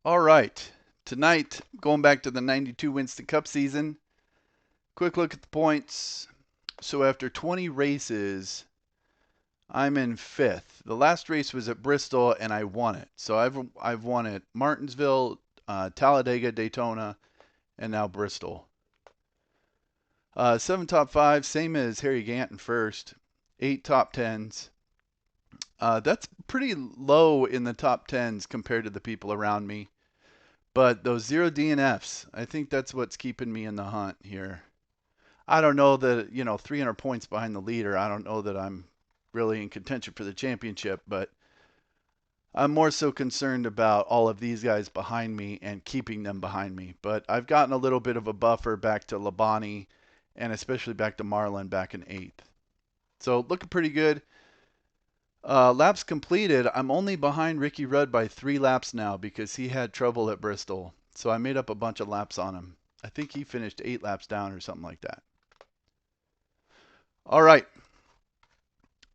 All right, tonight going back to the 92 Winston Cup season. Quick look at the points. So after 20 races, I'm in fifth. The last race was at Bristol and I won it. So I've won at Martinsville, Talladega, Daytona, and now Bristol. 7 top 5, same as Harry Gant in first. 8 top 10s. That's pretty low in the top 10s compared to the people around me. But those 0 DNFs, I think that's what's keeping me in the hunt here. I don't know that, 300 points behind the leader. I don't know that I'm really in contention for the championship, but I'm more so concerned about all of these guys behind me and keeping them behind me. But I've gotten a little bit of a buffer back to Labonte and especially back to Marlin back in 8th. So looking pretty good. Laps completed. I'm only behind Ricky Rudd by 3 laps now because he had trouble at Bristol. So I made up a bunch of laps on him. I think he finished 8 laps down or something like that. All right.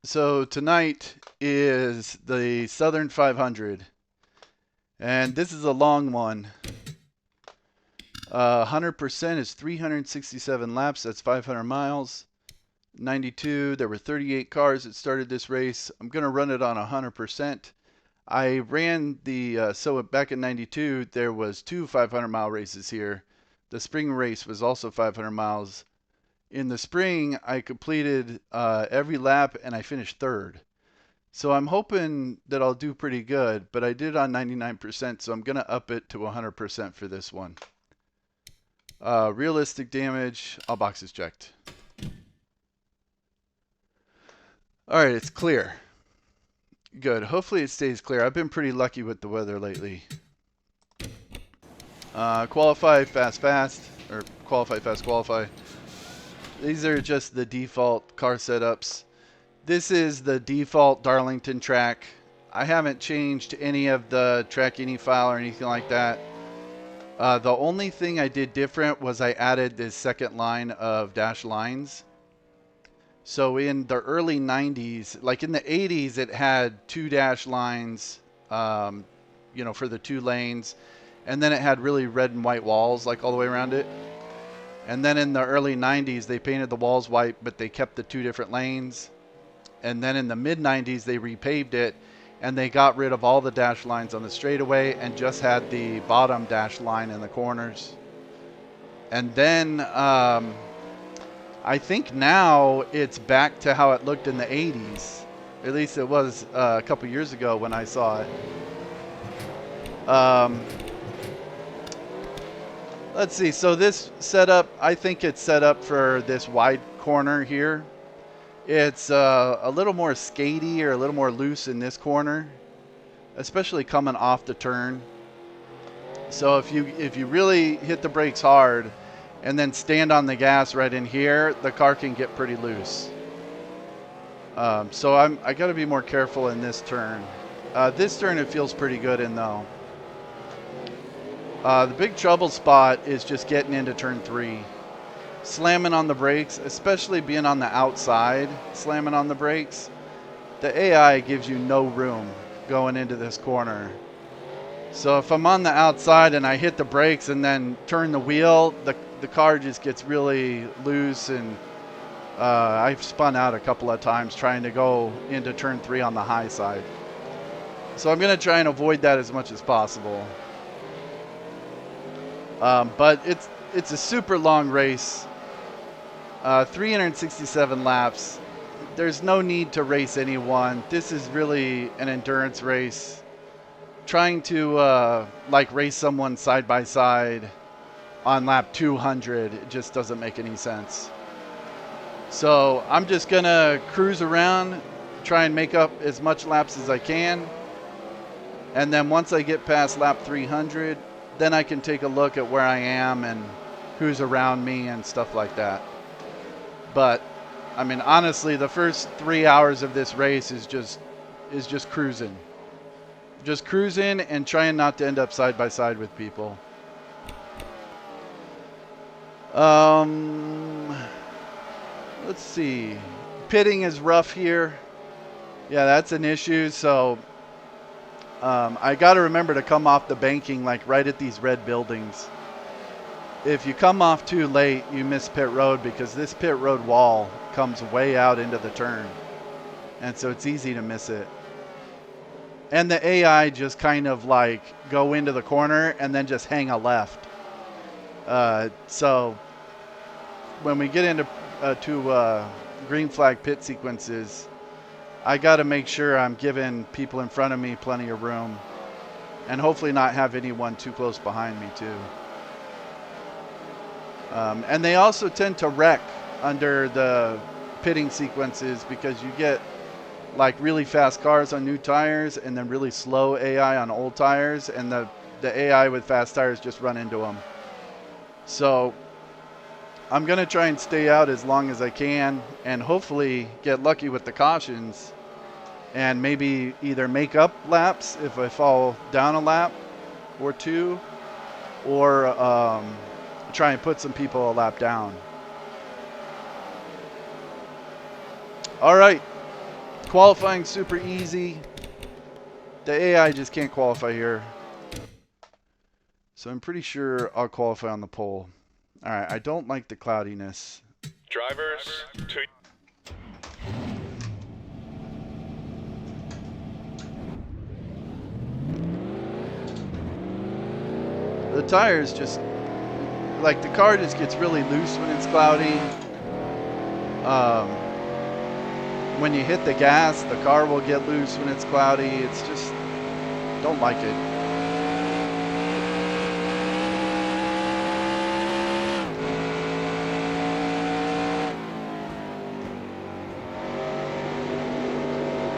So tonight is the Southern 500. And this is a long one. 100% is 367 laps. That's 500 miles. 92, there were 38 cars that started this race. I'm going to run it on 100%. I ran the, so back in 92, there was 2 500-mile races here. The spring race was also 500 miles. In the spring, I completed every lap and I finished 3rd. So I'm hoping that I'll do pretty good, but I did on 99%, so I'm going to up it to 100% for this one. Realistic damage, all boxes checked. All right, it's clear. Good. Hopefully it stays clear. I've been pretty lucky with the weather lately. Qualify, fast, or qualify, fast, qualify. These are just the default car setups. This is the default Darlington track. I haven't changed any of the track any file or anything like that. The only thing I did different was I added this second line of dash lines. So in the early 90s, like in the 80s, it had 2 dash lines, for the 2 lanes. And then it had really red and white walls, like all the way around it. And then in the early 90s, they painted the walls white, but they kept the 2 different lanes. And then in the mid 90s, they repaved it and they got rid of all the dash lines on the straightaway and just had the bottom dash line in the corners. And then, I think now it's back to how it looked in the 80s. At least it was a couple years ago when I saw it. Let's see. So this setup, I think it's set up for this wide corner here. It's a little more skatey or a little more loose in this corner, especially coming off the turn. So if you really hit the brakes hard and then stand on the gas right in here, the car can get pretty loose. So I got to be more careful in this turn. This turn it feels pretty good in though. The big trouble spot is just getting into turn 3. Slamming on the brakes, especially being on the outside, slamming on the brakes. The AI gives you no room going into this corner. So if I'm on the outside and I hit the brakes and then turn the wheel, the car just gets really loose, and I've spun out a couple of times trying to go into turn 3 on the high side. So I'm going to try and avoid that as much as possible. But it's a super long race. 367 laps. There's no need to race anyone. This is really an endurance race. Trying to race someone side by side on lap 200, it just doesn't make any sense. So I'm just gonna cruise around, try and make up as much laps as I can, and then once I get past lap 300, then I can take a look at where I am and who's around me and stuff like that. But I mean, honestly, the first 3 hours of this race is just cruising. Just cruising and trying not to end up side by side with people. Let's see. Pitting is rough here. Yeah, that's an issue. So I got to remember to come off the banking like right at these red buildings. If you come off too late, you miss pit road because this pit road wall comes way out into the turn. And so it's easy to miss it. And the AI just kind of like go into the corner and then just hang a left. So when we get into green flag pit sequences, I got to make sure I'm giving people in front of me plenty of room and hopefully not have anyone too close behind me too. And they also tend to wreck under the pitting sequences because you get like really fast cars on new tires and then really slow AI on old tires, and the AI with fast tires just run into them. So I'm going to try and stay out as long as I can and hopefully get lucky with the cautions and maybe either make up laps if I fall down a lap or two, or try and put some people a lap down. All right. Qualifying super easy. The AI just can't qualify here. So I'm pretty sure I'll qualify on the pole. All right, I don't like the cloudiness. Drivers, to... The tires just, like the car just gets really loose when it's cloudy. When you hit the gas, the car will get loose when it's cloudy. It's just, don't like it.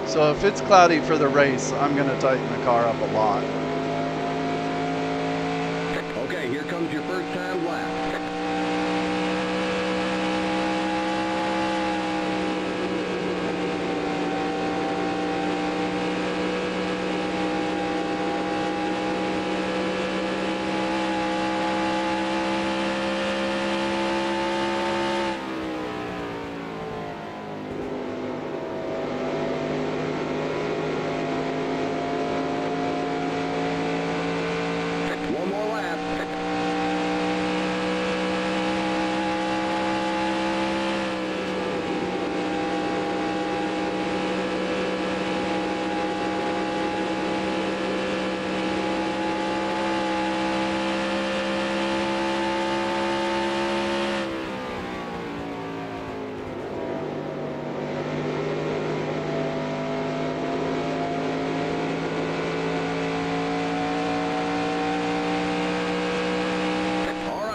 So if it's cloudy for the race, I'm going to tighten the car up a lot. Okay, here comes your first time lap. One more lap.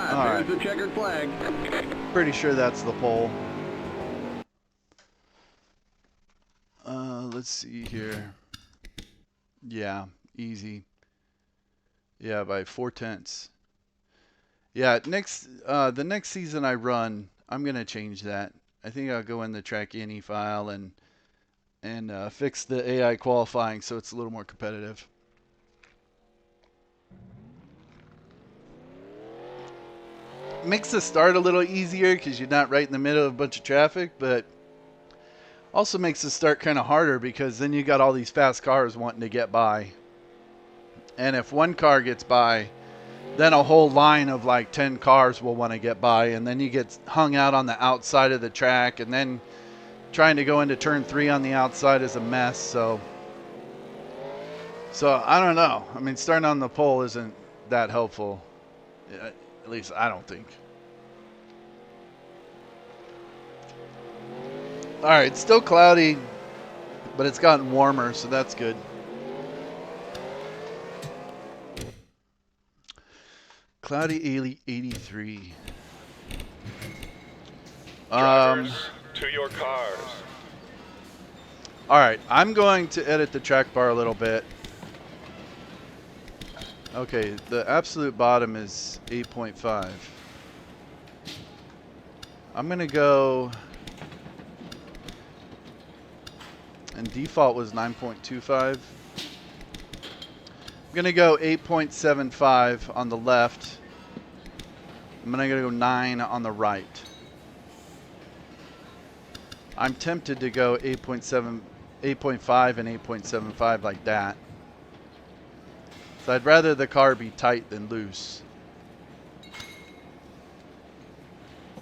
All right, there's the checkered flag. Pretty sure that's the pole. Let's see here. Yeah, easy. Yeah, by 4/10. Yeah, the next season I run, I'm gonna change that. I think I'll go in the track any file and fix the AI qualifying so it's a little more competitive. Makes the start a little easier because you're not right in the middle of a bunch of traffic, but also makes the start kind of harder because then you got all these fast cars wanting to get by. And if one car gets by, then a whole line of like 10 cars will want to get by, and then you get hung out on the outside of the track, and then trying to go into turn 3 on the outside is a mess. So I don't know. I mean, starting on the pole isn't that helpful. At least I don't think. All right, it's still cloudy, but it's gotten warmer, so that's good. Cloudy 83. Drivers, to your cars. All right, I'm going to edit the track bar a little bit. Okay, the absolute bottom is 8.5. I'm going to go, and default was 9.25. I'm going to go 8.75 on the left. I'm going to go 9 on the right. I'm tempted to go 8.7, 8.5 and 8.75 like that. So I'd rather the car be tight than loose.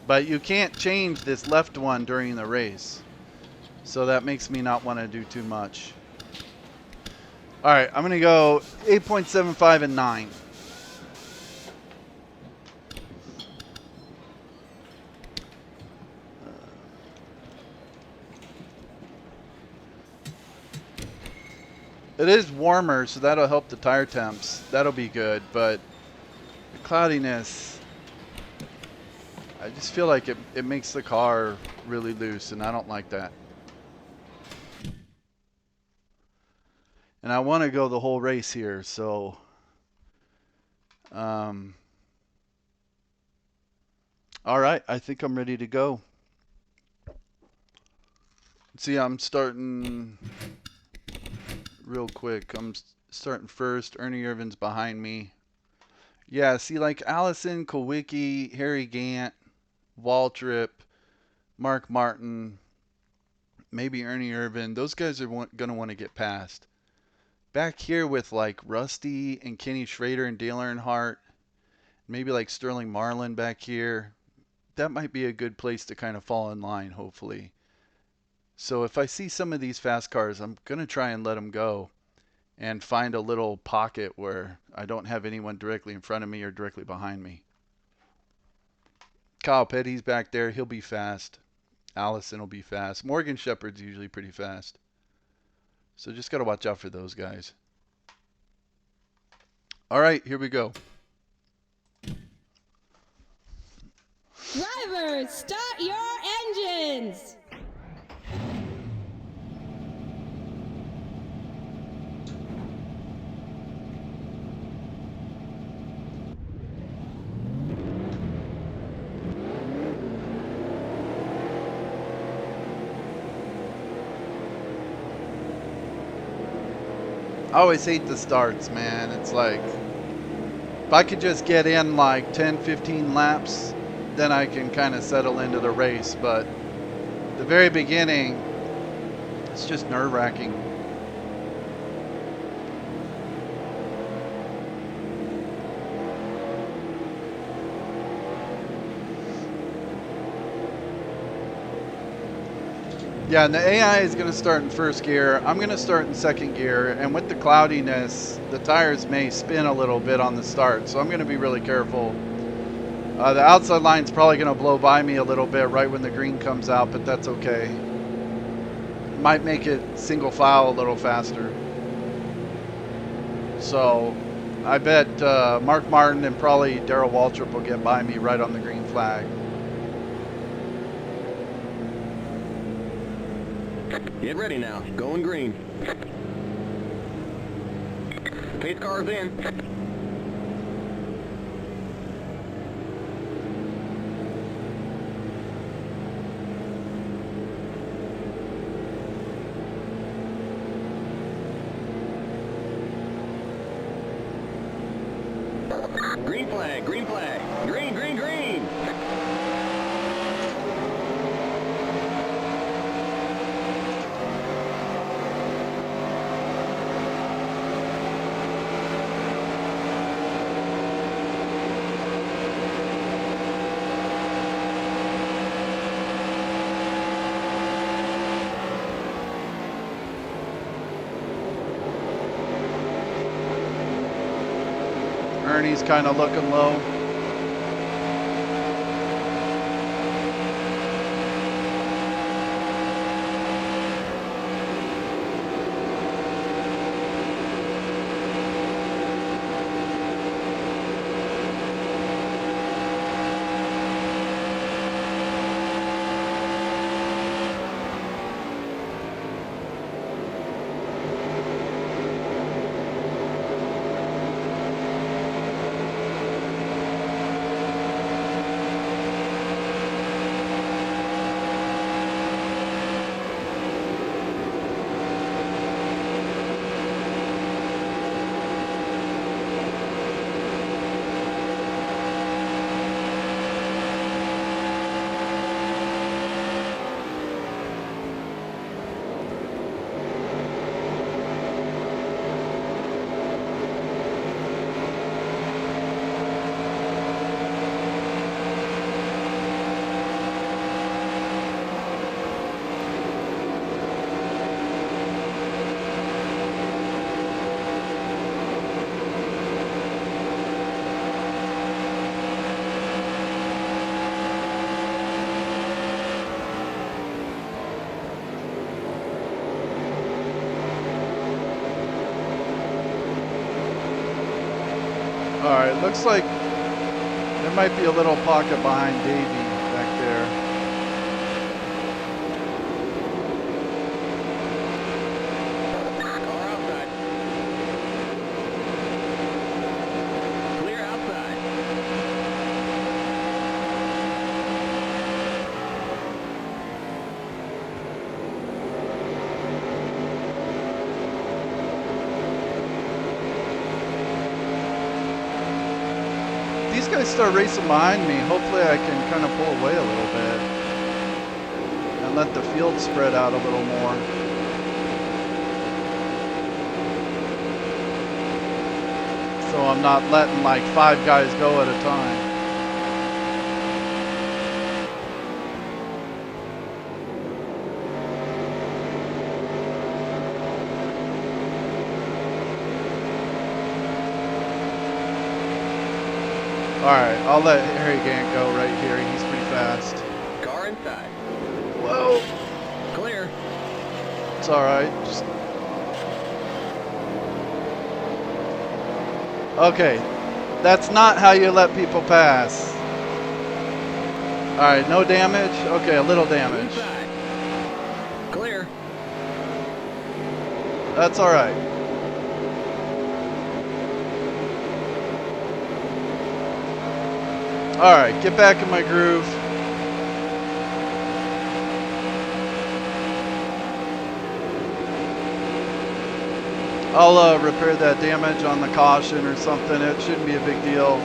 But you can't change this left one during the race. So that makes me not want to do too much. All right, I'm going to go 8.75 and 9. It is warmer, so that'll help the tire temps. That'll be good, but the cloudiness, I just feel like it makes the car really loose, and I don't like that. And I want to go the whole race here, so all right, I think I'm ready to go. See, I'm starting real quick. I'm starting first. Ernie Irvin's behind me. Yeah, see, like Allison, Kowicki, Harry Gant, Waltrip, Mark Martin, maybe Ernie Irvin. Those guys are going to want to get past. Back here with like Rusty and Kenny Schrader and Dale Earnhardt, maybe like Sterling Marlin back here. That might be a good place to kind of fall in line, hopefully. So if I see some of these fast cars, I'm going to try and let them go and find a little pocket where I don't have anyone directly in front of me or directly behind me. Kyle Petty's back there. He'll be fast. Allison will be fast. Morgan Shepherd's usually pretty fast. So just got to watch out for those guys. All right, here we go. Drivers, start your engines! I always hate the starts, man. It's like, if I could just get in like 10, 15 laps, then I can kind of settle into the race. But the very beginning, it's just nerve-wracking. Yeah, and the AI is going to start in first gear. I'm going to start in second gear. And with the cloudiness, the tires may spin a little bit on the start. So I'm going to be really careful. The outside line's probably going to blow by me a little bit right when the green comes out, but that's okay. Might make it single file a little faster. So I bet Mark Martin and probably Darrell Waltrip will get by me right on the green flag. Get ready now. Going green. Pace car's in. Green flag, green flag. Green, green, green. Ernie's kind of looking low. Alright, looks like there might be a little pocket behind Davey back there. Car outside. Clear outside. These guys start racing behind me. Hopefully I can kind of pull away a little bit and let the field spread out a little more. So I'm not letting like 5 guys go at a time. Alright, I'll let Harry Gant go right here. He's pretty fast. Car inside. Whoa! Clear. It's alright. Just... Okay. That's not how you let people pass. Alright, no damage? Okay, a little damage. Inside. Clear. That's alright. Alright, get back in my groove. I'll repair that damage on the caution or something. It shouldn't be a big deal.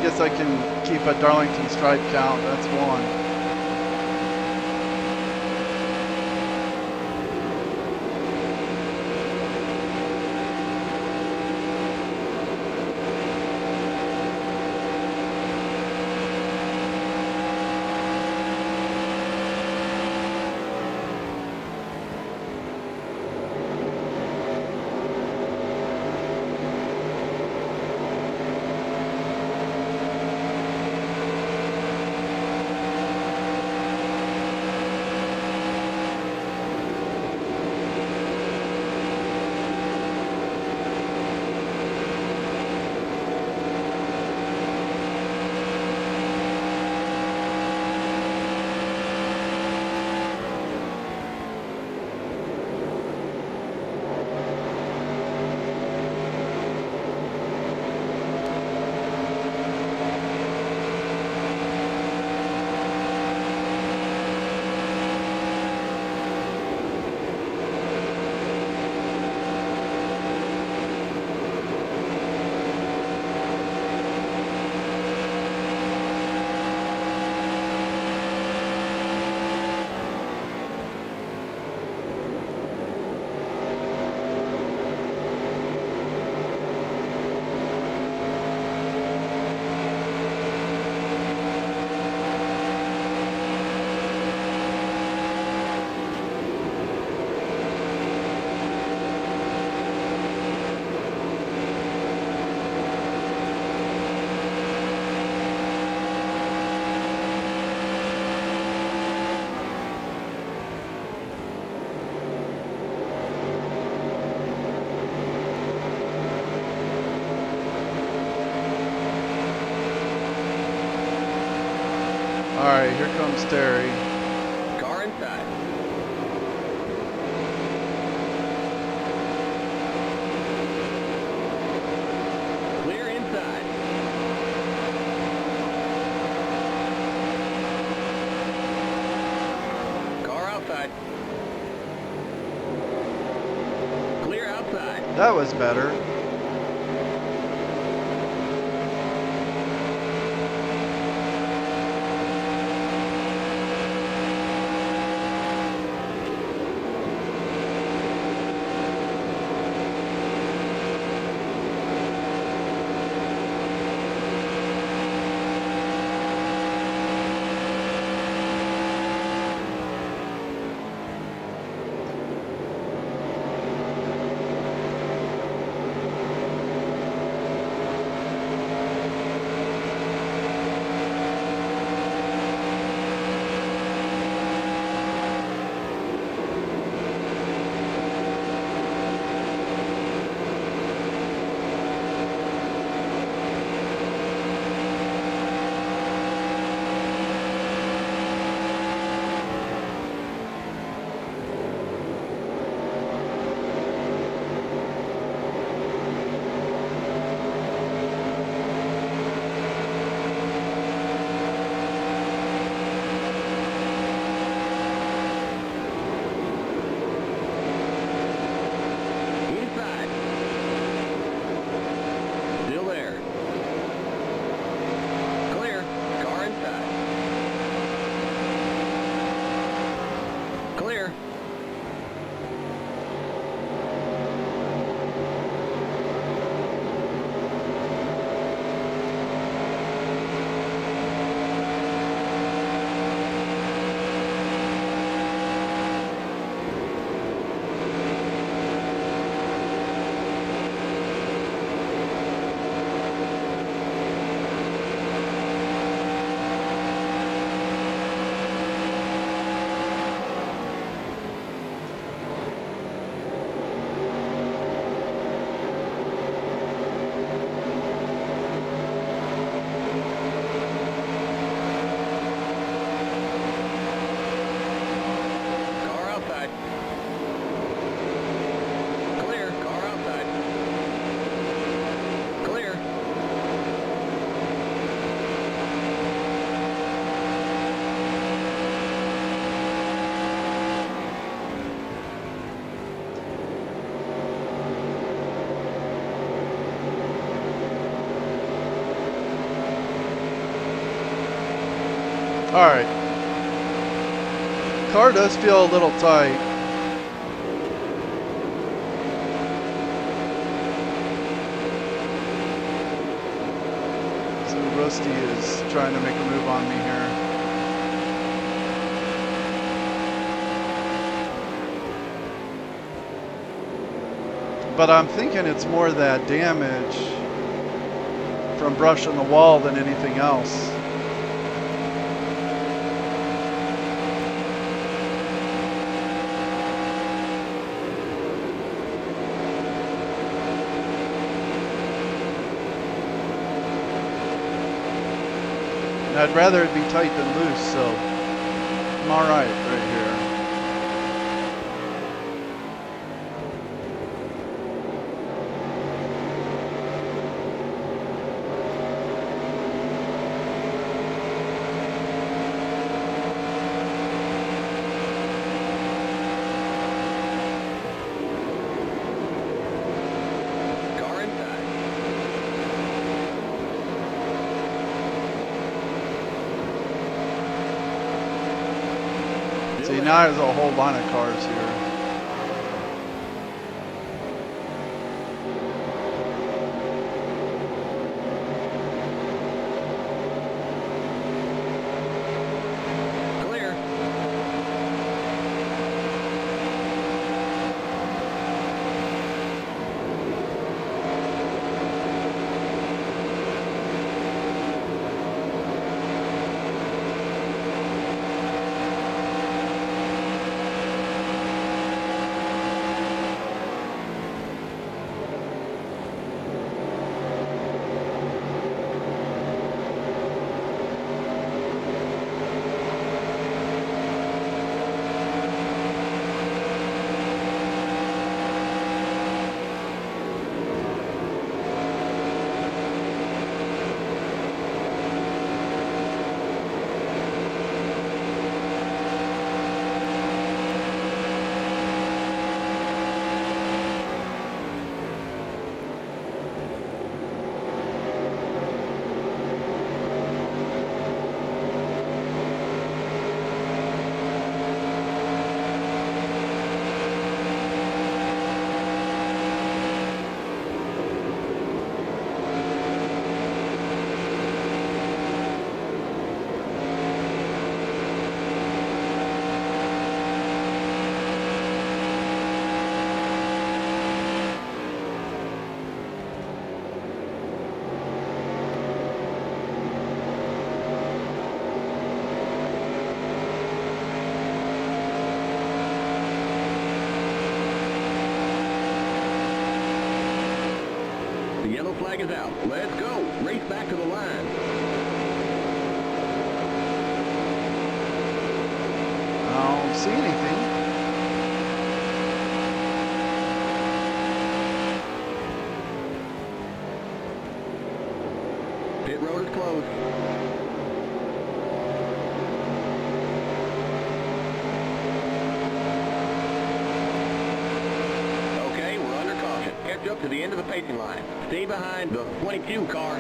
Guess I can keep a Darlington stripe count. That's 1. Alright, here comes Terry. Car inside. Clear inside. Car outside. Clear outside. That was better. Clear. Car outside. Clear. Car outside. Clear. All right. Car does feel a little tight. So Rusty is trying to make a move on me here. But I'm thinking it's more that damage from brushing the wall than anything else. And I'd rather it be tight than loose, so I'm all right right here. Car inside. See, now there's a whole line of cars here. Clear. The yellow flag is out. Let's go. Race back to the line. I don't see anything. Pit road is closed. Okay, we're under caution. Catch up to the end of the pacing line. Stay behind the 22 car.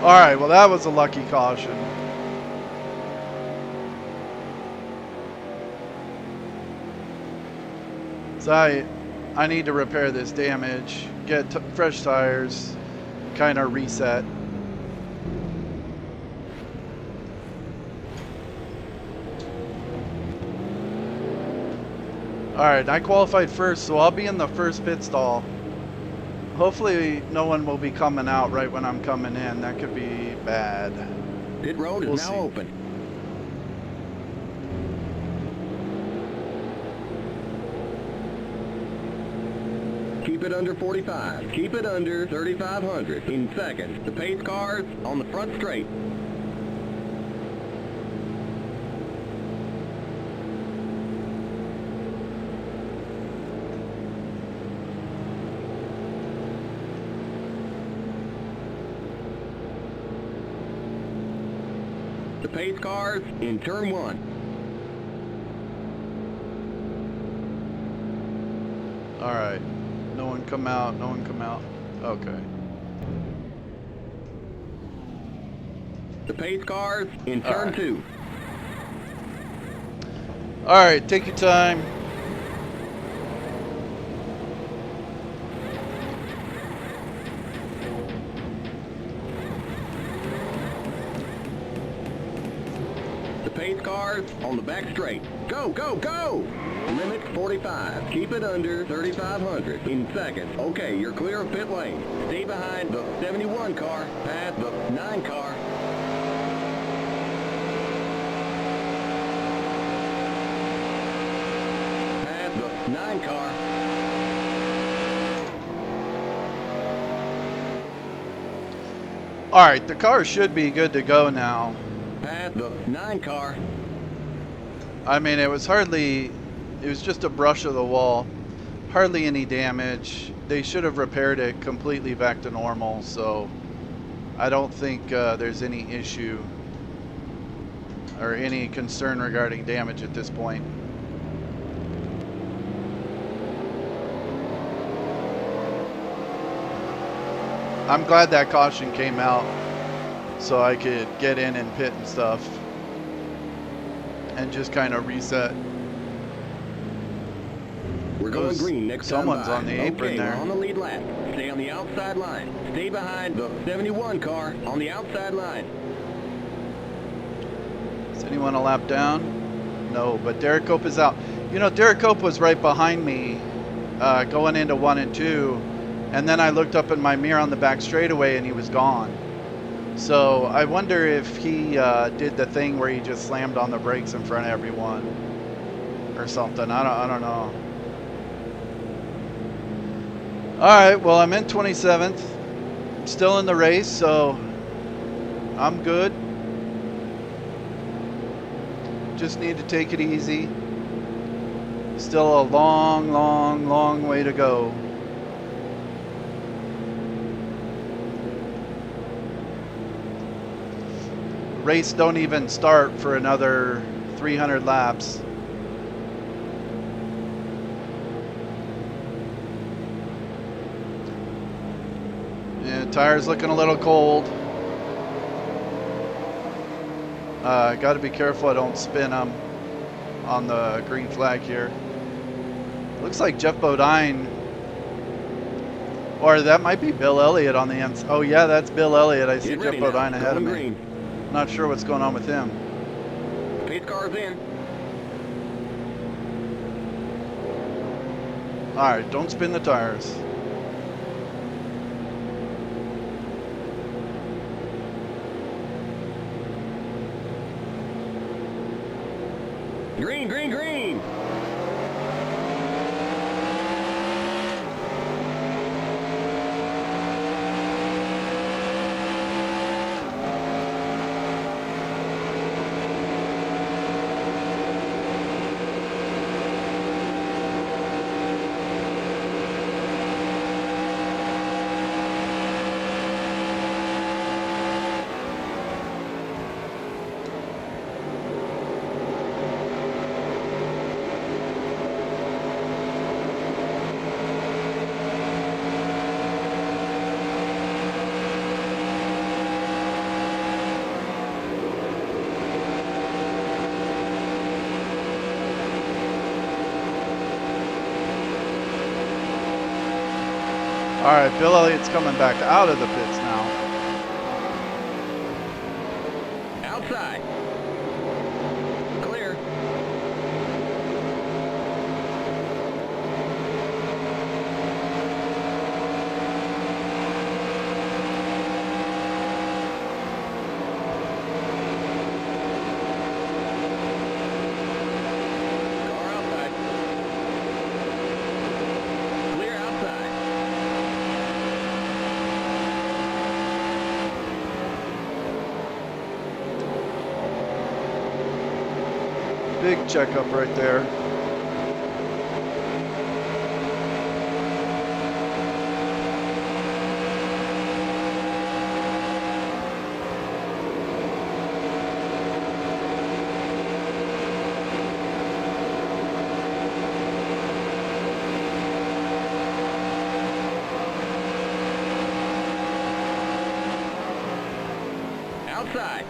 All right, well, that was a lucky caution. So I need to repair this damage, get fresh tires, kind of reset. Alright, I qualified first, so I'll be in the first pit stall. Hopefully no one will be coming out right when I'm coming in. That could be bad. Pit road is We'll now see. open. Keep it under 45. Keep it under 3,500 in seconds. The pace cars on the front straight. The pace cars in turn 1. Alright. No one come out, no one come out. Okay. The pace cars in turn Alright. 2. Alright, take your time. The pace cars on the back straight. Go, go, go! Limit 45. Keep it under 3,500 in seconds. Okay, you're clear of pit lane. Stay behind the 71 car, past the 9 car. Past the 9 car. Alright, the car should be good to go now. Past the 9 car. I mean, it was just a brush of the wall. Hardly any damage. They should have repaired it completely back to normal, so I don't think there's any issue or any concern regarding damage at this point. I'm glad that caution came out so I could get in and pit and stuff and just kind of reset. We're going green next time Someone's by. on the apron okay, there. We're on the lead lap. Stay on the outside line. Stay behind the 71 car on the outside line. Is anyone a lap down? No, but Derek Cope is out. You know, Derek Cope was right behind me going into 1 and 2, and then I looked up in my mirror on the back straightaway and he was gone. So I wonder if he did the thing where he just slammed on the brakes in front of everyone or something. I don't know. All right, well, I'm in 27th, still in the race, so I'm good. Just need to take it easy. Still a long, long, long way to go. Race don't even start for another 300 laps. Yeah, tires looking a little cold. Got to be careful I don't spin them on the green flag here. Looks like Jeff Bodine, or that might be Bill Elliott on the end. Oh yeah, that's Bill Elliott. I see Get Jeff ready now. Bodine ahead of Going me. green. Not sure what's going on with him. Pace car's in. All right, don't spin the tires. Green, green, green. All right, Bill Elliott's coming back out of the pits now. Outside. Clear. Car outside. Clear outside. Big checkup right there. Outside.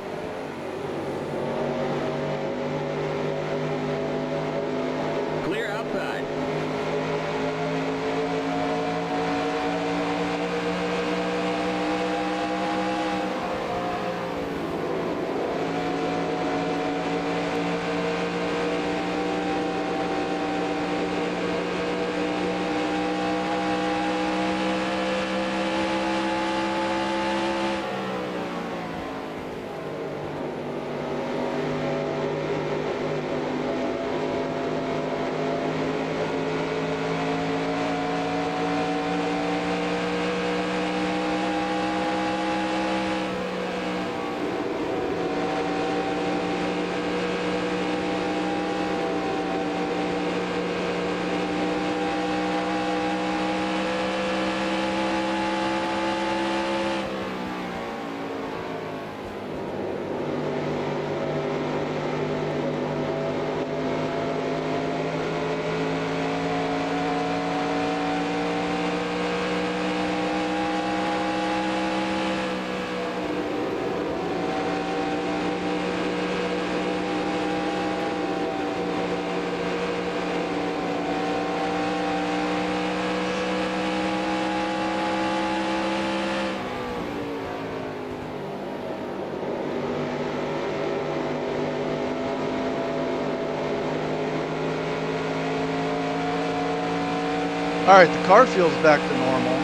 Clear outside. All right, the car feels back to normal.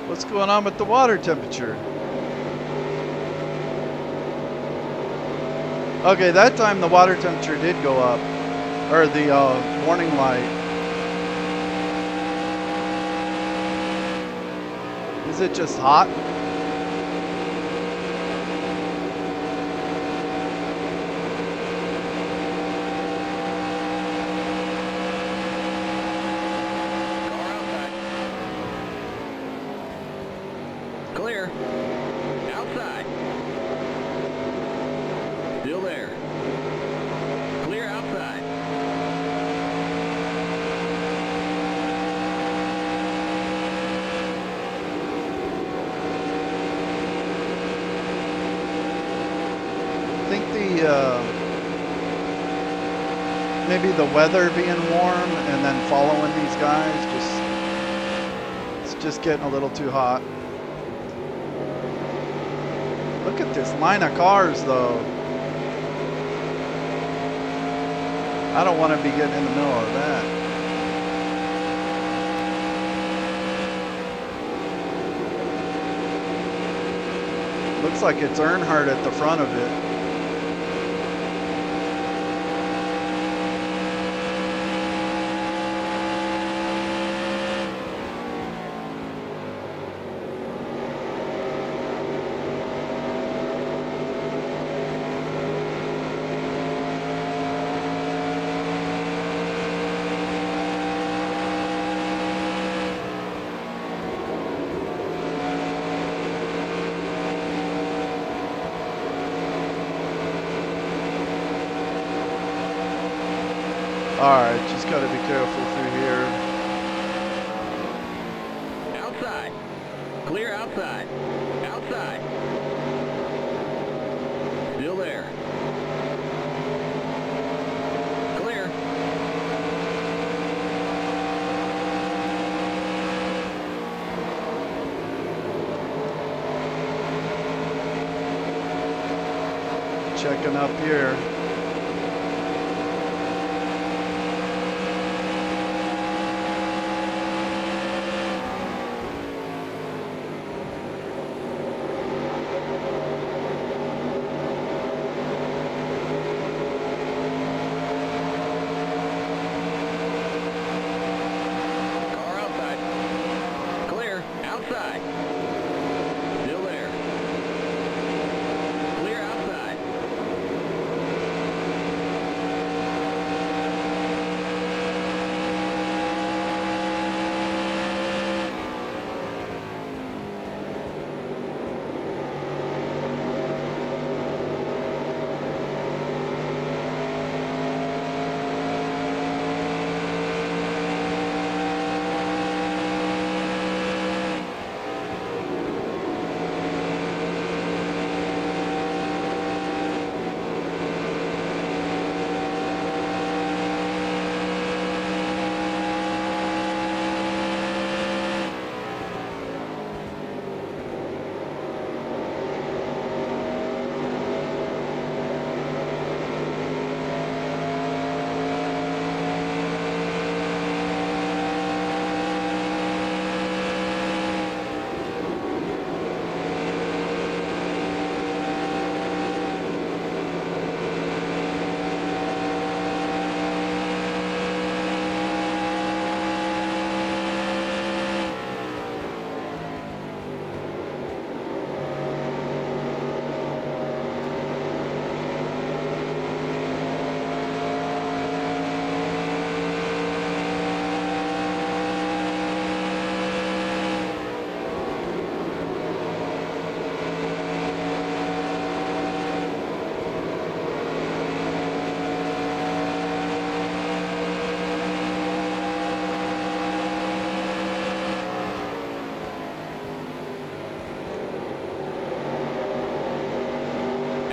What's going on with the water temperature? Okay, that time the water temperature did go up, or the warning light. Is it just hot? Car outside. Clear. Outside. Still there. Clear outside. I think maybe the weather being warm and then following these guys, it's just getting a little too hot. Look at this line of cars though. I don't want to be getting in the middle of that. Looks like it's Earnhardt at the front of it. Alright, just gotta be careful through here. Clear outside. Outside. Still there. Clear. Checking up here. Car outside. Clear. Outside. Still there. Clear outside.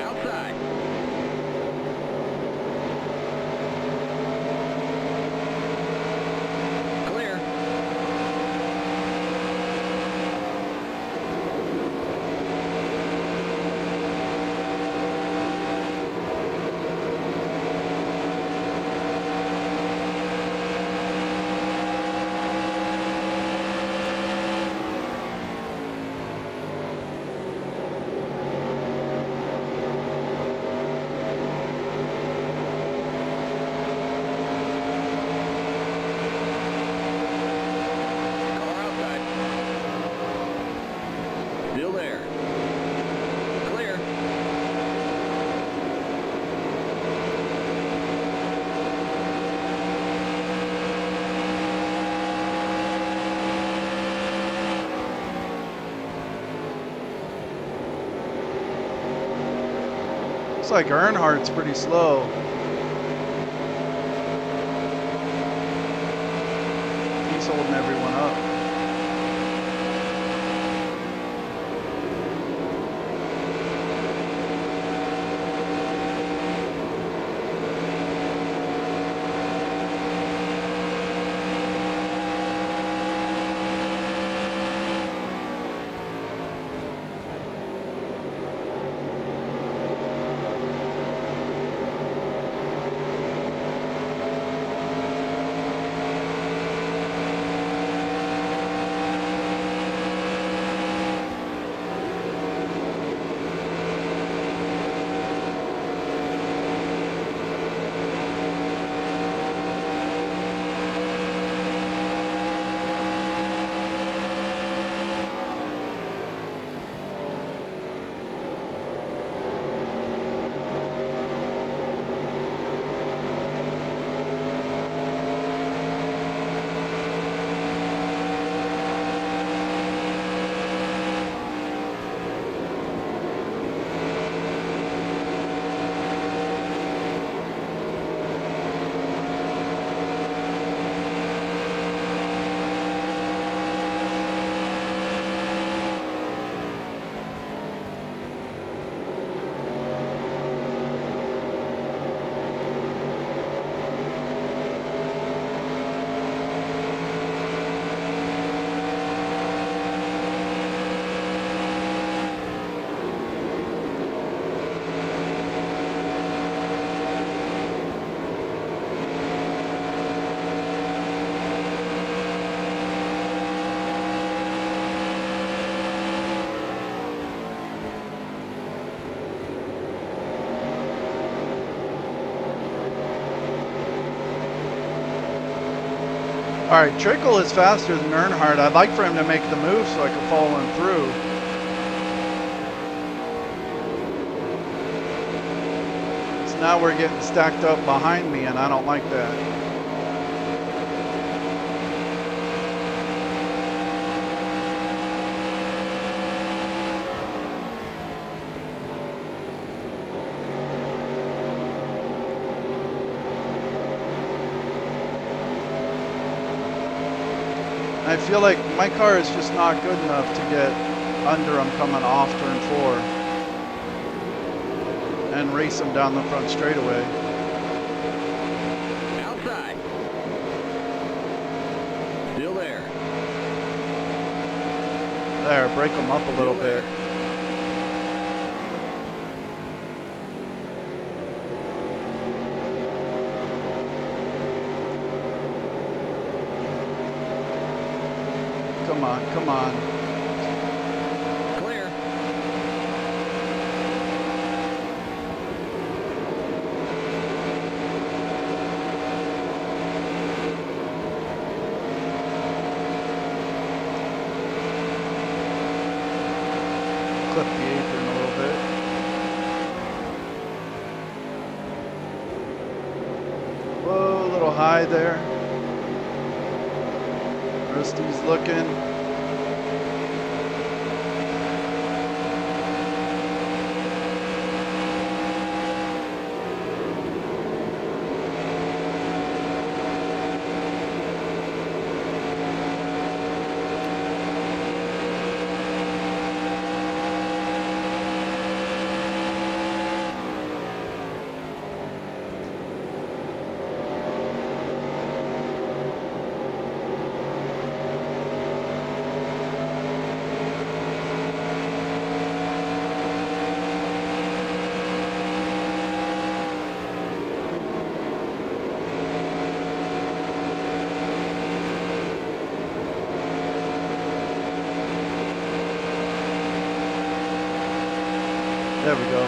Outside. Clear. Car outside. Still there. Clear. Looks like Earnhardt's pretty slow. He's holding everyone up. All right, Trickle is faster than Earnhardt. I'd like for him to make the move so I can follow him through. So now we're getting stacked up behind me, and I don't like that. I feel like my car is just not good enough to get under him coming off turn 4 and race him down the front straightaway. Outside. Still there. There, break him up a little bit. Come on, come on. Clear. Clip the apron a little bit. Whoa, a little high there. Rusty's looking. There we go.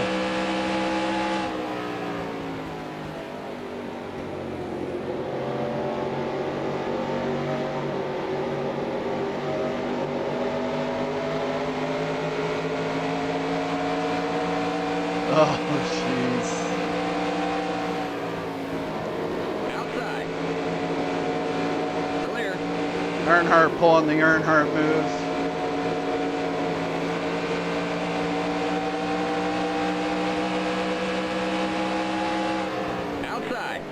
Oh, jeez. Outside. Clear. Earnhardt pulling the Earnhardt moves. Outside.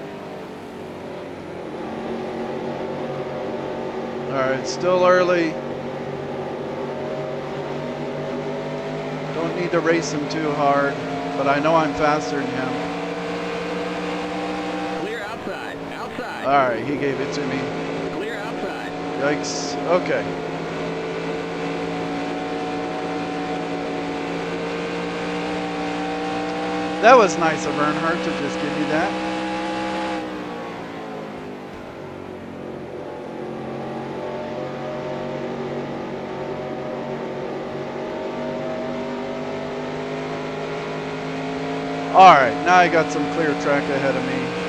All right, still early. Don't need to race him too hard, but I know I'm faster than him. Clear outside. Outside. All right, he gave it to me. Clear outside. Yikes. Okay. That was nice of Earnhardt to just give me that. All right, now I got some clear track ahead of me.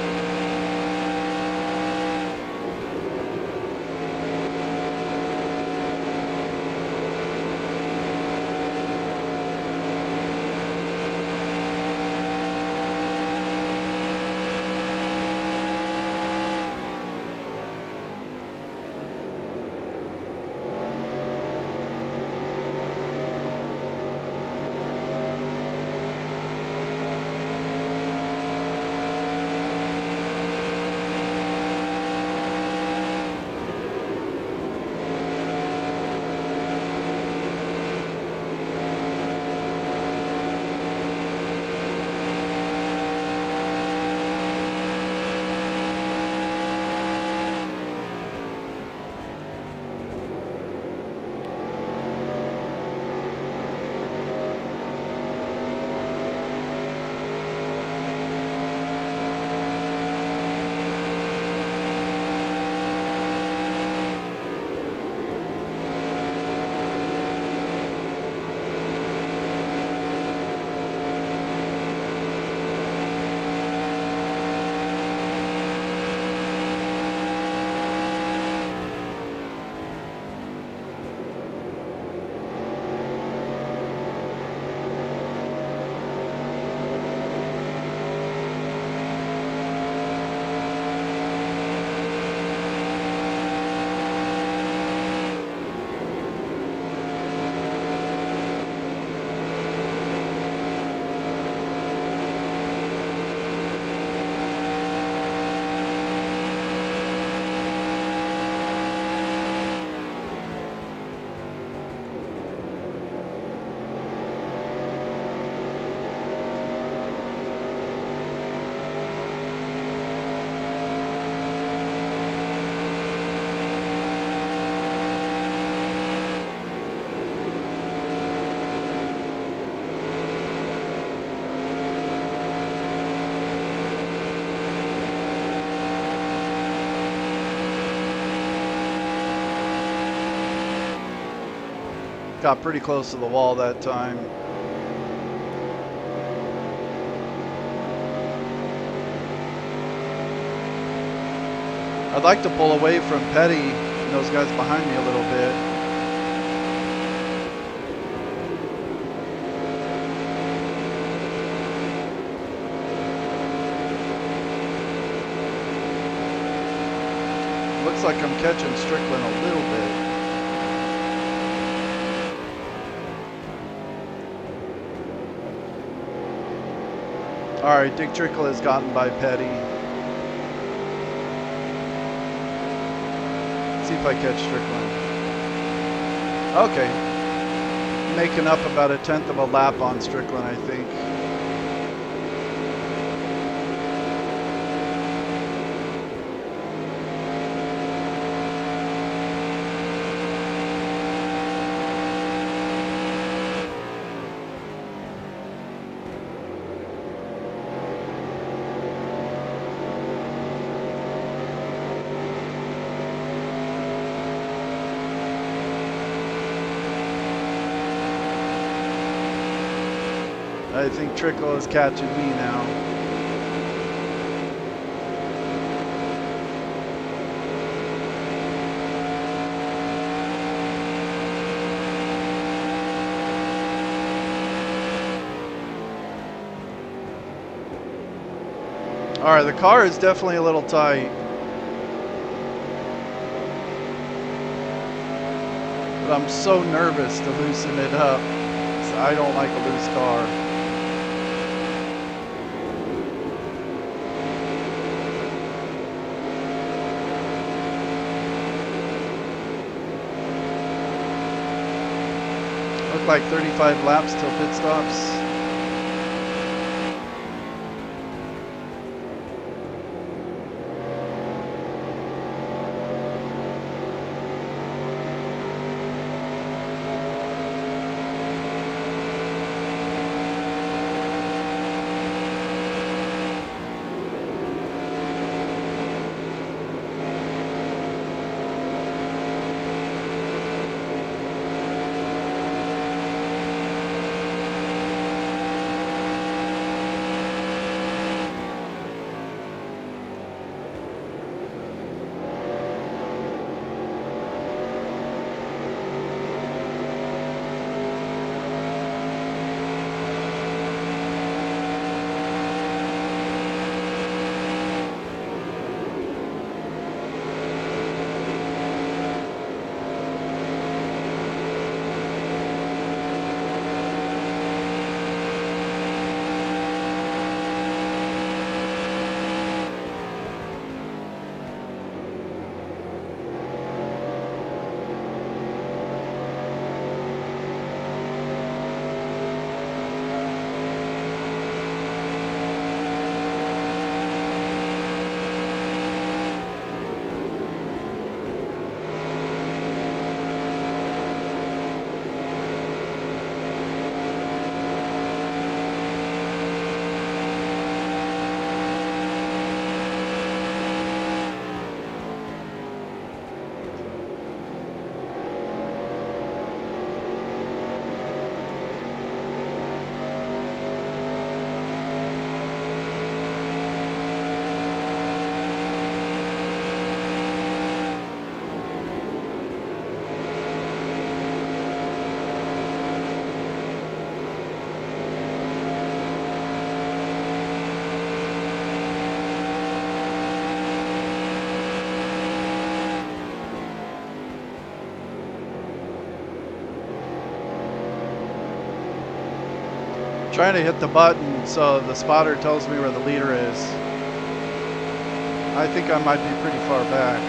Got pretty close to the wall that time. I'd like to pull away from Petty and those guys behind me a little bit. Looks like I'm catching Strickland a little bit. All right, Dick Trickle has gotten by Petty. See if I catch Strickland. Okay. Making up about a 1/10 of a lap on Strickland, I think. I think Trickle is catching me now. All right, the car is definitely a little tight. But I'm so nervous to loosen it up. I don't like a loose car. Look like 35 laps till pit stops. Trying to hit the button so the spotter tells me where the leader is. I think I might be pretty far back.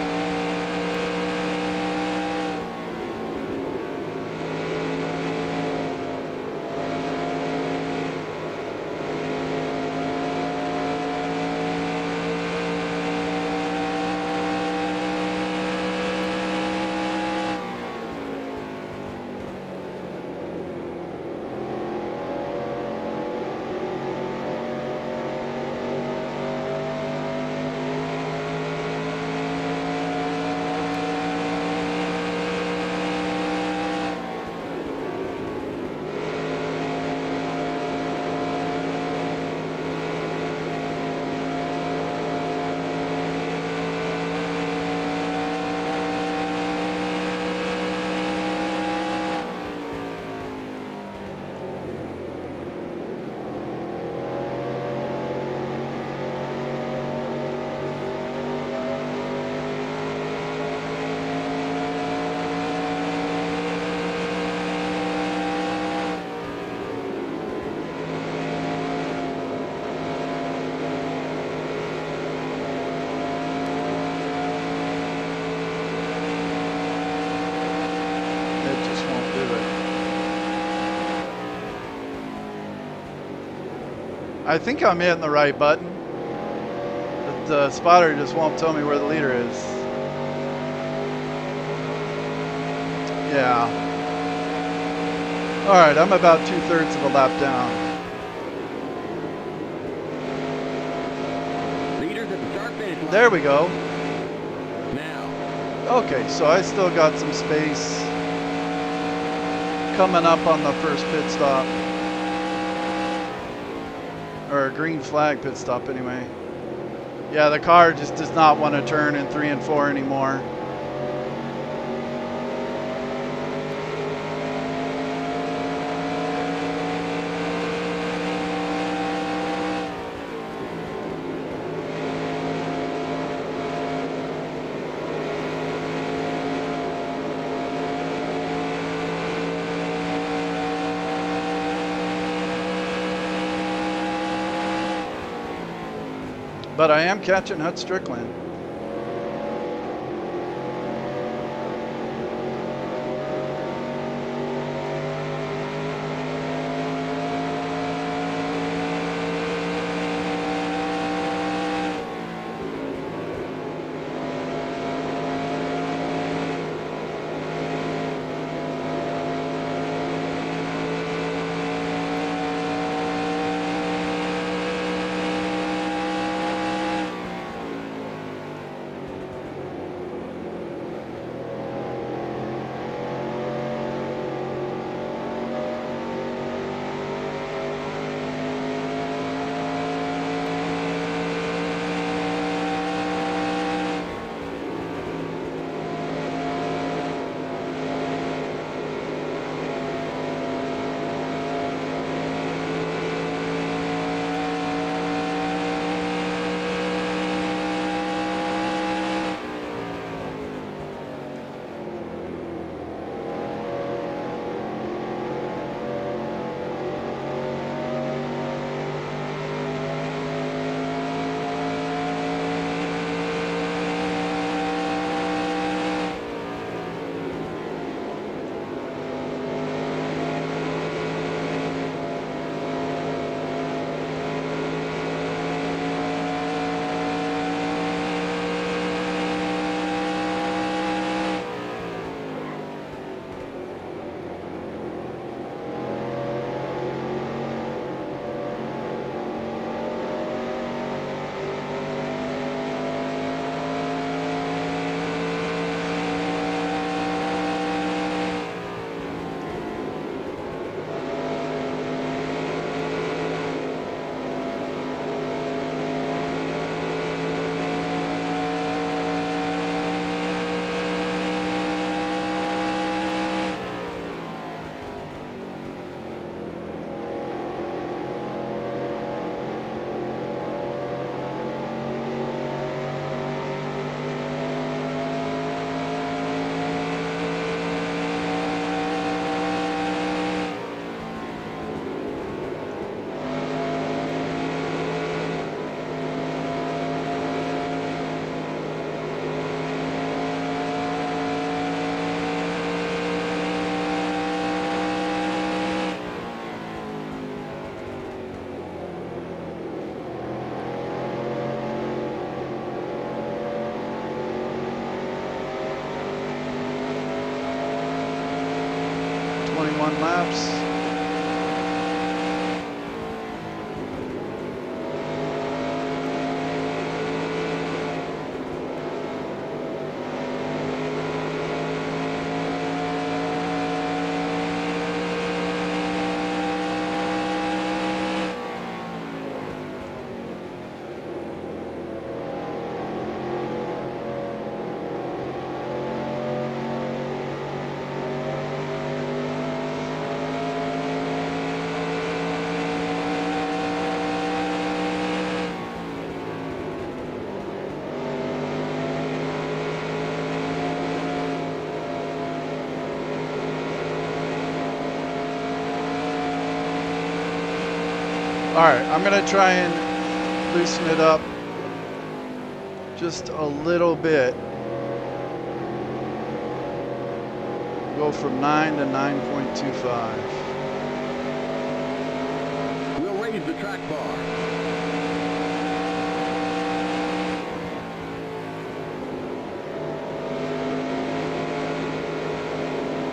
I think I'm hitting the right button, but the spotter just won't tell me where the leader is. Yeah. All right, I'm about 2/3 of a lap down. Leaders at the start finish line. There we go. Now. Okay, so I still got some space coming up on the first pit stop. Or a green flag pit stop anyway. Yeah, the car just does not want to turn in 3 and 4 anymore. But I am catching Hut Strickland. Laps. All right, I'm gonna try and loosen it up just a little bit. Go from 9 to 9.25. We'll raise leave the track bar.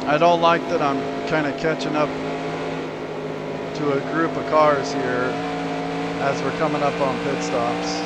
I don't like that I'm kind of catching up to a group of cars here as we're coming up on pit stops.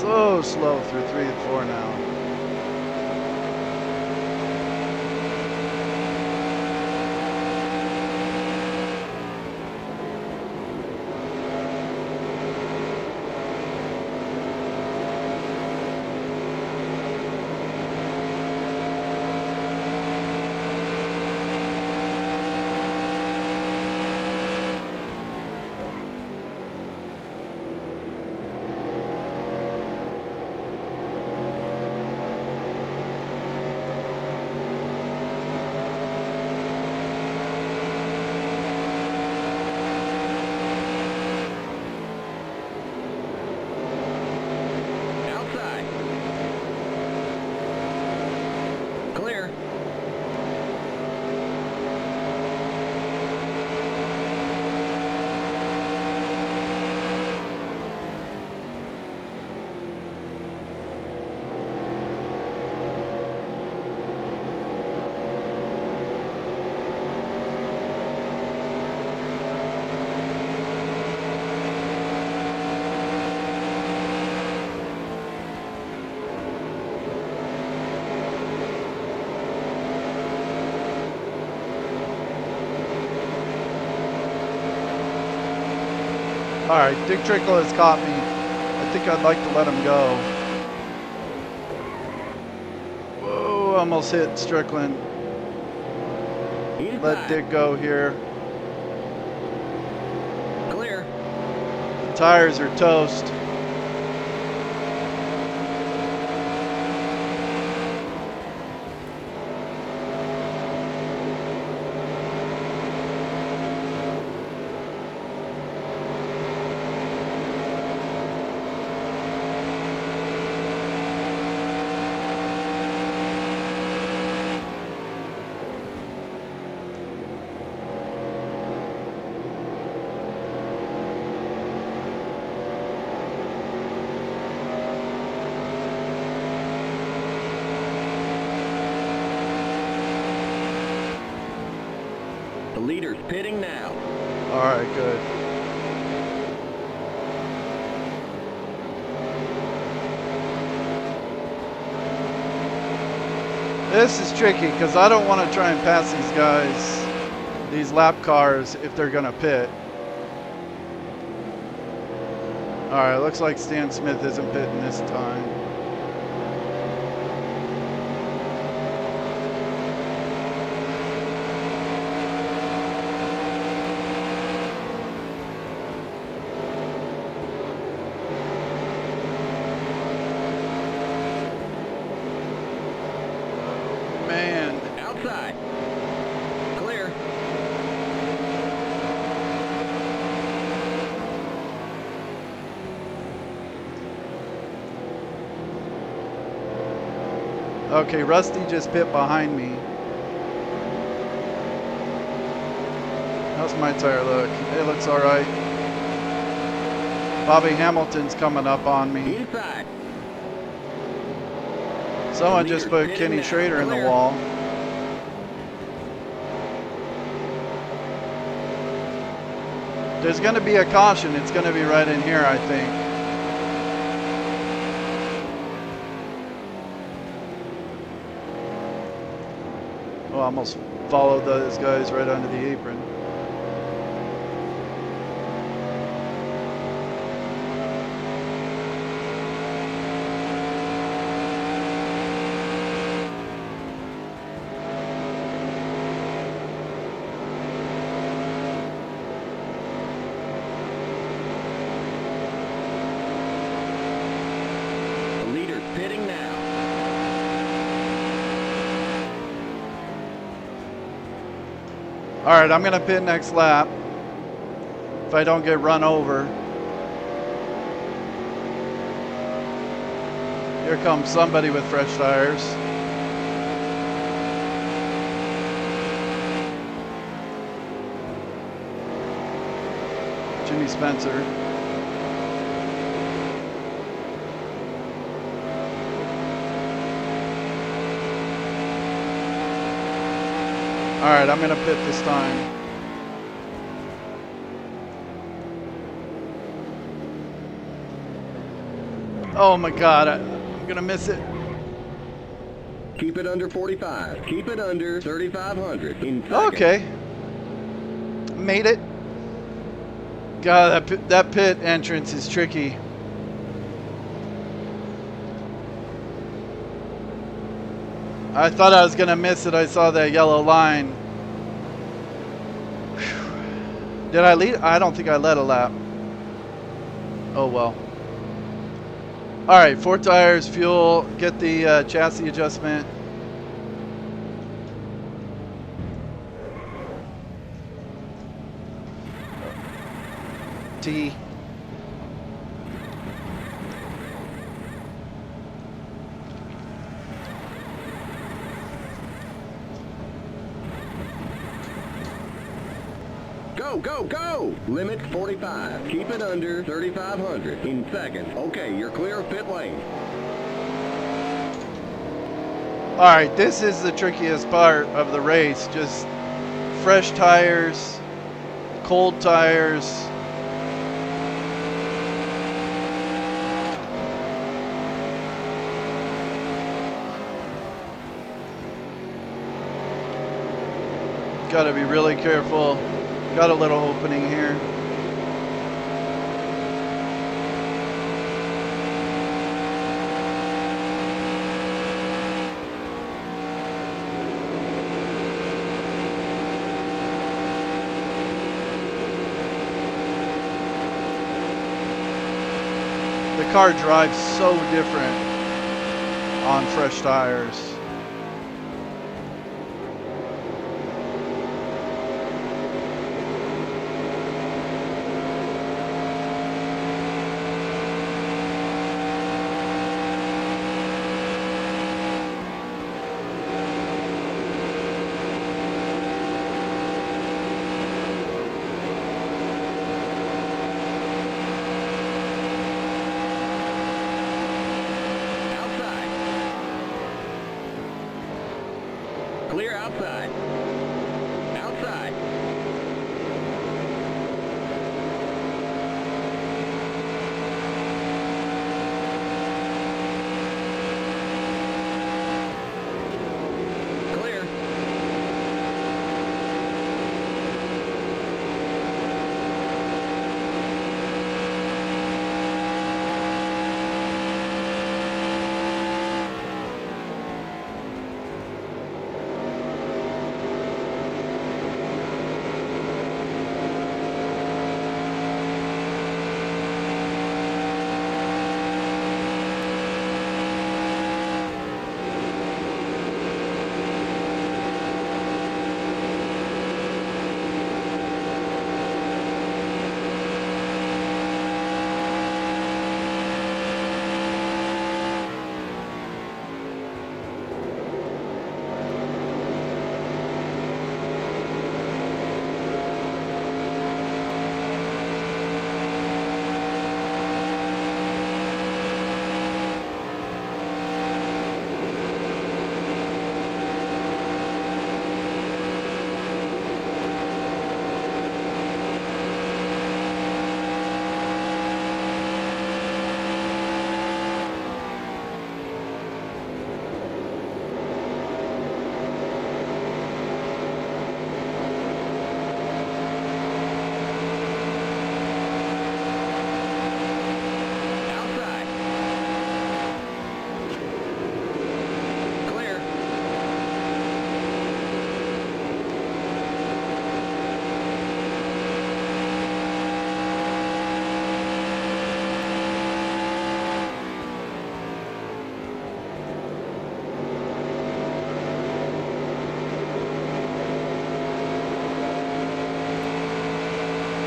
So slow through 3 and 4 now. All right, Dick Trickle has caught me. I think I'd like to let him go. Whoa, almost hit Strickland. Let Dick go here. Clear. The tires are toast. The leader's pitting now. All right, good. This is tricky because I don't want to try and pass these guys, these lap cars, if they're going to pit. All right, looks like Stan Smith isn't pitting this time. Outside. Clear. Okay, Rusty just pit behind me. How's my tire look? It looks all right. Bobby Hamilton's coming up on me. Inside. Someone just put Kenny Schrader in the wall. There's going to be a caution. It's going to be right in here, I think. Oh, I almost followed those guys right onto the apron. All right, I'm gonna pit next lap if I don't get run over. Here comes somebody with fresh tires. Jimmy Spencer. All right, I'm gonna pit this time. Oh my God, I'm gonna miss it. Keep it under 45. Keep it under 3,500 in seconds. Okay, made it. God, that pit entrance is tricky. I thought I was gonna miss it. I saw that yellow line. Whew. Did I lead? I don't think I led a lap. Oh well. All right, 4 tires, fuel, get the chassis adjustment. T. Go, go, go! Limit 45. Keep it under 3,500 in seconds. Okay, you're clear of pit lane. All right, this is the trickiest part of the race. Just fresh tires, cold tires. Got to be really careful. Got a little opening here. The car drives so different on fresh tires. Clear outside. Outside. Clear.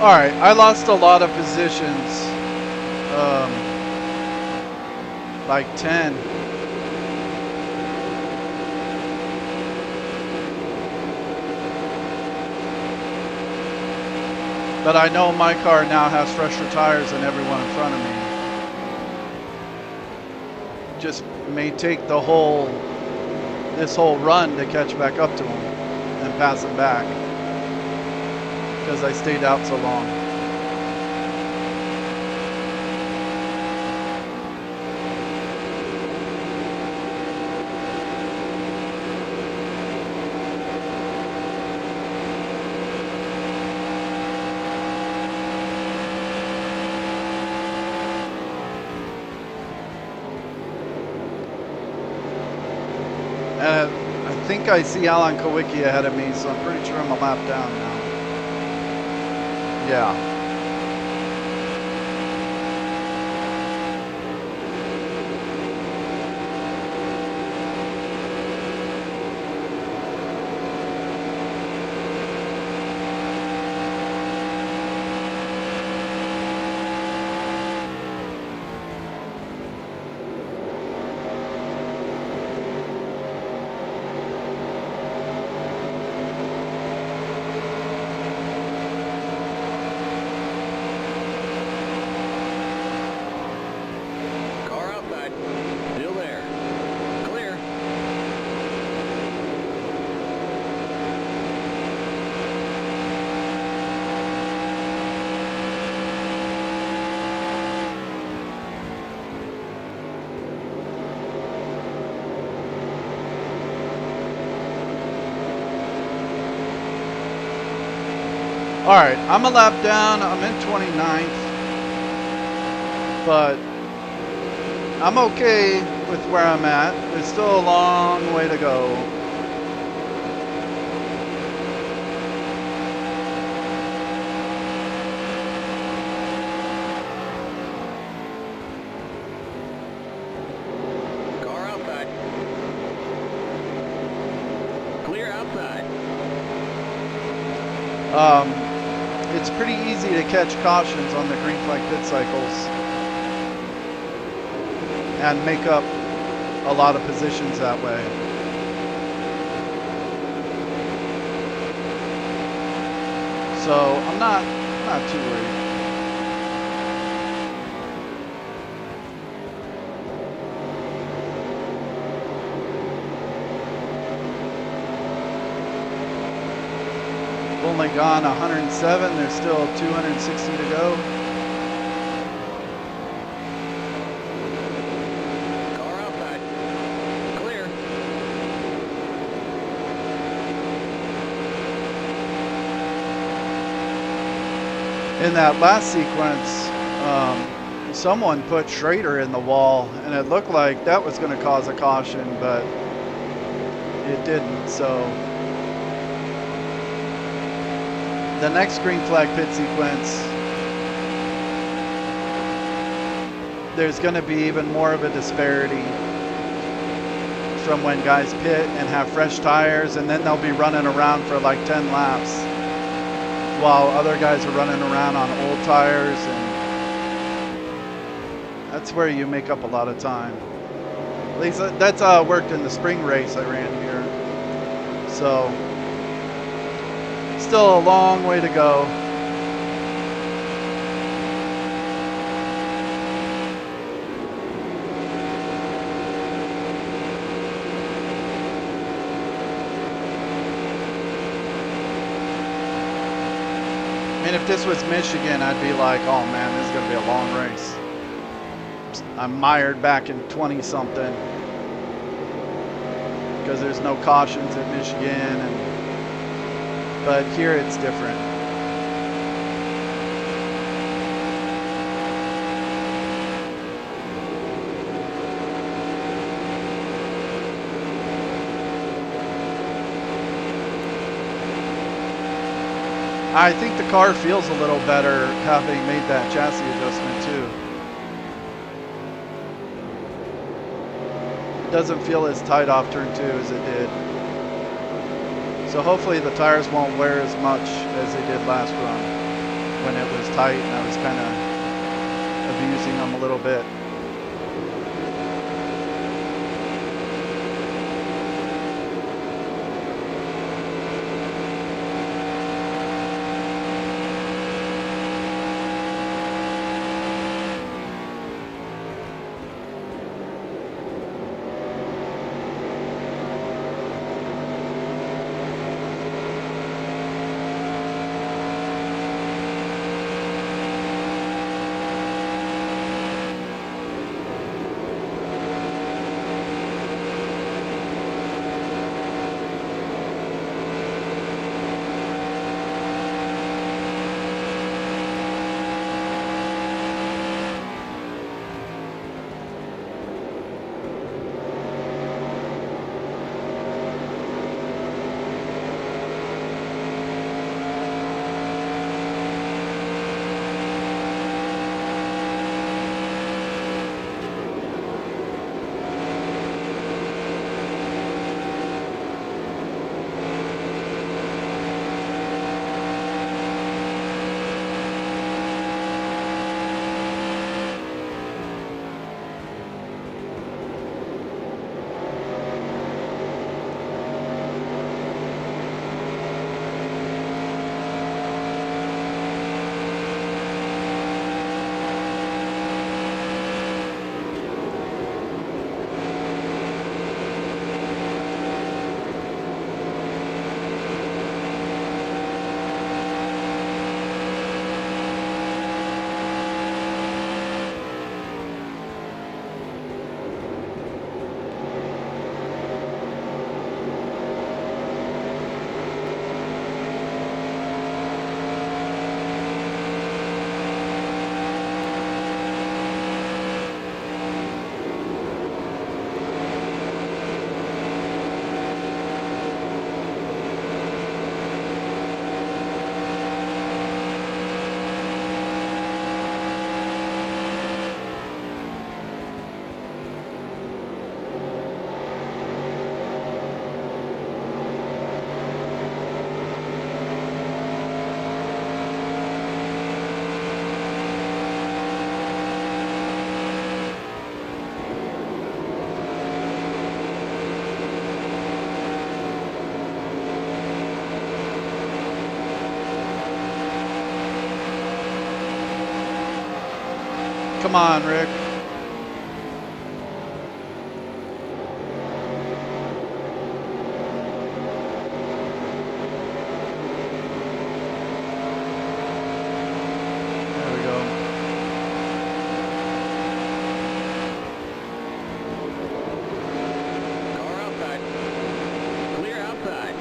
All right, I lost a lot of positions, like 10. But I know my car now has fresher tires than everyone in front of me. Just may take this whole run to catch back up to him and pass him back because I stayed out so long. I think I see Alan Kowicki ahead of me, so I'm pretty sure I'm a lap down now. Yeah. All right, I'm a lap down. I'm in 29th, but I'm okay with where I'm at. There's still a long way to go. Car outside. Clear outside. It's pretty easy to catch cautions on the green flag pit cycles and make up a lot of positions that way. So I'm not too worried. Only gone 107. There's still 260 to go. Car outside. Clear. In that last sequence, someone put Schrader in the wall, and it looked like that was going to cause a caution, but it didn't. So the next green flag pit sequence, there's going to be even more of a disparity from when guys pit and have fresh tires, and then they'll be running around for like 10 laps while other guys are running around on old tires, and that's where you make up a lot of time. At least that's how it worked in the spring race I ran here. So still a long way to go. I mean, if this was Michigan, I'd be like, oh man, this is going to be a long race. I'm mired back in 20-something because there's no cautions at Michigan, but here it's different. I think the car feels a little better having made that chassis adjustment too. It doesn't feel as tight off turn 2 as it did. So hopefully the tires won't wear as much as they did last run. when it was tight, and I was kind of abusing them a little bit. Come on, Rick. There we go. Car outside. Clear outside.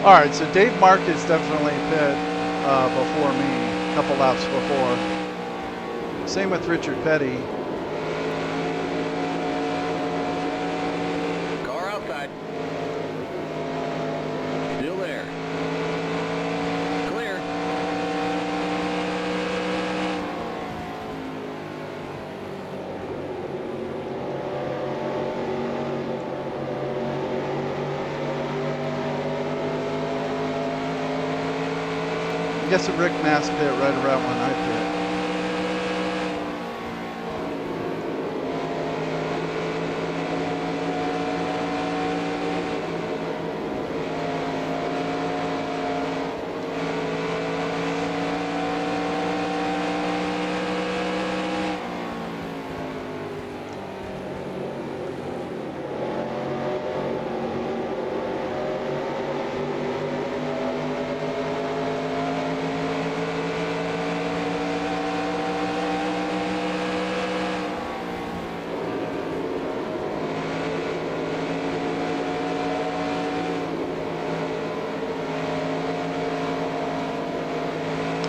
All right, so Dave Marcus definitely pit before me, a couple laps before. Same with Richard Petty. Car outside. Still there. Clear. I'm guessing Rick Mask pit right around when I pit.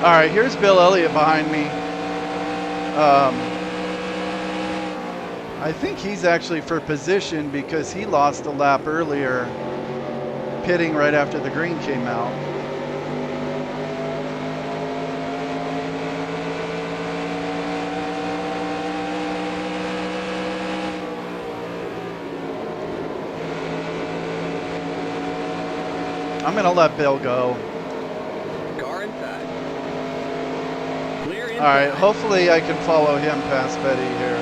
All right, here's Bill Elliott behind me. I think he's actually for position because he lost a lap earlier, pitting right after the green came out. I'm gonna let Bill go. Car inside. Clear inside. All right, hopefully I can follow him past Betty here.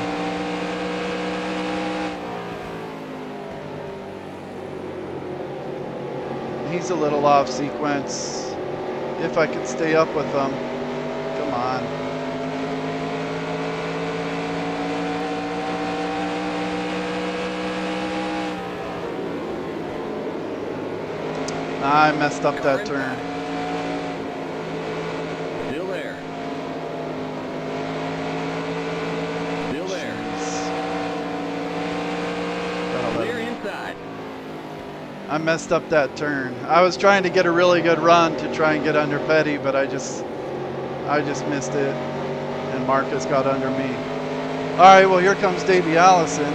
He's a little off sequence. If I could stay up with him. Come on. I messed up that turn. Still there. Still there. Clear inside. I messed up that turn. I was trying to get a really good run to try and get under Petty, but I just missed it, and Marcus got under me. All right, well here comes Davey Allison.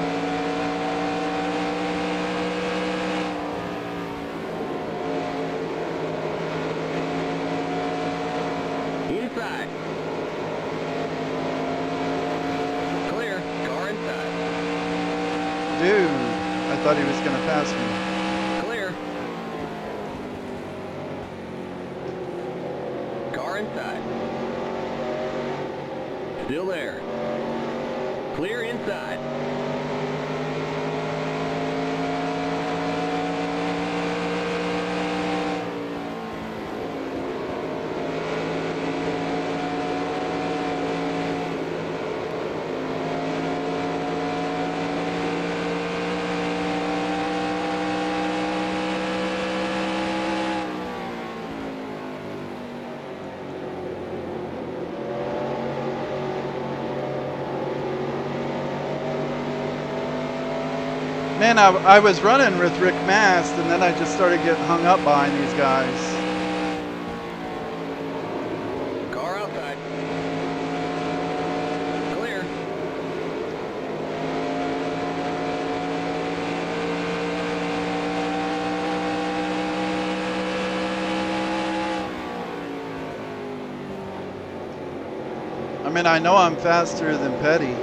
Inside. Clear. Car inside. Dude, I thought he was gonna pass me. Clear. Car inside. Still there. Clear inside. Man, I was running with Rick Mast, and then I just started getting hung up behind these guys. Car outside. Clear. I mean, I know I'm faster than Petty.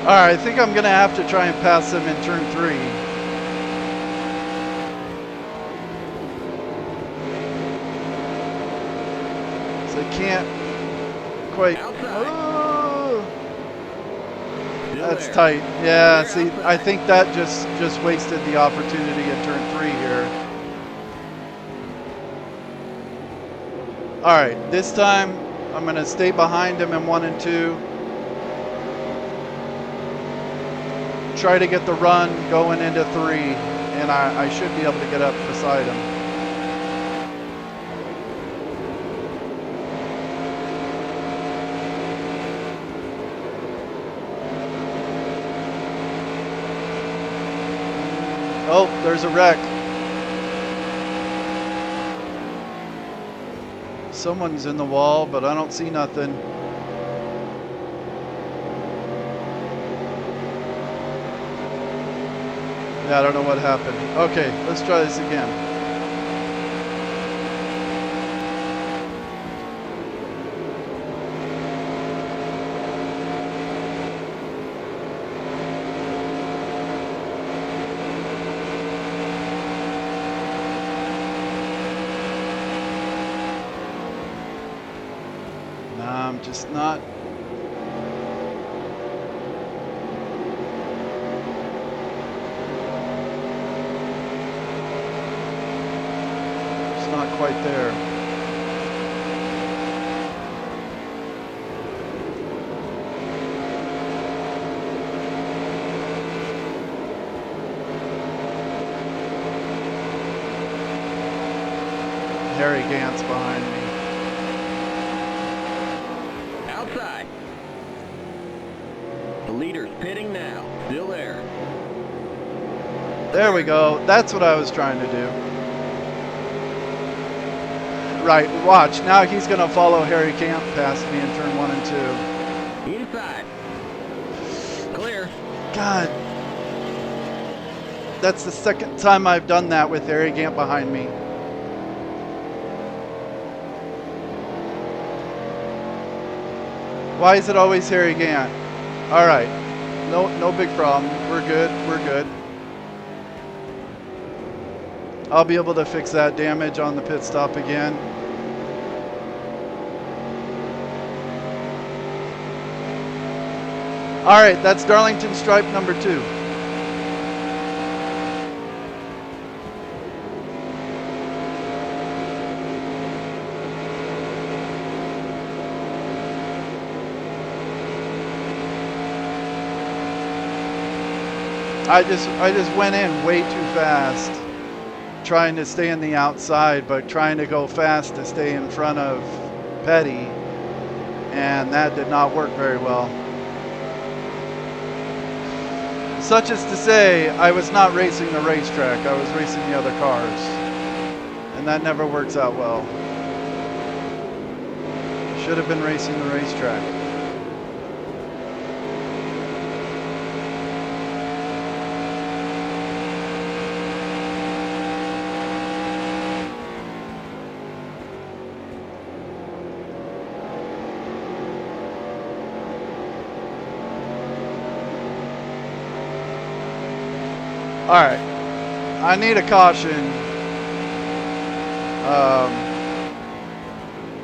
All right, I think I'm gonna have to try and pass him in turn 3. So I can't quite. Oh, that's tight. Yeah. See, I think that just wasted the opportunity in turn 3 here. All right, this time I'm gonna stay behind him in 1 and 2. Try to get the run going into 3, and I should be able to get up beside him. Oh, there's a wreck. Someone's in the wall, but I don't see nothing. Yeah, I don't know what happened. Okay, let's try this again. Nah, I'm just not. Not quite there. Harry Gant's behind me. Outside. The leader's pitting now. Still there. There we go. That's what I was trying to do. Right, watch. Now he's going to follow Harry Camp past me in turn 1 and 2. Inside. Clear. God. That's the second time I've done that with Harry Camp behind me. Why is it always Harry Gant? All right. No big problem. We're good. We're good. I'll be able to fix that damage on the pit stop again. All right, that's Darlington stripe number 2. I just went in way too fast, trying to stay in the outside, but trying to go fast to stay in front of Petty, and that did not work very well. Such as to say, I was not racing the racetrack, I was racing the other cars, and that never works out well. Should have been racing the racetrack. All right, I need a caution.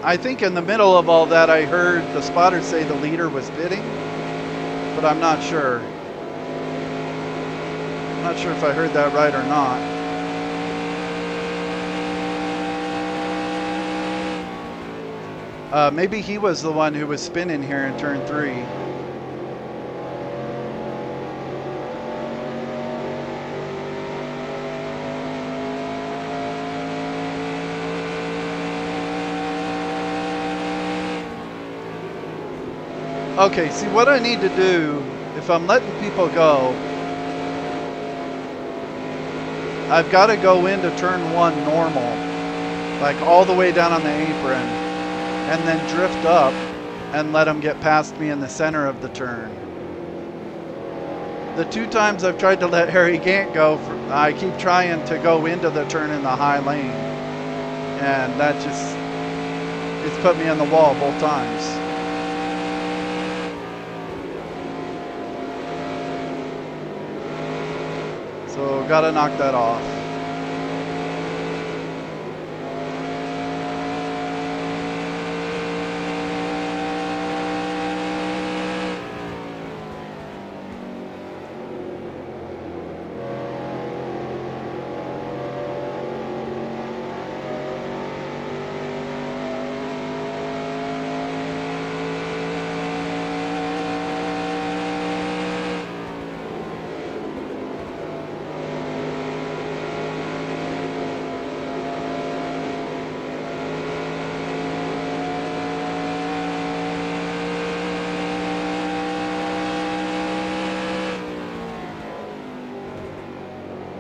I think in the middle of all that, I heard the spotter say the leader was pitting, but I'm not sure. I'm not sure if I heard that right or not. Maybe he was the one who was spinning here in turn 3. Okay, see what I need to do, if I'm letting people go, I've got to go into turn 1 normal, like all the way down on the apron, and then drift up and let them get past me in the center of the turn. The 2 times I've tried to let Harry Gant go, I keep trying to go into the turn in the high lane, and that just, it's put me on the wall both times. Still got to knock that off.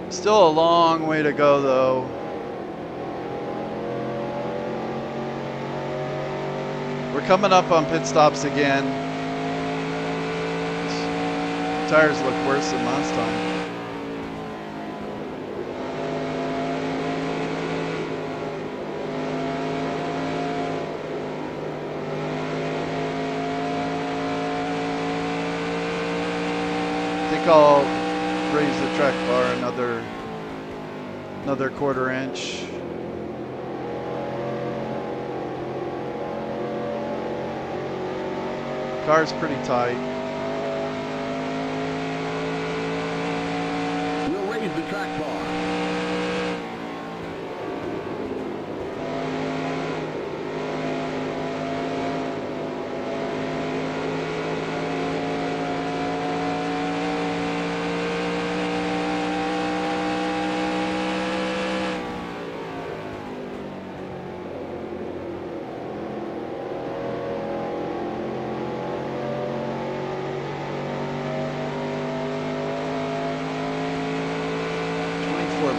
Still a long way to go, though. We're coming up on pit stops again. Tires look worse than last time. I think I'll raise the track bar another quarter inch. Car's pretty tight. We'll raise the track bar.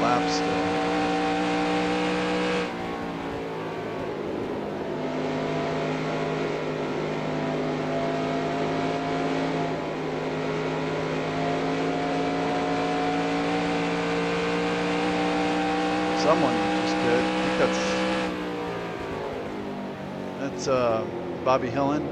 Laps still. Someone just did. I think that's Bobby Hillen.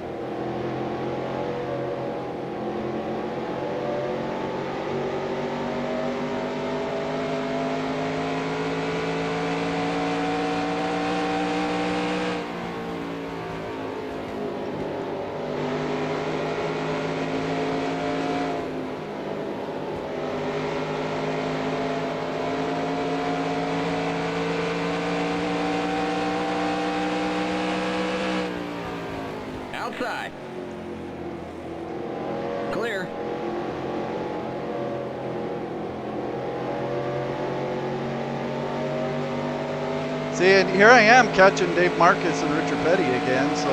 Outside. Clear. See, and here I am catching Dave Marcus and Richard Petty again, so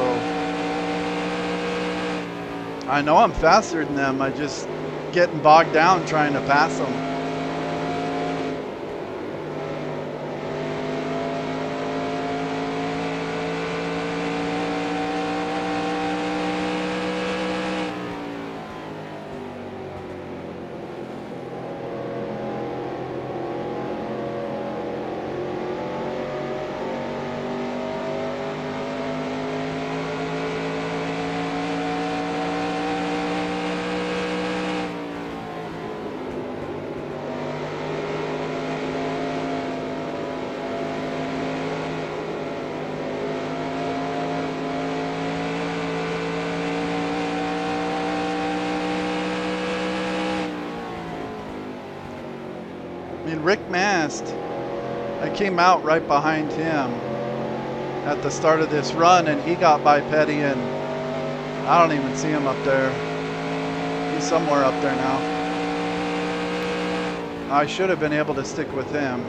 I know I'm faster than them. I just getting bogged down trying to pass them. I mean, Rick Mast, I came out right behind him at the start of this run, and he got by Petty, and I don't even see him up there. He's somewhere up there now. I should have been able to stick with him.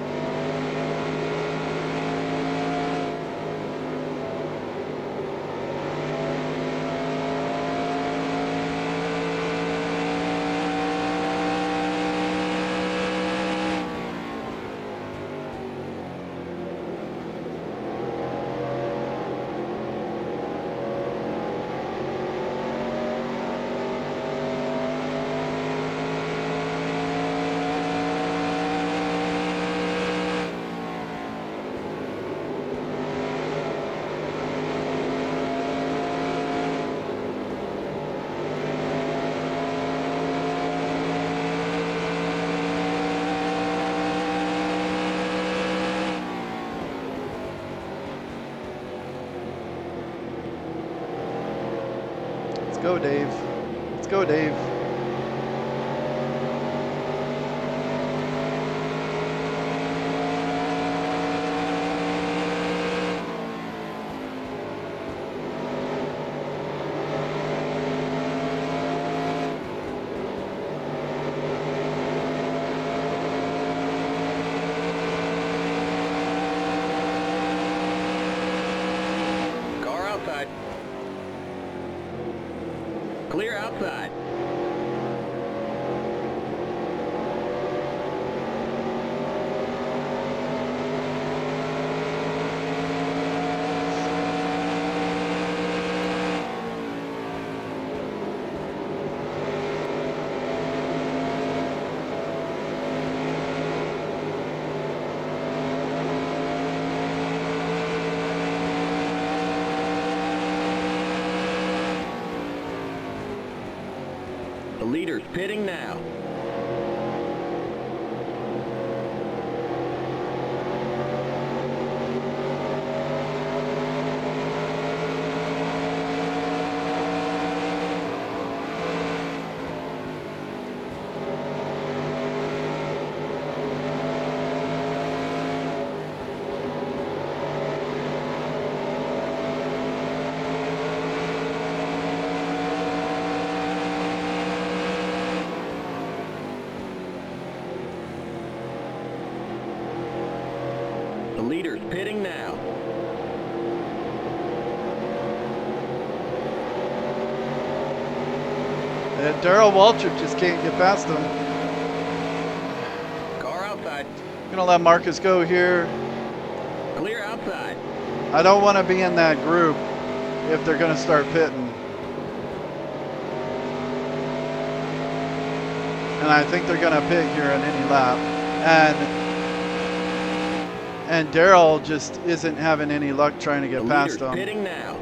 go, Dave. Let's go, Dave. Car outside. Clear outside. The leader's pitting now. The leader's pitting now. Darrell Waltrip just can't get past him. Car outside. Gonna let Marcus go here. Clear outside. I don't want to be in that group if they're gonna start pitting. And I think they're gonna pit here on any lap. And Darrell just isn't having any luck trying to get The past leader's him. pitting now.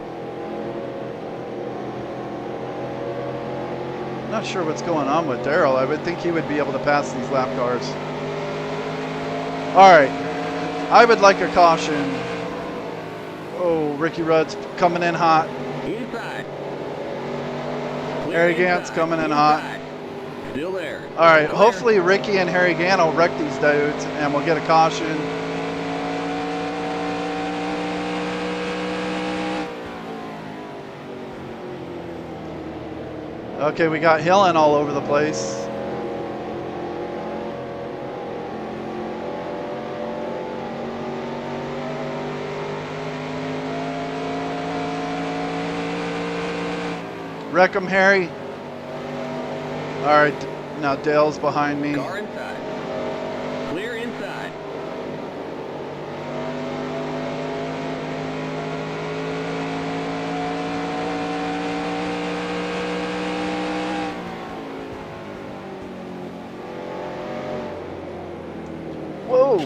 Not sure what's going on with Darrell. I would think he would be able to pass these lap cars. All right, I would like a caution. Oh, Ricky Rudd's coming in hot. Inside. Harry Gant's coming in hot. Still there. All right, Clear. hopefully Ricky and Harry Gant will wreck these dudes and we'll get a caution. Okay, we got Hillen all over the place. Wreck 'em, Harry. All right, now Dale's behind me. Car inside. Clear inside. Whoa.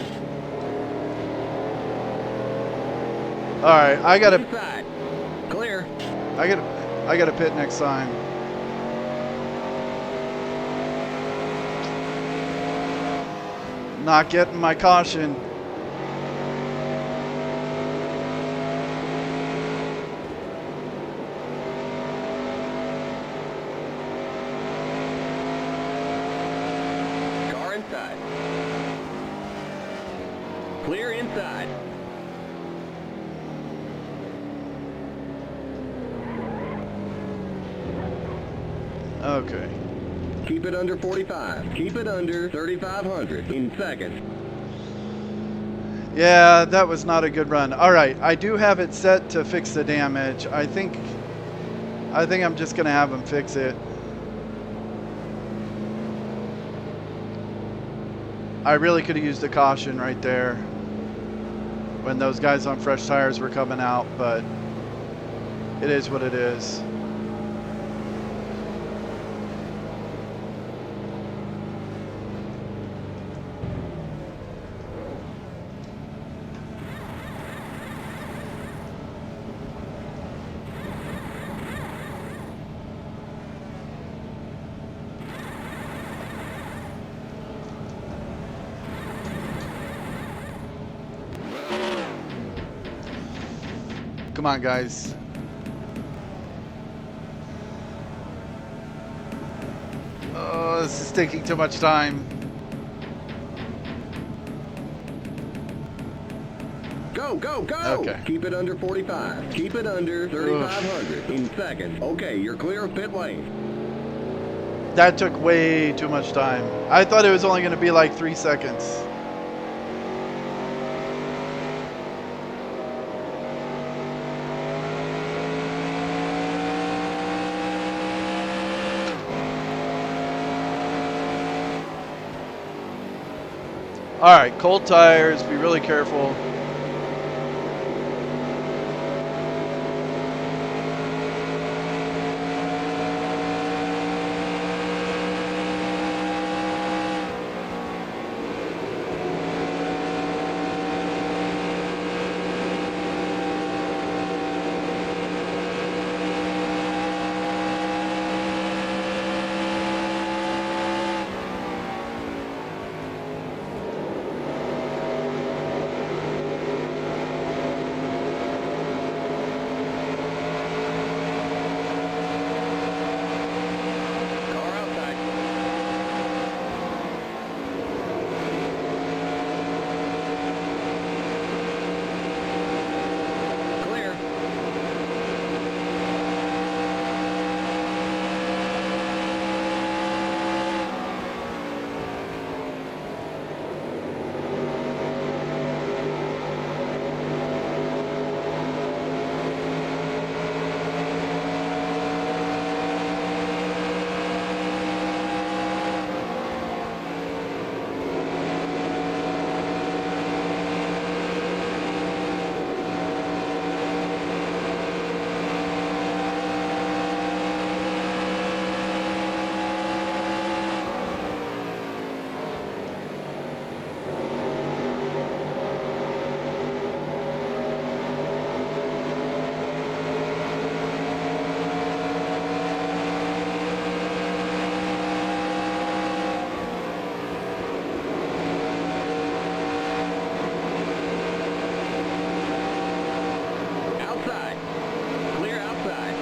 All right, I gotta Inside. Clear. I gotta pit next time. Not getting my caution. Car inside. Clear inside. Okay. Keep it under 45. Keep it under 3,500 in seconds. Yeah, that was not a good run. All right, I do have it set to fix the damage. I think I'm just gonna have him fix it. I really could have used a caution right there when those guys on fresh tires were coming out, but it is what it is. Come on, guys. taking too much time. Go, go, go! Okay. Keep it under 45. Keep it under 3,500 in seconds. Okay, you're clear of pit lane. That took way too much time. I thought it was only going to be like 3 seconds. All right, cold tires, be really careful. Car outside. Clear. Outside. Clear outside.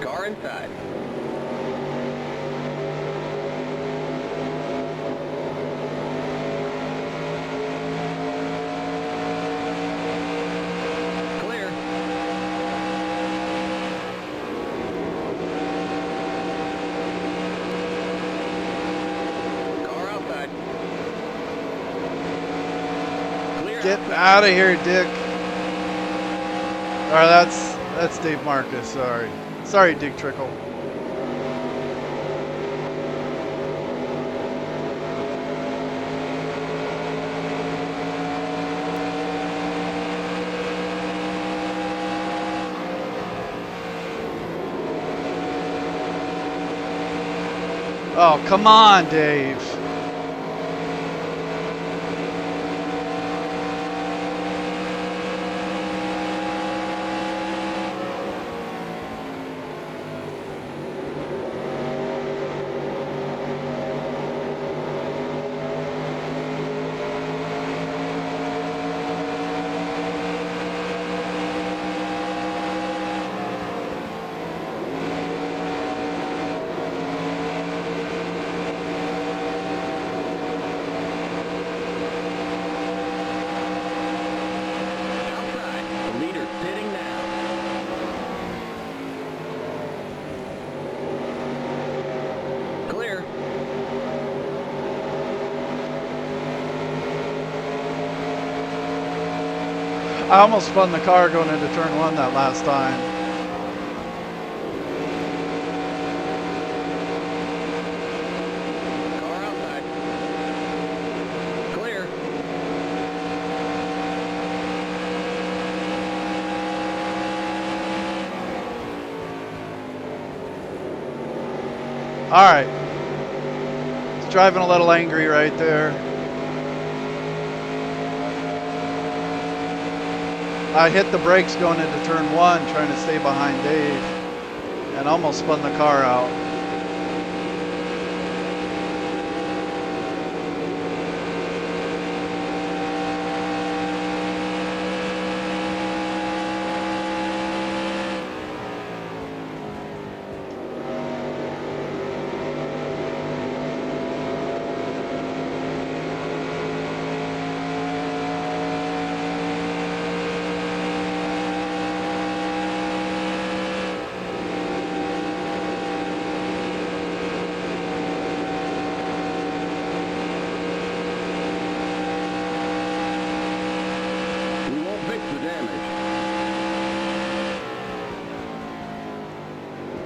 Car inside. Clear. Car outside. Clear Get outside. out of here, Dick. All right, that's Dave Marcus. Sorry, sorry, Dick Trickle. Oh, come on, Dave. Outside. The leader's pitting now. Clear. I almost spun the car going into turn one that last time. Car outside. Clear. All right. He's driving a little angry right there. I hit the brakes going into turn one, trying to stay behind Dave, and almost spun the car out.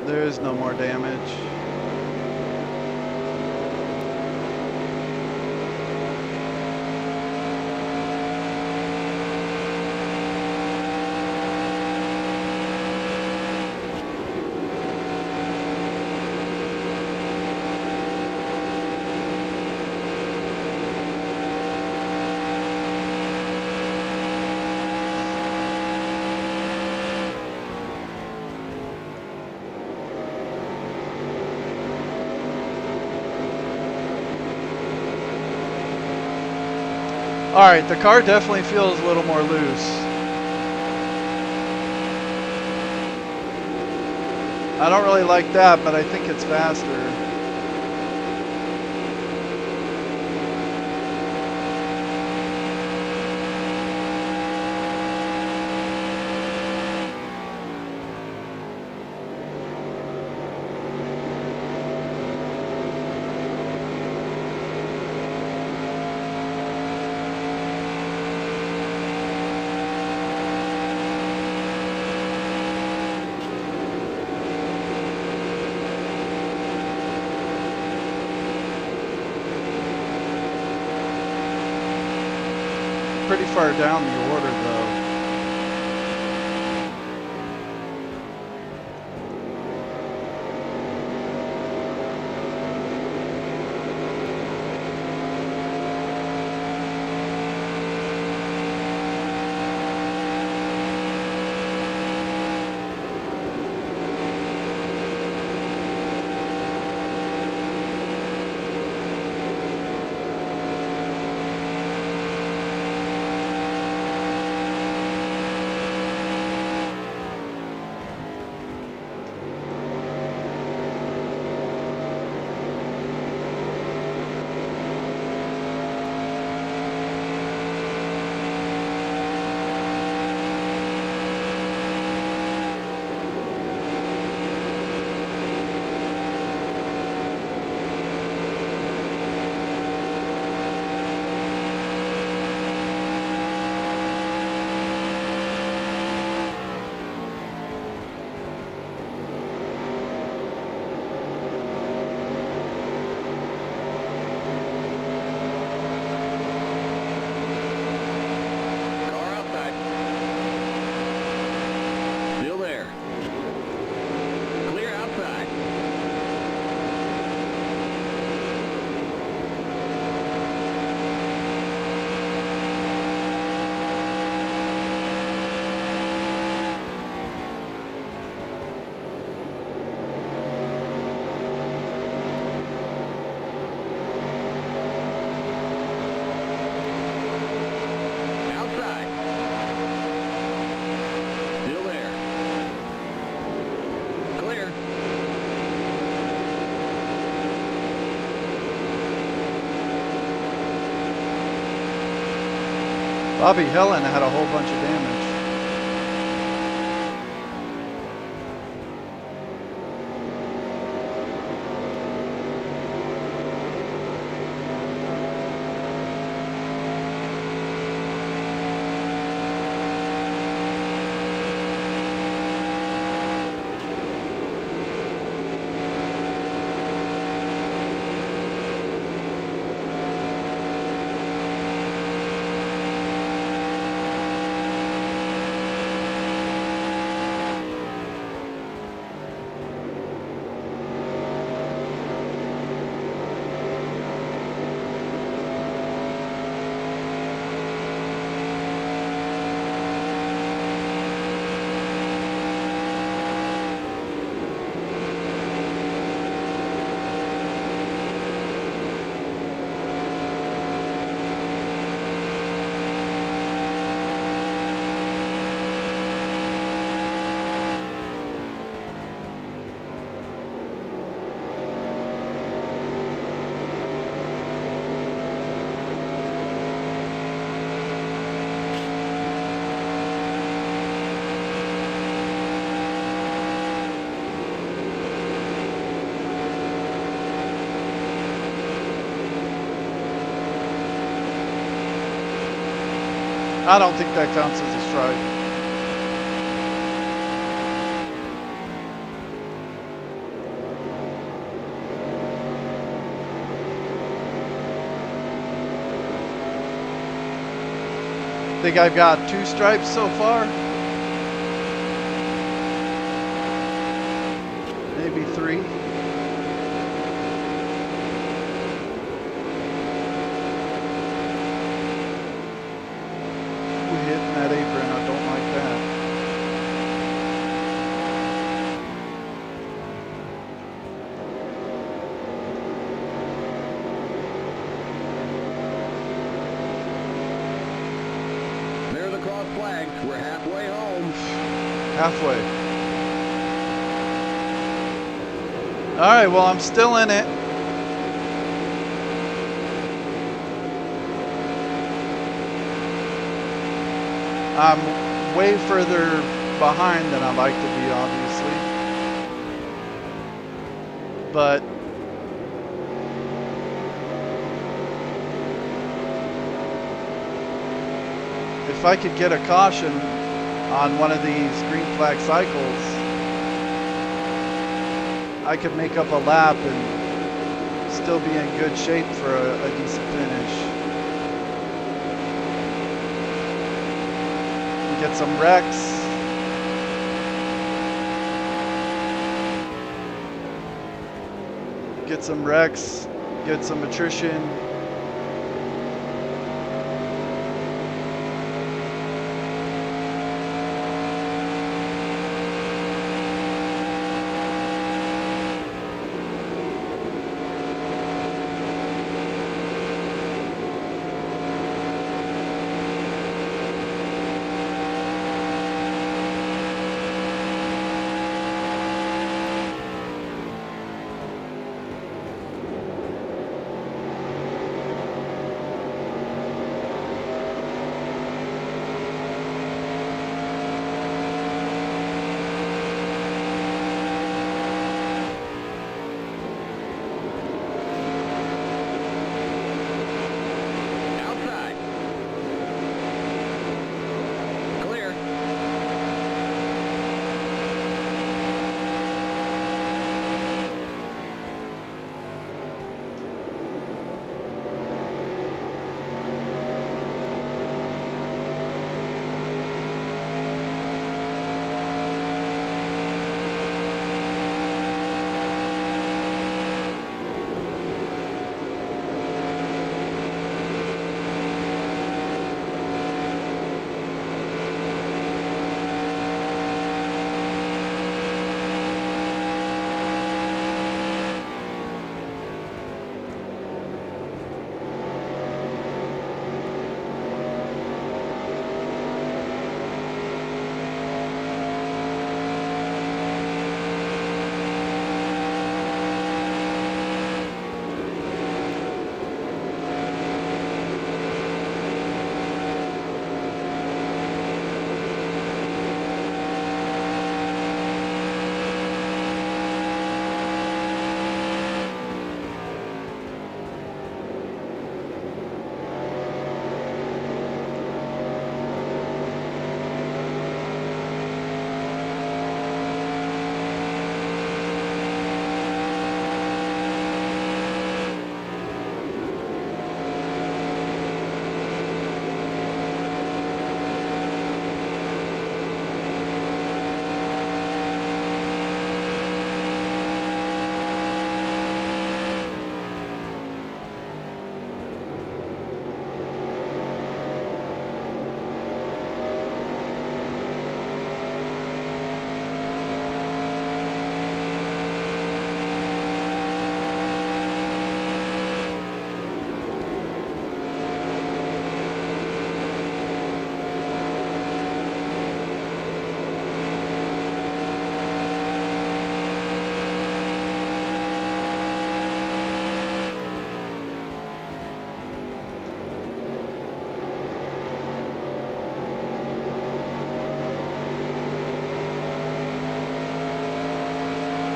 There is no more damage. All right, the car definitely feels a little more loose. I don't really like that, but I think it's faster. Pretty far down the order, though. Bobby Helen had a whole bunch of damage. I don't think that counts as a strike. think I've got 2 stripes so far. Maybe 3. We're hitting that apron. I don't like that. There are the cross flags. We're halfway home. Halfway. All right, well, I'm still in it. I'm way further behind than I'd like to be, obviously. But if I could get a caution on one of these green flag cycles, I could make up a lap and still be in good shape for a decent finish. Get some wrecks. Get some wrecks. Get some attrition.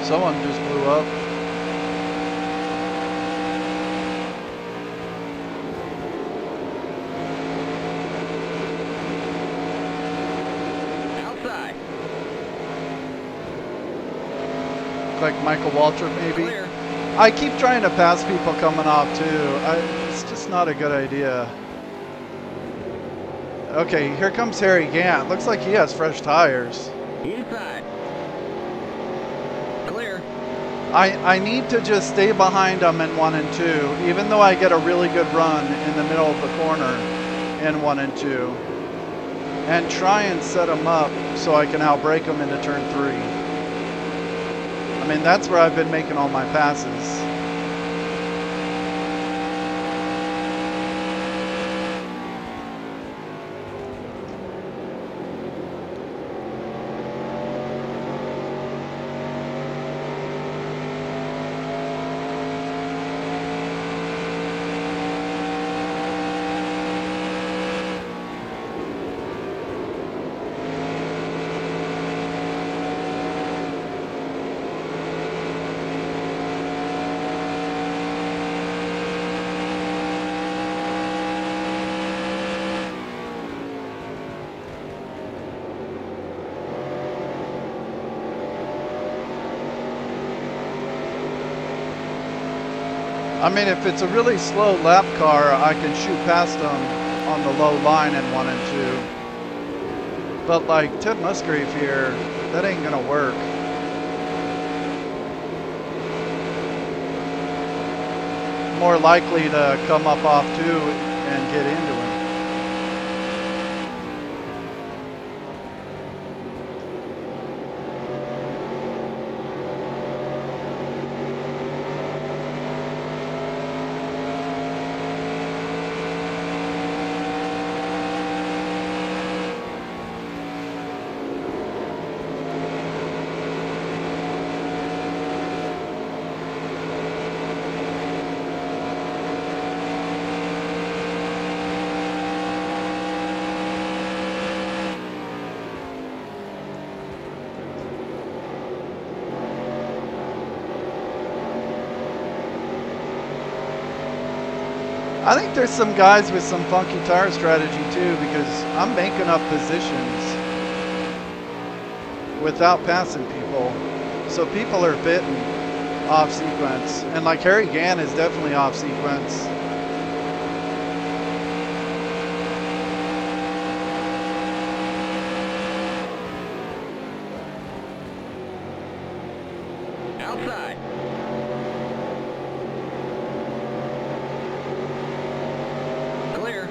Someone just blew up. Outside. Like Michael Waltrip, maybe. Clear. I keep trying to pass people coming off too. It's just not a good idea. Okay, here comes Harry Gant. Looks like he has fresh tires. Inside. Clear. I need to just stay behind them in 1 and 2, even though I get a really good run in the middle of the corner in 1 and 2, and try and set them up so I can outbrake them into turn 3. I mean, that's where I've been making all my passes. I mean, if it's a really slow lap car, I can shoot past them on the low line in 1 and 2. But like Ted Musgrave here, that ain't gonna work. More likely to come up off 2 and get into him. I think there's some guys with some funky tire strategy too, because I'm making up positions without passing people. So people are fitting off sequence. And like Harry Gann is definitely off sequence. Outside. Clear.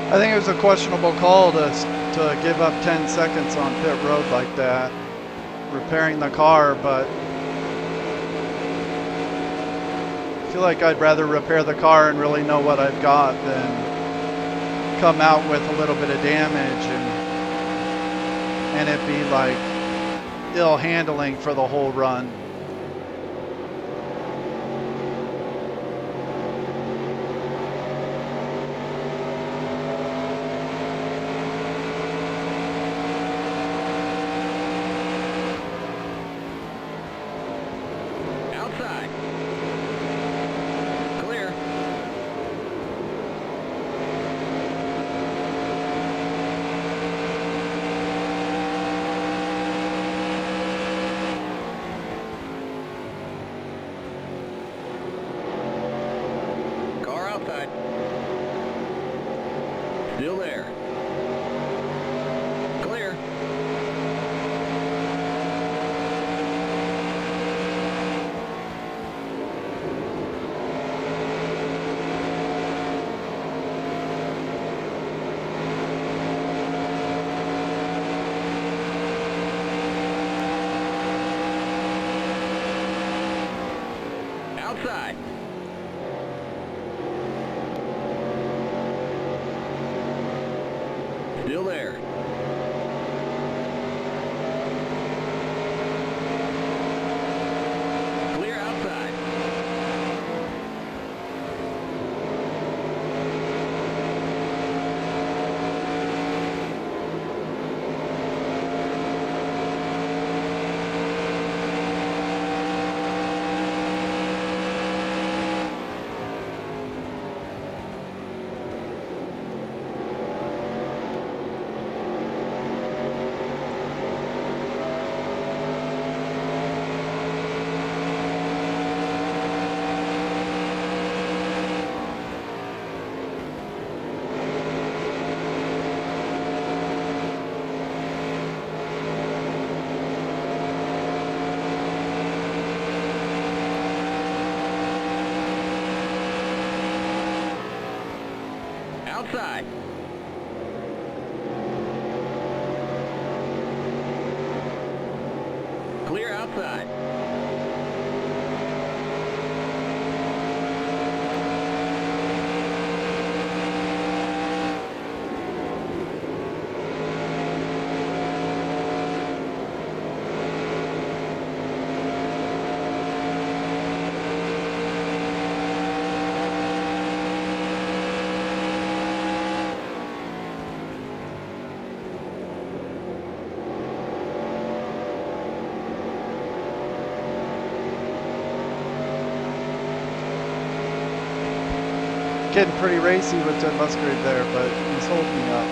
I think it was a questionable call to give up 10 seconds on pit road like that, repairing the car, but I feel like I'd rather repair the car and really know what I've got than come out with a little bit of damage and it be like ill handling for the whole run. Outside. Clear. Car outside. Still there. Clear. Outside. Still there. Clear outside. outside. Clear outside. Getting pretty racy with Ted Musgrave there, but he's holding me up.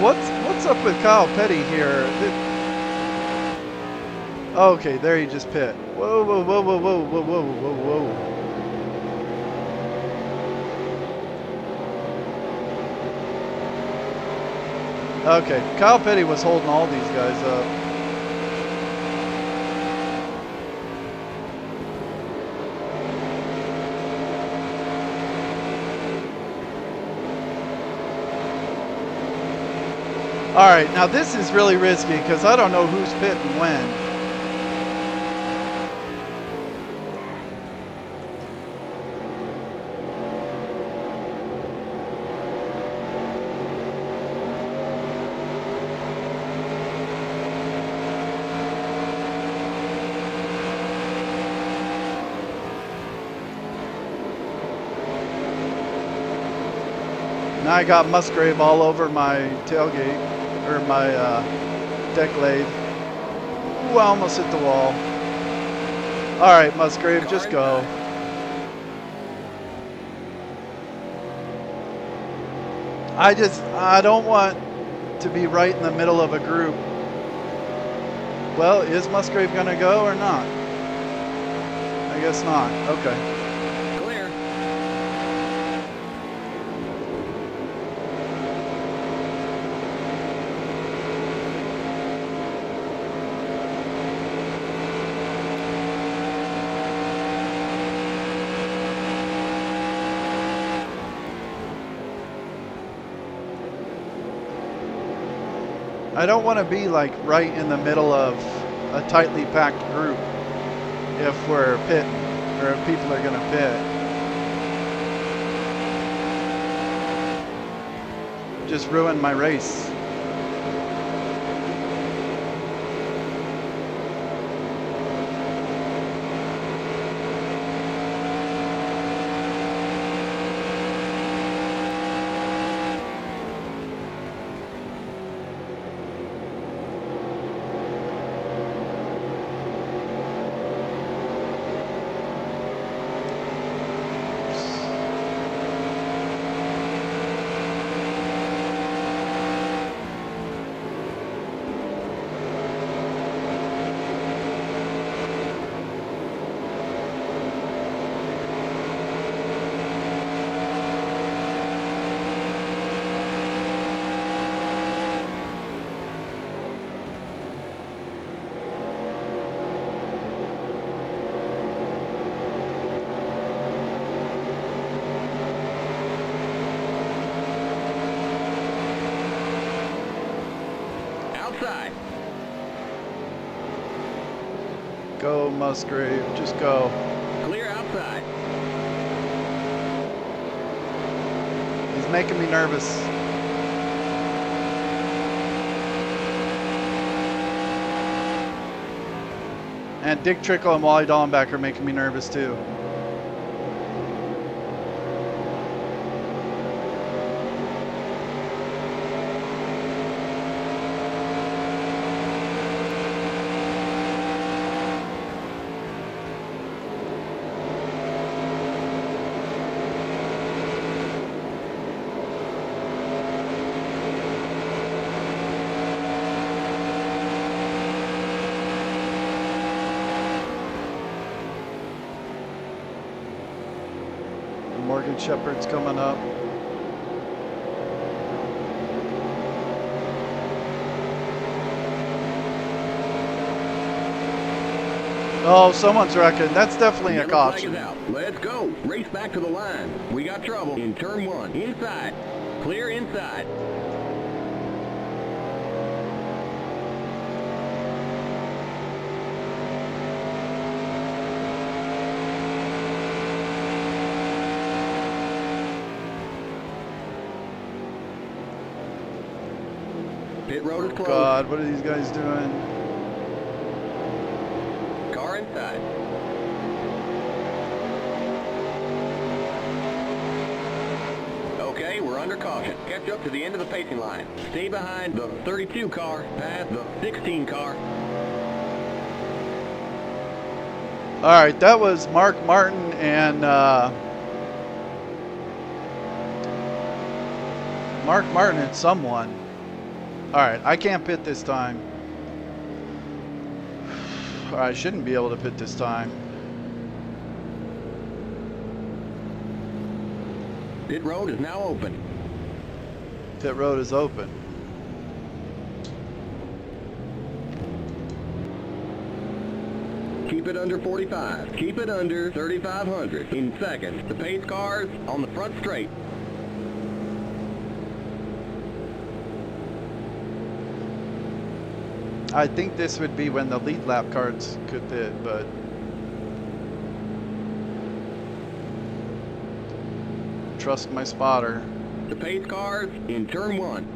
What's up with Kyle Petty here? Okay, there he just pit. Whoa, whoa, whoa, whoa, whoa, whoa, whoa, whoa, whoa. Okay, Kyle Petty was holding all these guys up. All right, now this is really risky because I don't know who's pitting when. Now I got Musgrave all over my tailgate. Or my deck blade. Ooh, I almost hit the wall. All right, Musgrave, just go. I don't want to be right in the middle of a group. Well, is Musgrave gonna go or not? I guess not. Okay. I don't want to be like right in the middle of a tightly packed group if we're pitting or if people are going to pit. Just ruin my race. outside. Go, Musgrave. Just go. Clear outside. He's making me nervous. And Dick Trickle and Wally Dallenbach are making me nervous too. Morgan Shepherd's coming up. Oh, someone's wrecking. That's definitely a Yellow flag caution. is out. Let's go. Race back to the line. We got trouble in turn 1. Inside. Clear inside. Pit road is closed. God, what are these guys doing? Car inside. Okay, we're under caution. Catch up to the end of the pacing line. Stay behind the 32 car, past the 16 car. All right, that was Mark Martin and someone. All right, I can't pit this time. I shouldn't be able to pit this time. Pit road is now open. Pit road is open. Keep it under 45. Keep it under 3,500. In seconds, the pace cars on the front straight. I think this would be when the lead lap cards could pit, but trust my spotter. The pace cars in turn 1.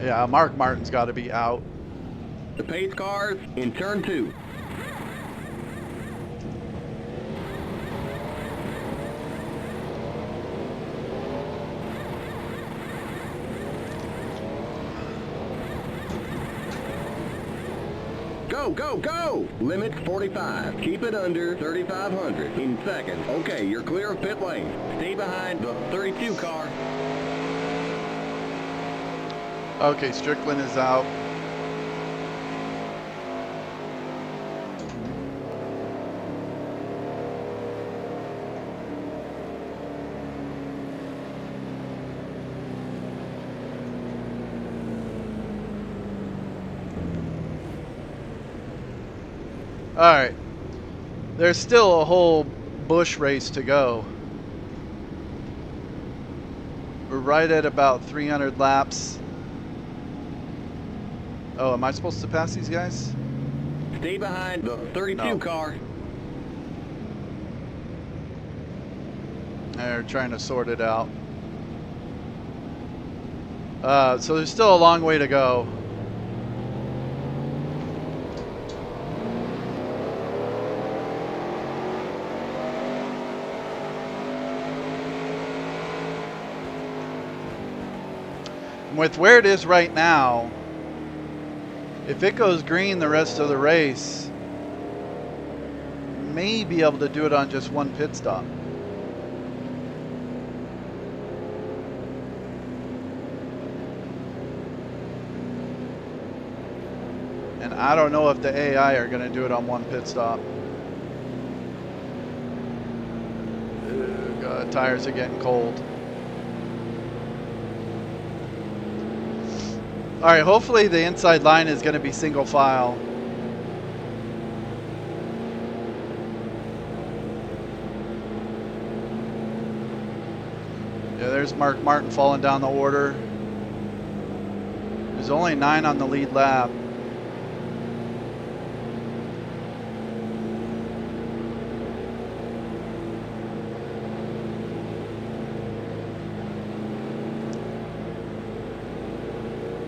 Yeah, Mark Martin's got to be out. The pace cars in turn 2. Go, go, go! Limit 45. Keep it under 3,500. In seconds. Okay, you're clear of pit lane. Stay behind the 32 car. Okay, Strickland is out. All right, there's still a whole Busch race to go. We're right at about 300 laps. Oh, am I supposed to pass these guys? Stay behind the 32 car. They're trying to sort it out. So there's still a long way to go. With where it is right now, if it goes green the rest of the race, may be able to do it on just one pit stop. And I don't know if the AI are going to do it on one pit stop. God, tires are getting cold. All right, hopefully the inside line is going to be single file. there's Mark Martin falling down the order. There's only 9 on the lead lap.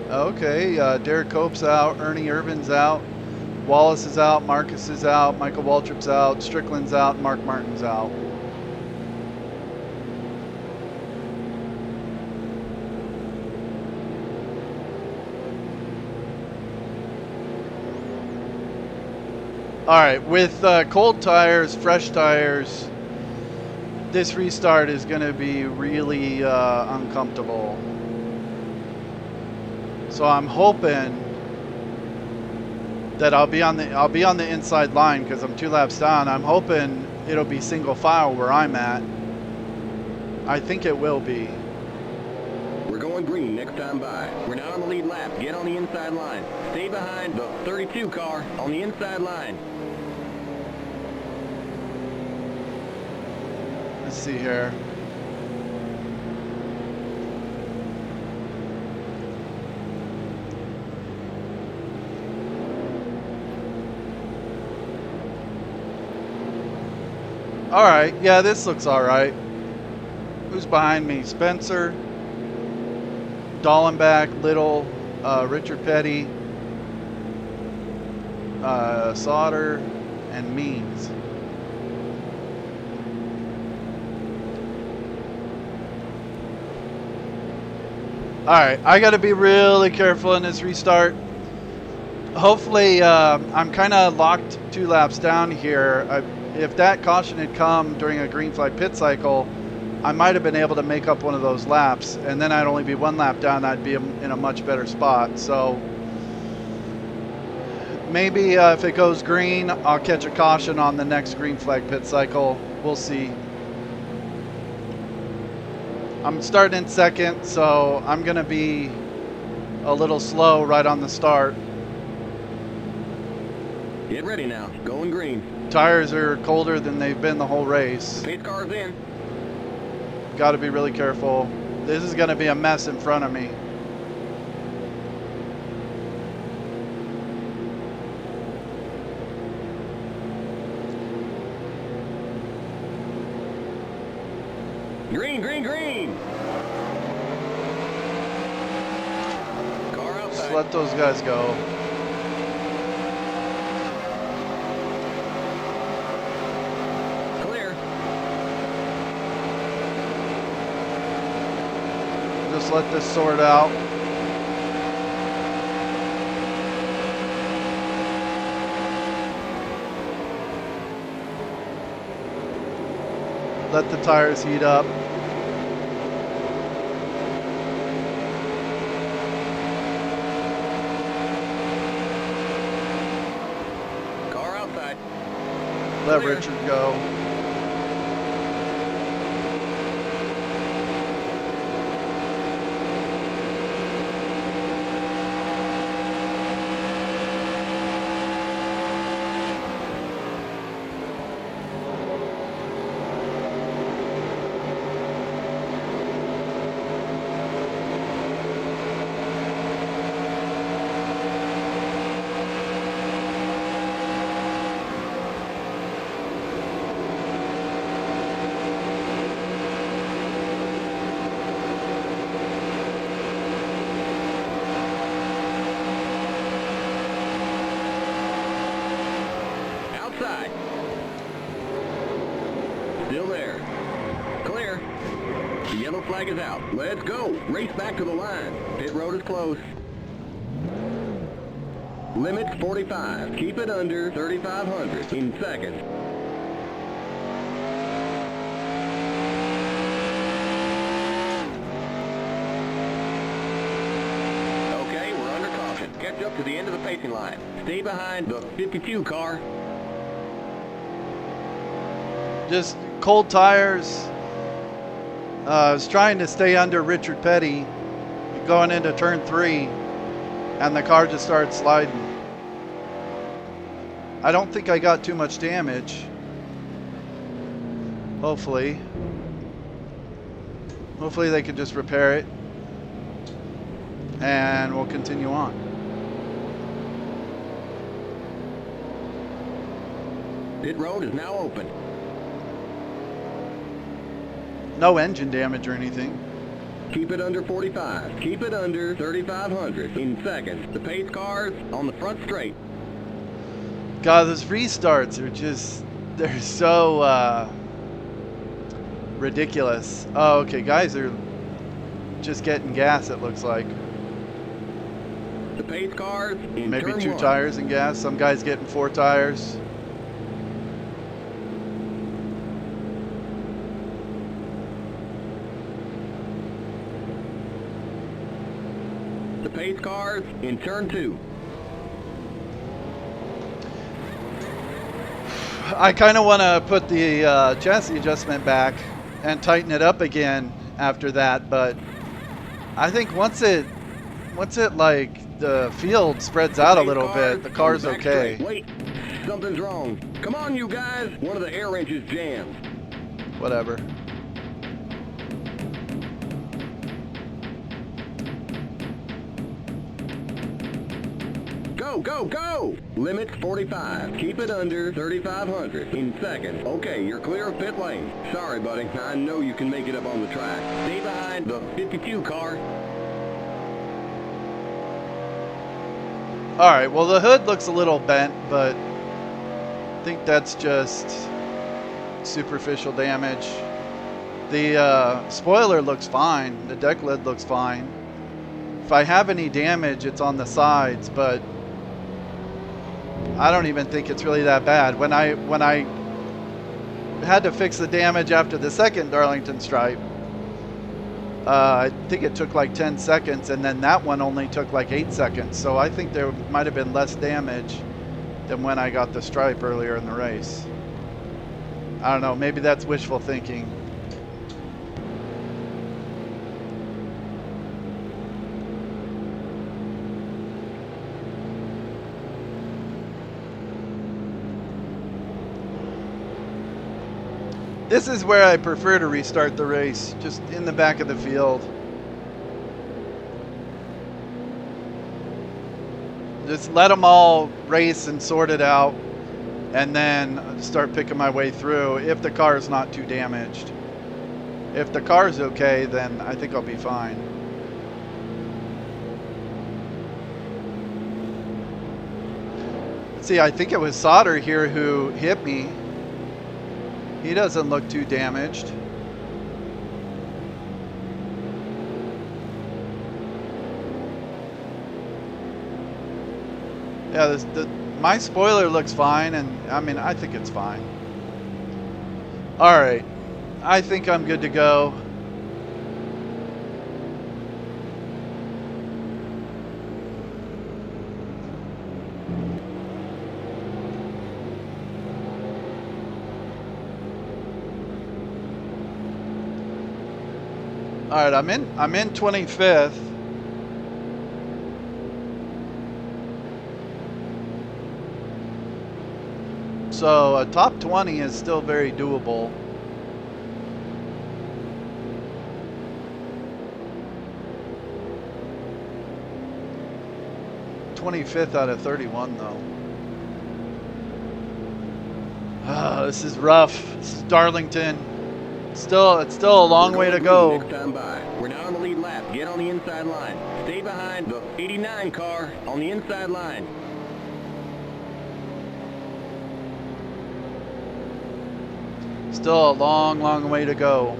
Okay, Derek Cope's out, Ernie Irvin's out, Wallace is out, Marcus is out, Michael Waltrip's out, Strickland's out, Mark Martin's out. All right, with cold tires, fresh tires, this restart is going to be really uncomfortable. So I'm hoping that I'll be on the inside line because I'm 2 laps down. I'm hoping it'll be single file where I'm at. I think it will be. We're going green next time by. We're not on the lead lap. Get on the inside line. Stay behind the 32 car on the inside line. Let's see here. All right, yeah, this looks all right. Who's behind me? Spencer, Dallenbach, Little, Richard Petty, Sauter, and Means. All right, I got to be really careful in this restart. Hopefully, I'm kind of locked 2 laps down here. If that caution had come during a green flag pit cycle, I might have been able to make up one of those laps, and then I'd only be 1 lap down. I'd be in a much better spot. So maybe if it goes green, I'll catch a caution on the next green flag pit cycle. We'll see. I'm starting in second, so I'm going to be a little slow right on the start. Get ready now. Going green. Tires are colder than they've been the whole race. Pace car's in. Got to be really careful. This is going to be a mess in front of me. Green, green, green. Car outside. Just let those guys go. Clear. Just let this sort out. Let the tires heat up. Car outside. Let Clear. Richard go. Outside. Still there. Clear. The yellow flag is out. Let's go. Race back to the line. Pit road is closed. Limits 45. Keep it under 3,500 in seconds. Okay, we're under caution. Catch up to the end of the pacing line. Stay behind the 52 car. Just cold tires. I was trying to stay under Richard Petty going into turn 3, and the car just started sliding. I don't think I got too much damage. Hopefully. Hopefully they can just repair it. And we'll continue on. Pit road is now open. No engine damage or anything. Keep it under 45. Keep it under 3,500 in seconds. The pace cars on the front straight. God, those restarts are just, they're so ridiculous. Oh, okay, guys are just getting gas, it looks like. The pace cars in Maybe turn 2 one. tires and gas. Some guys getting 4 tires. The pace cars in turn 2. I kind of want to put the chassis adjustment back and tighten it up again after that, but I think once it like the field spreads out a little bit, the car's on the back okay. straight. Wait, something's wrong. Come on, you guys. One of the air wrenches jammed. Whatever. Go, go, go! Limit 45. Keep it under 3,500 in seconds. Okay, you're clear of pit lane. Sorry, buddy. I know you can make it up on the track. Stay behind the 52 car. All right. Well, the hood looks a little bent, but I think that's just superficial damage. The spoiler looks fine. The deck lid looks fine. If I have any damage, it's on the sides, but I don't even think it's really that bad. When I had to fix the damage after the second Darlington stripe, I think it took like 10 seconds, and then that one only took like 8 seconds. So I think there might have been less damage than when I got the stripe earlier in the race. I don't know, maybe that's wishful thinking. This is where I prefer to restart the race, just in the back of the field. Just let them all race and sort it out, and then start picking my way through if the car is not too damaged. If the car is okay, then I think I'll be fine. See, I think it was Solder here who hit me. He doesn't look too damaged. Yeah, my spoiler looks fine, and I mean, I think it's fine. All right, I think I'm good to go. All right, I'm in 25th. So a top 20 is still very doable. '25th out of 31 though. This is rough. This is Darlington. It's still a long way to go. Next time by. We're now on the lead lap. Get on the inside line. Stay behind the 89 car on the inside line. Still a long, long way to go.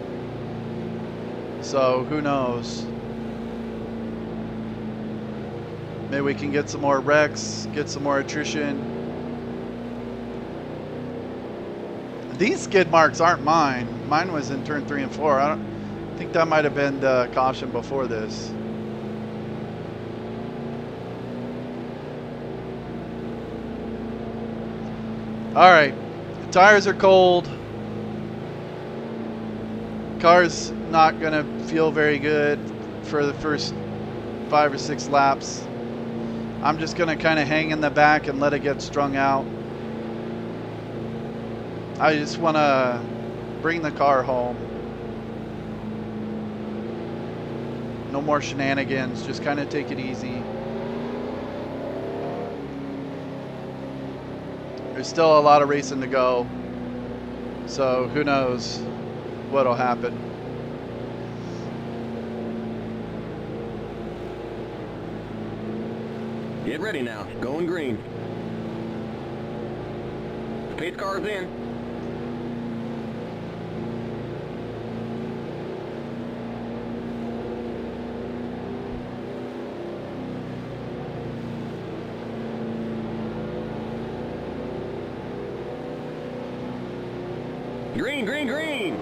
So who knows? Maybe we can get some more wrecks, get some more attrition. These skid marks aren't mine. Mine was in turn 3 and 4. I think that might have been the caution before this. All right, the tires are cold. Car's not gonna feel very good for the first 5 or 6 laps. I'm just gonna kind of hang in the back and let it get strung out. I just want to bring the car home. No more shenanigans. Just kind of take it easy. There's still a lot of racing to go. So who knows what'll happen. Get ready now. Going green. Pace car's in. Green, green, green!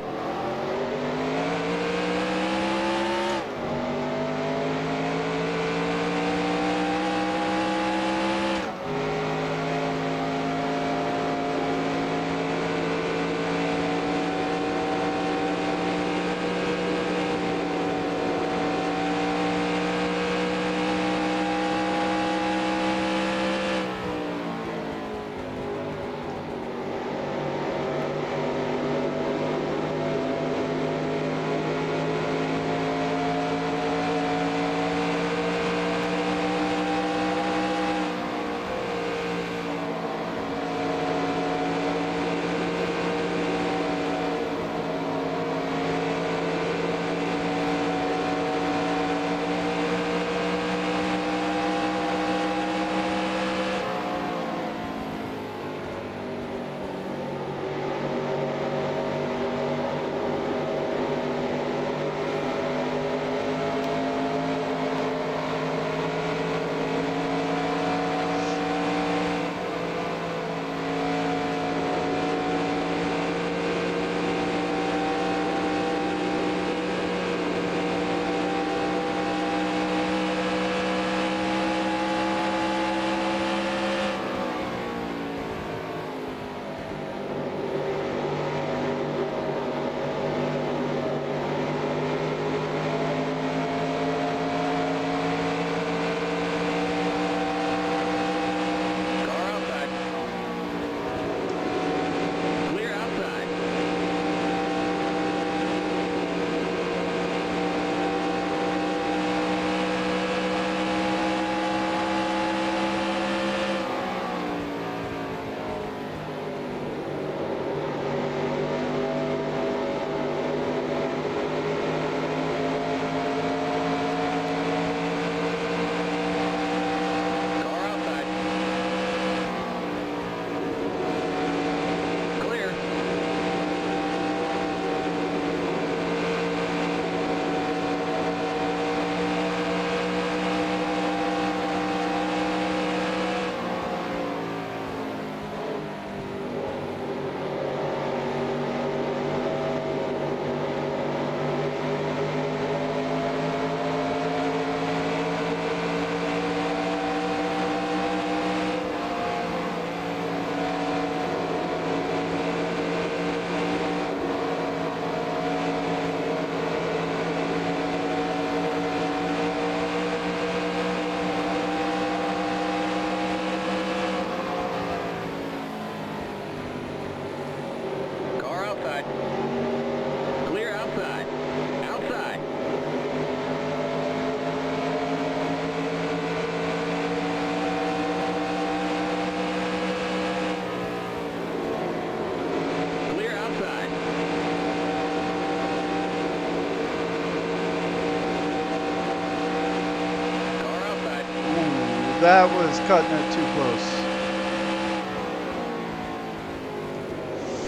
That was cutting it too close.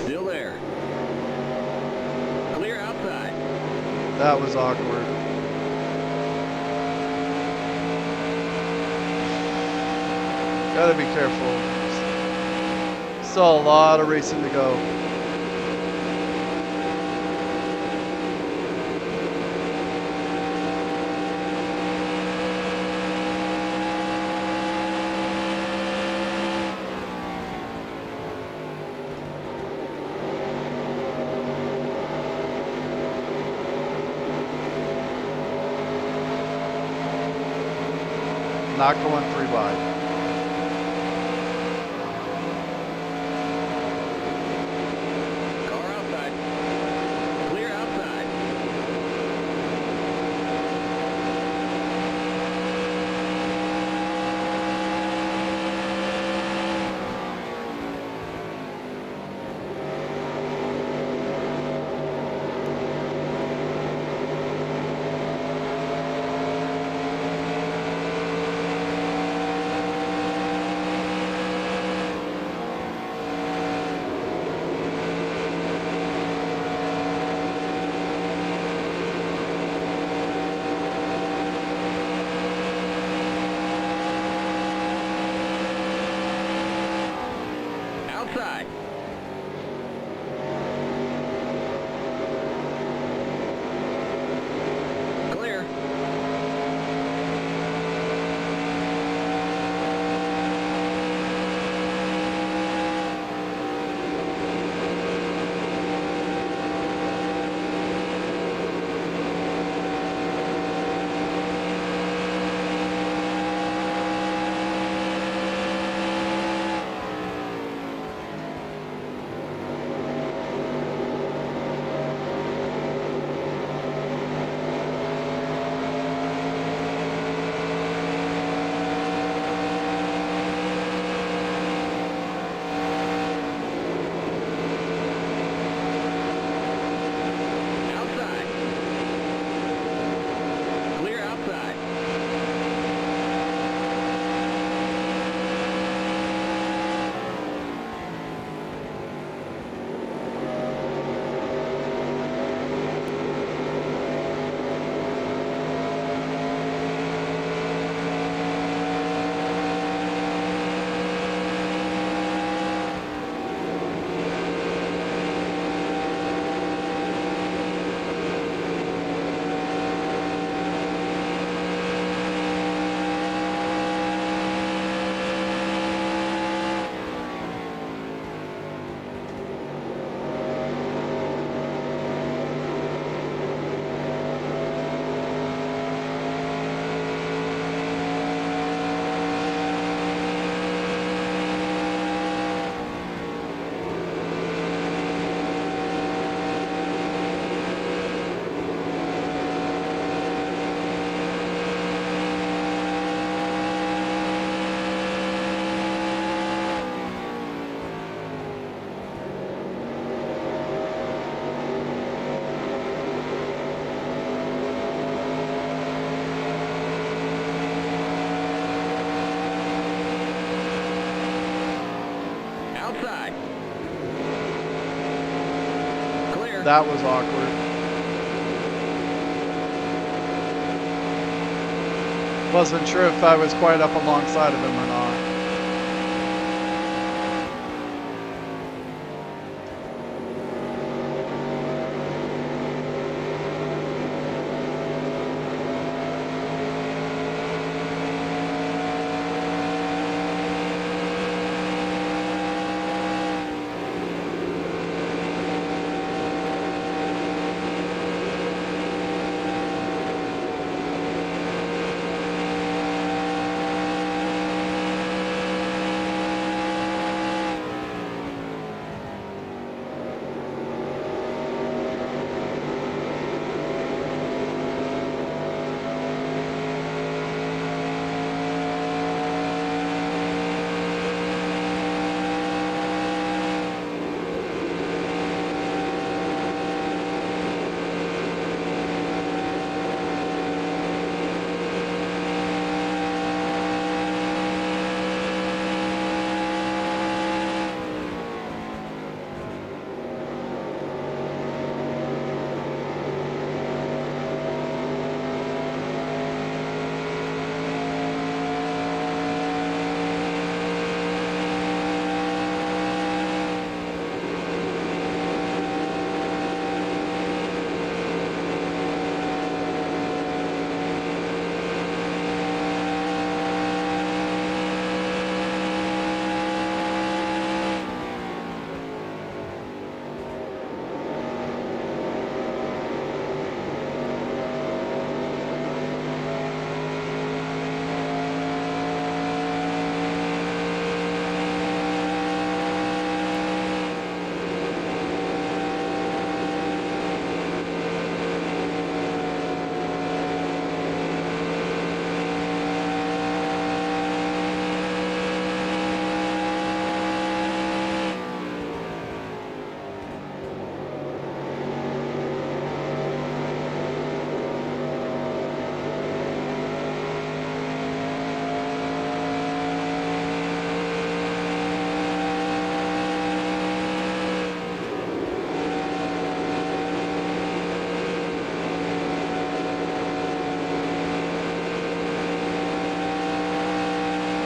Still there. Clear outside. That was awkward. Gotta be careful. Still a lot of racing to go. Not going 3 wide. Car outside. Clear outside. Outside. Clear. Outside. Clear outside. Outside. Clear. That was awkward. Wasn't sure if I was quite up alongside of him or not.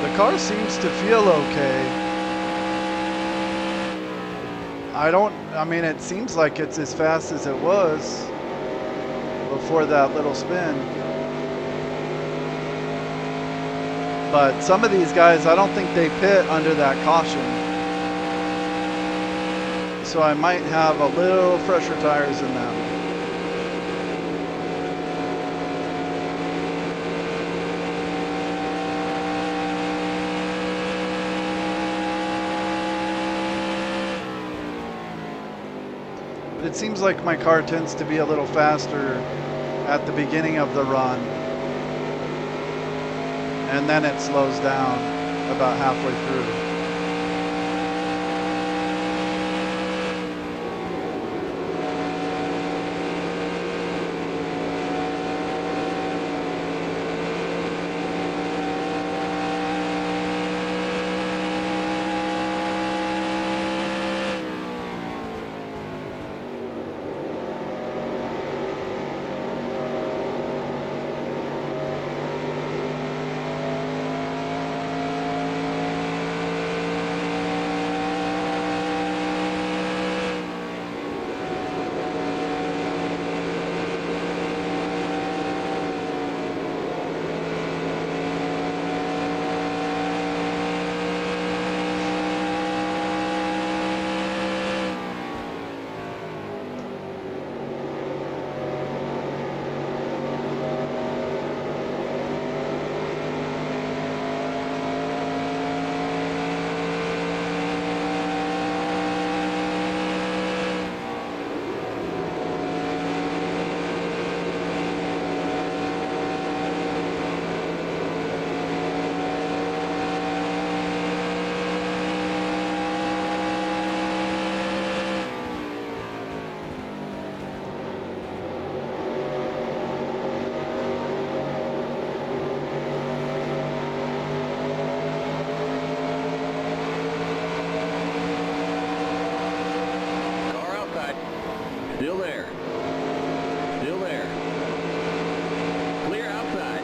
The car seems to feel okay. I mean, it seems like it's as fast as it was before that little spin. But some of these guys, I don't think they pit under that caution. So I might have a little fresher tires in them. It seems like my car tends to be a little faster at the beginning of the run, and then it slows down about halfway through. Still there. Still there. Clear outside.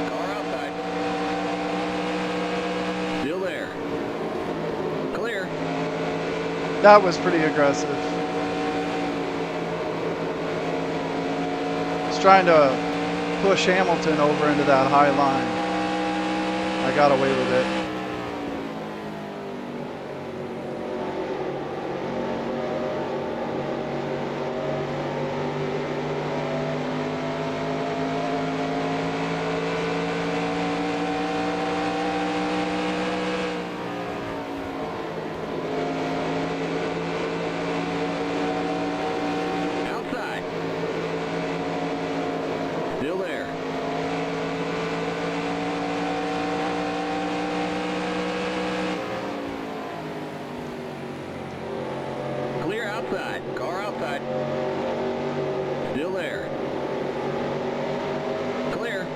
Car outside. Still there. Clear. That was pretty aggressive. Just trying to push Hamilton over into that high line. I got away with it. Outside. Still there. Clear outside. Car outside. Still there. Clear.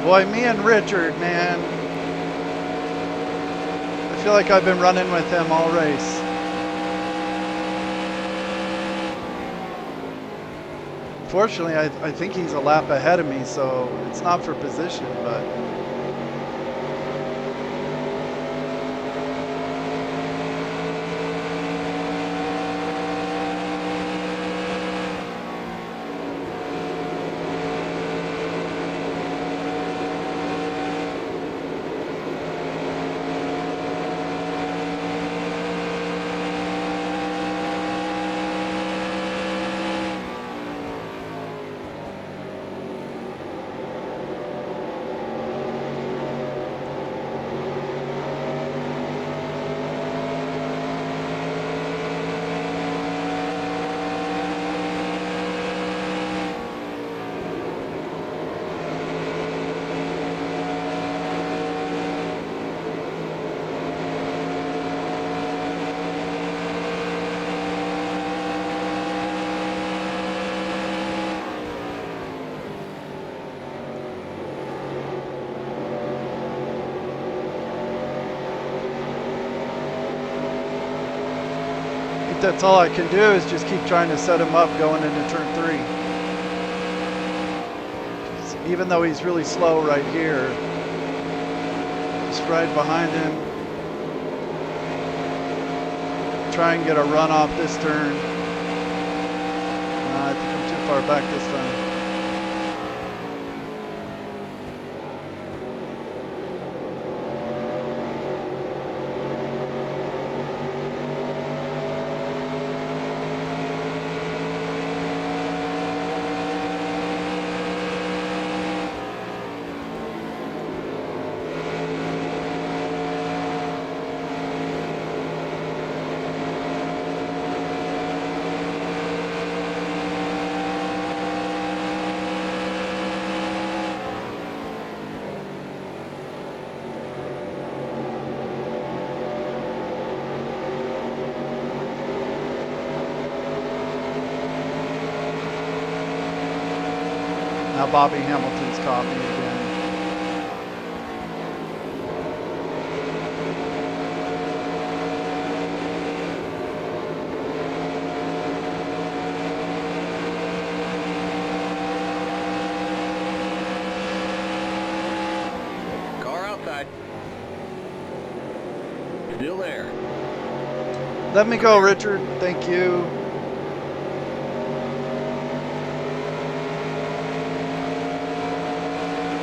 Boy, me and Richard, man. I feel like I've been running with him all race. Fortunately, I think he's a lap ahead of me, so it's not for position, but think that's all I can do is just keep trying to set him up going into turn 3. Even though he's really slow right here, just ride behind him. Try and get a run off this turn. I think I'm too far back this time. Now Bobby Hamilton's caught me again. Car outside. Still there. Let me go, Richard. Thank you.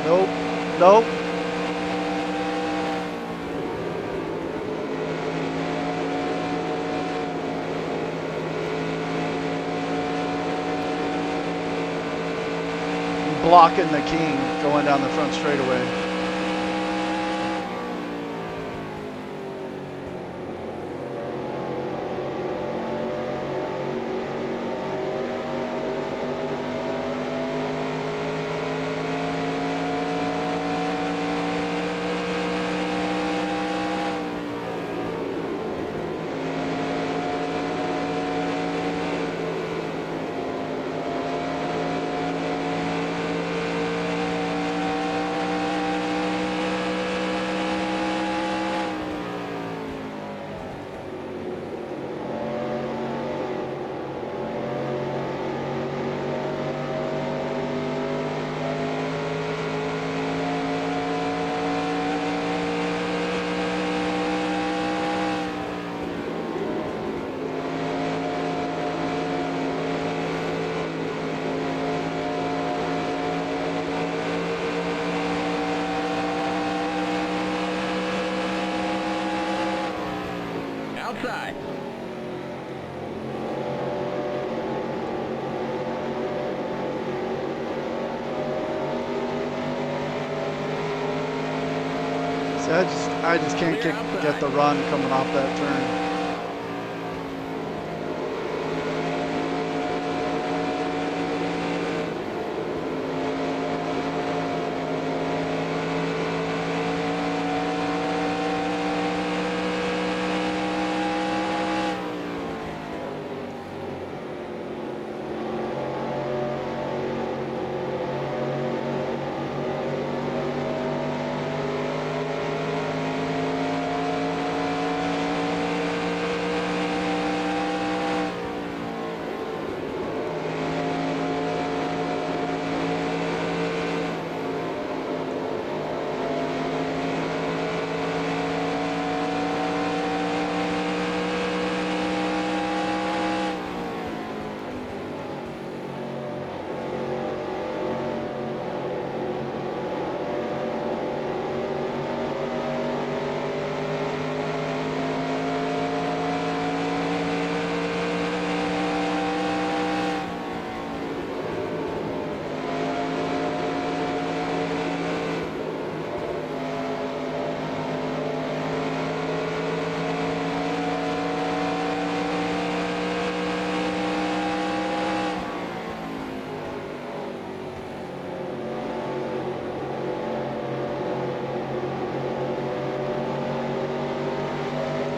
Nope. Nope. Blocking the king going down the front straightaway. Outside. See, I just can't get the run coming off that turn.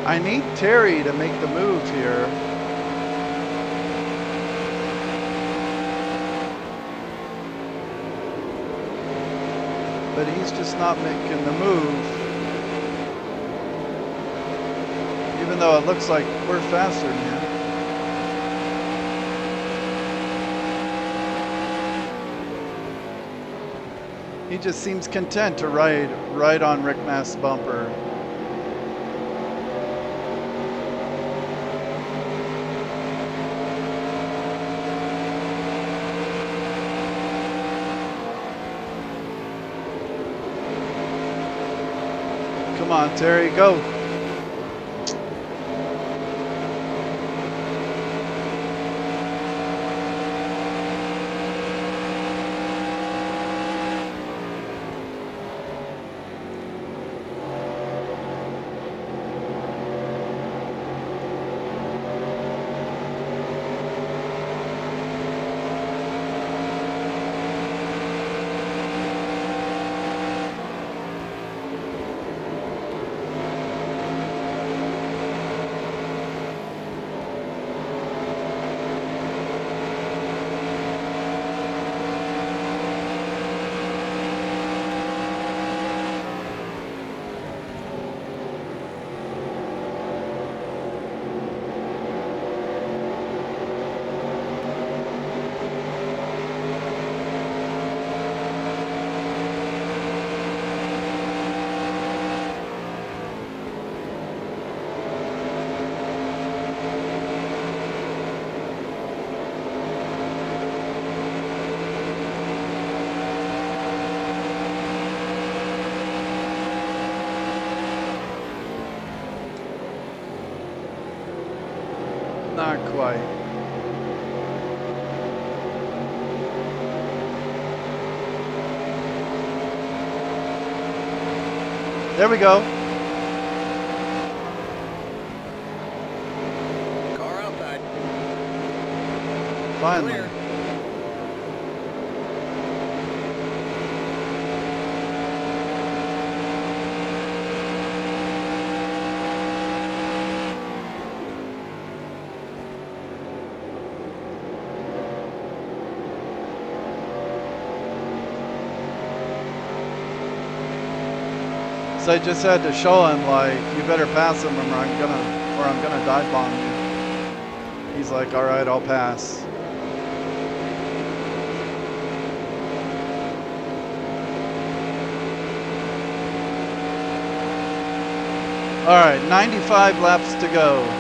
I need Terry to make the move here. But he's just not making the move. Even though it looks like we're faster than him. He just seems content to ride right on Rick Mast's bumper. Come on, Terry, go. Not quite. There we go. Car outside. Finally. Clear. So I just had to show him, like, you better pass him or I'm gonna dive bomb you. He's like, all right, I'll pass. All right, 95 laps to go.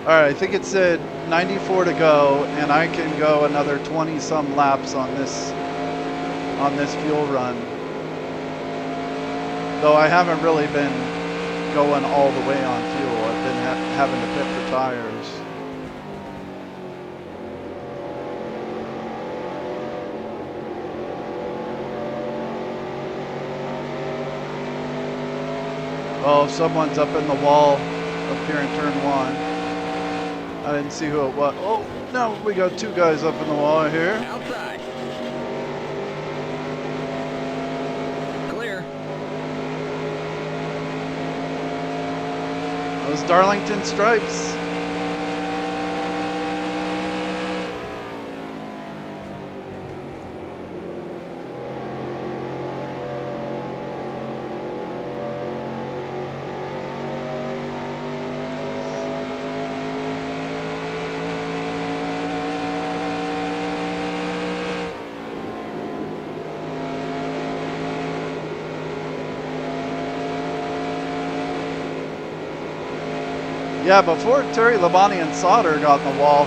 All right, I think it said 94 to go, and I can go another 20-some laps on this fuel run. Though I haven't really been going all the way on fuel. I've been having to pit for tires. Oh, someone's up in the wall up here in turn 1. I didn't see who it was. Oh, no, we got two guys up in the wall here. Outside. Clear. Those Darlington stripes. Yeah, before Terry Labonte and Sauter got in the wall,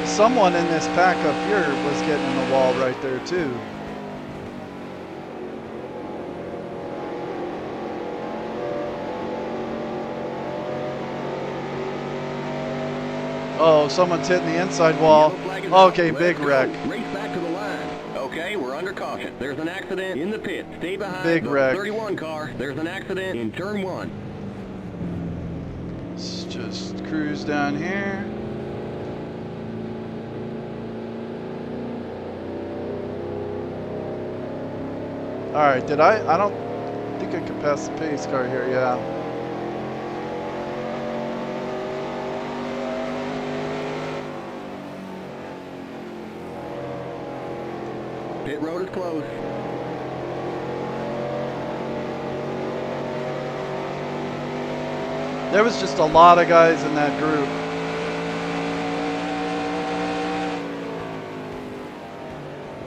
someone in this pack up here was getting in the wall right there too. Oh, someone's hitting the inside wall. Okay, big wreck. Race back to the line. Okay, we're under caution. There's an accident in the pit. Stay behind Big the wreck. 31 car. There's an accident in turn 1. Let's just cruise down here. All right, I don't think I could pass the pace car here, yeah. Pit road is closed. There was just a lot of guys in that group.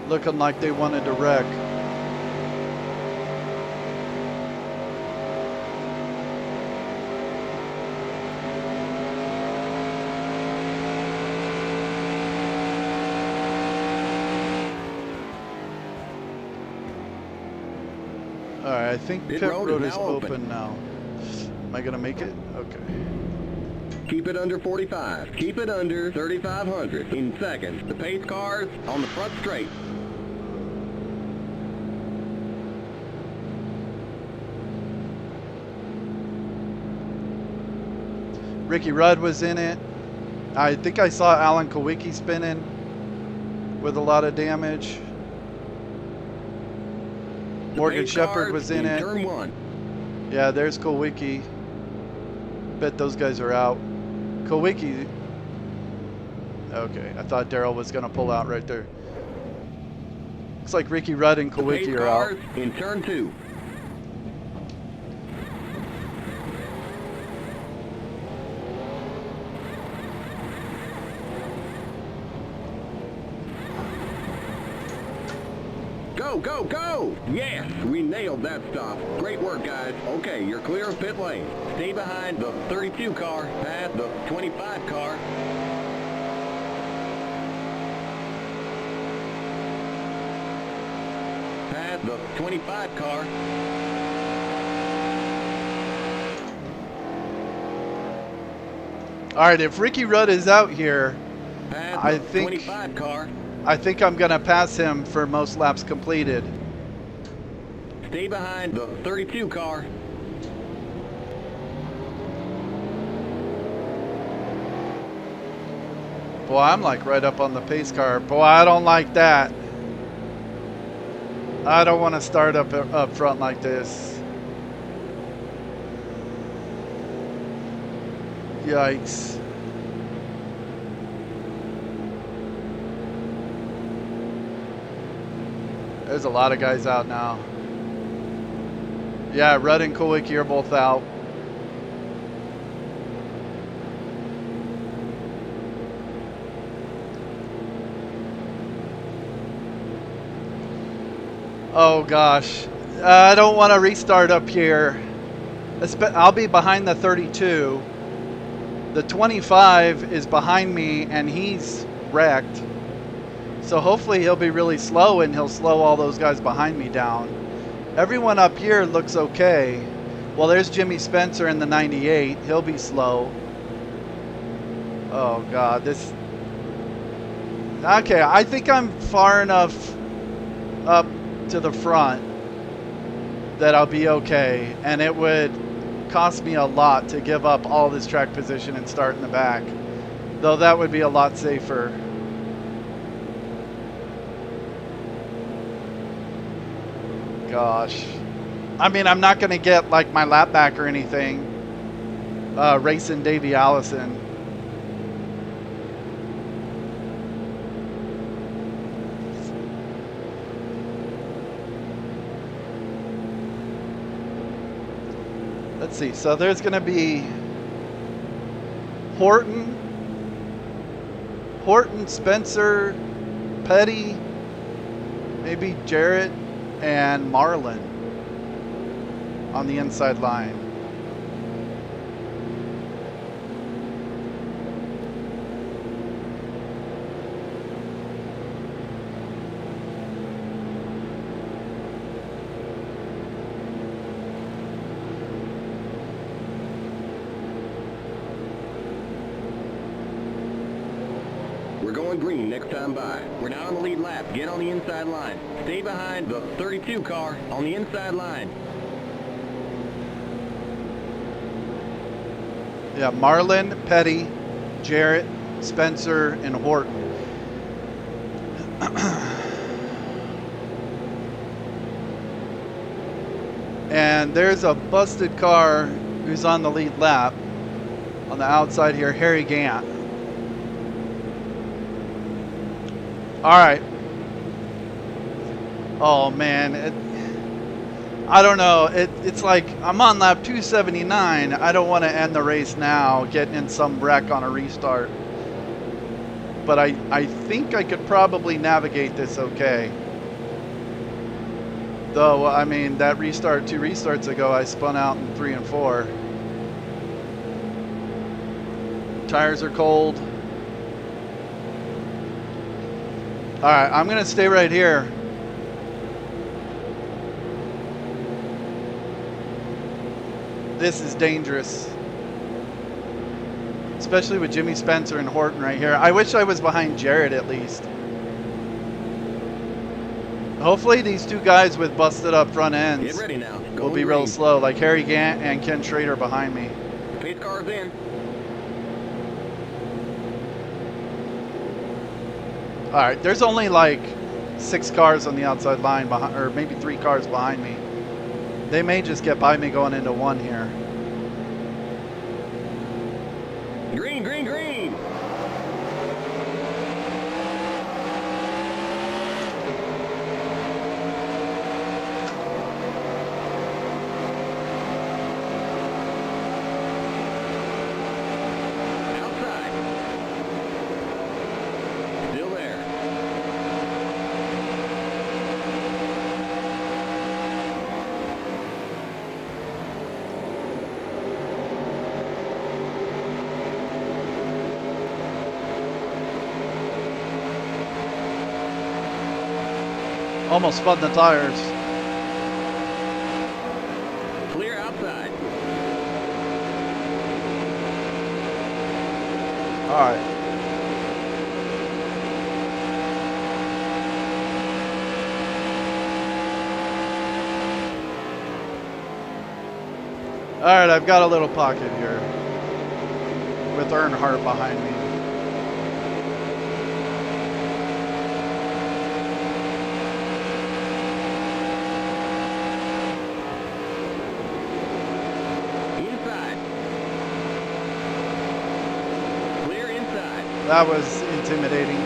Looking like they wanted to wreck. Alright, I think pit road is open now. Am I gonna make it? Okay. Keep it under 45. Keep it under 3,500. In seconds, the pace cars on the front straight. Ricky Rudd was in it. I think I saw Alan Kowicki spinning with a lot of damage. Morgan Shepherd was in it. Turn one. Yeah, there's Kowicki. Bet those guys are out. Kowicki. Okay, I thought Darrell was going to pull out right there. Looks like Ricky Rudd and Kowicki are out. In turn two. Go, go, go! Yes, we nailed that stop. Great work, guys. Okay, you're clear of pit lane. Stay behind the 32 car, past the 25 car. Past the 25 car. All right, if Ricky Rudd is out here, Past I the think 25 car. I think I'm going to pass him for most laps completed. Stay behind the 32 car. Boy, I'm like right up on the pace car. Boy, I don't like that. I don't want to start up front like this. Yikes. There's a lot of guys out now. Yeah, Rudd and Kowicki are both out. Oh gosh, I don't want to restart up here. I'll be behind the 32. The 25 is behind me and he's wrecked. So hopefully he'll be really slow and he'll slow all those guys behind me down. Everyone up here looks okay. Well, there's Jimmy Spencer in the 98. He'll be slow. Oh God, this. Okay, I think I'm far enough up to the front that I'll be okay. And it would cost me a lot to give up all this track position and start in the back. Though that would be a lot safer. Gosh. I mean, I'm not going to get like my lap back or anything. Racing Davey Allison. Let's see. So there's going to be Horton, Spencer, Petty, maybe Jarrett, and Marlin on the inside line. We're going green next time by. We're now on the lead lap. Get on the inside line. Stay behind the 32 car on the inside line. Yeah, Marlin, Petty, Jarrett, Spencer, and Horton. And there's a busted car who's on the lead lap on the outside here, Harry Gant. All right. Oh man, I don't know. It's like I'm on lap 279. I don't want to end the race now, getting in some wreck on a restart. But I think I could probably navigate this okay. Though, I mean, that restart 2 restarts ago, I spun out in 3 and 4. Tires are cold. All right, I'm gonna stay right here. This is dangerous. Especially with Jimmy Spencer and Horton right here. I wish I was behind Jared at least. Hopefully these 2 guys with busted up front ends Get ready now. will be real slow, like Harry Gant and Ken Schrader behind me. Pace car's in. All right, there's only like 6 cars on the outside line behind, or maybe 3 cars behind me. They may just get by me going into 1 here. Green, green, green. Outside. Still there. Almost spun the tires. Clear outside. All right. All right, I've got a little pocket here with Earnhardt behind me. Inside. Clear inside. That was intimidating.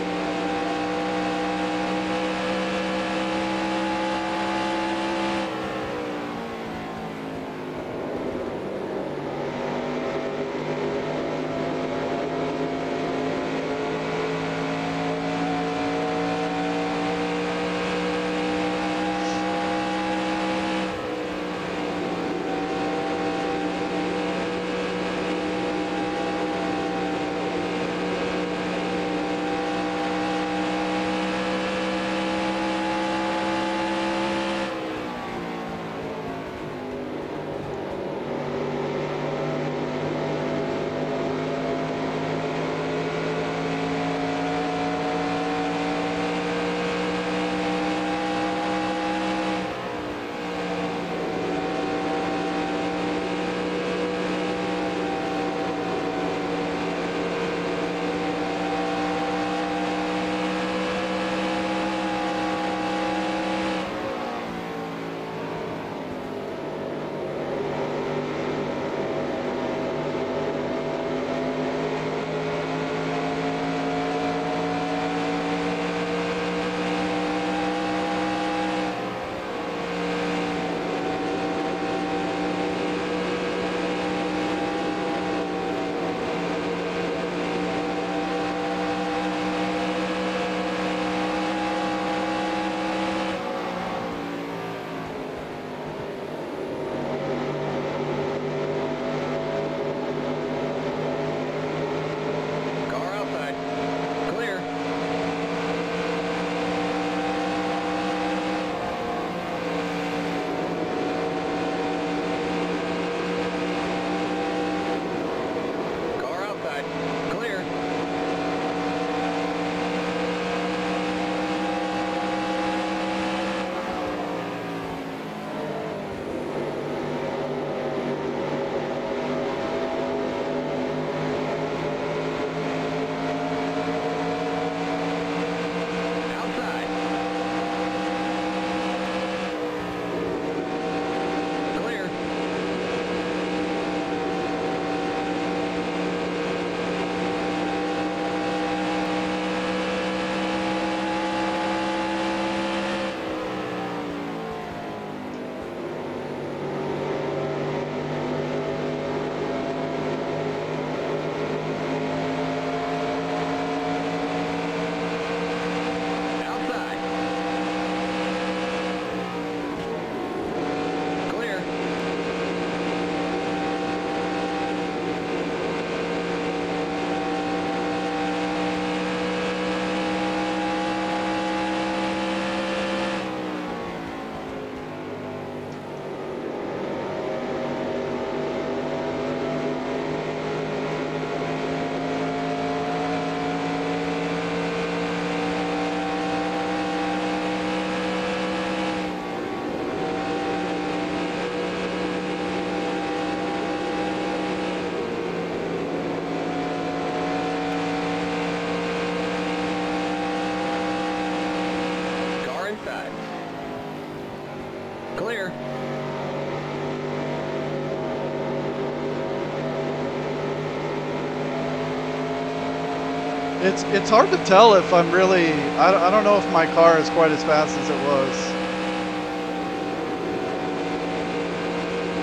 It's hard to tell if I'm really, I don't know if my car is quite as fast as it was.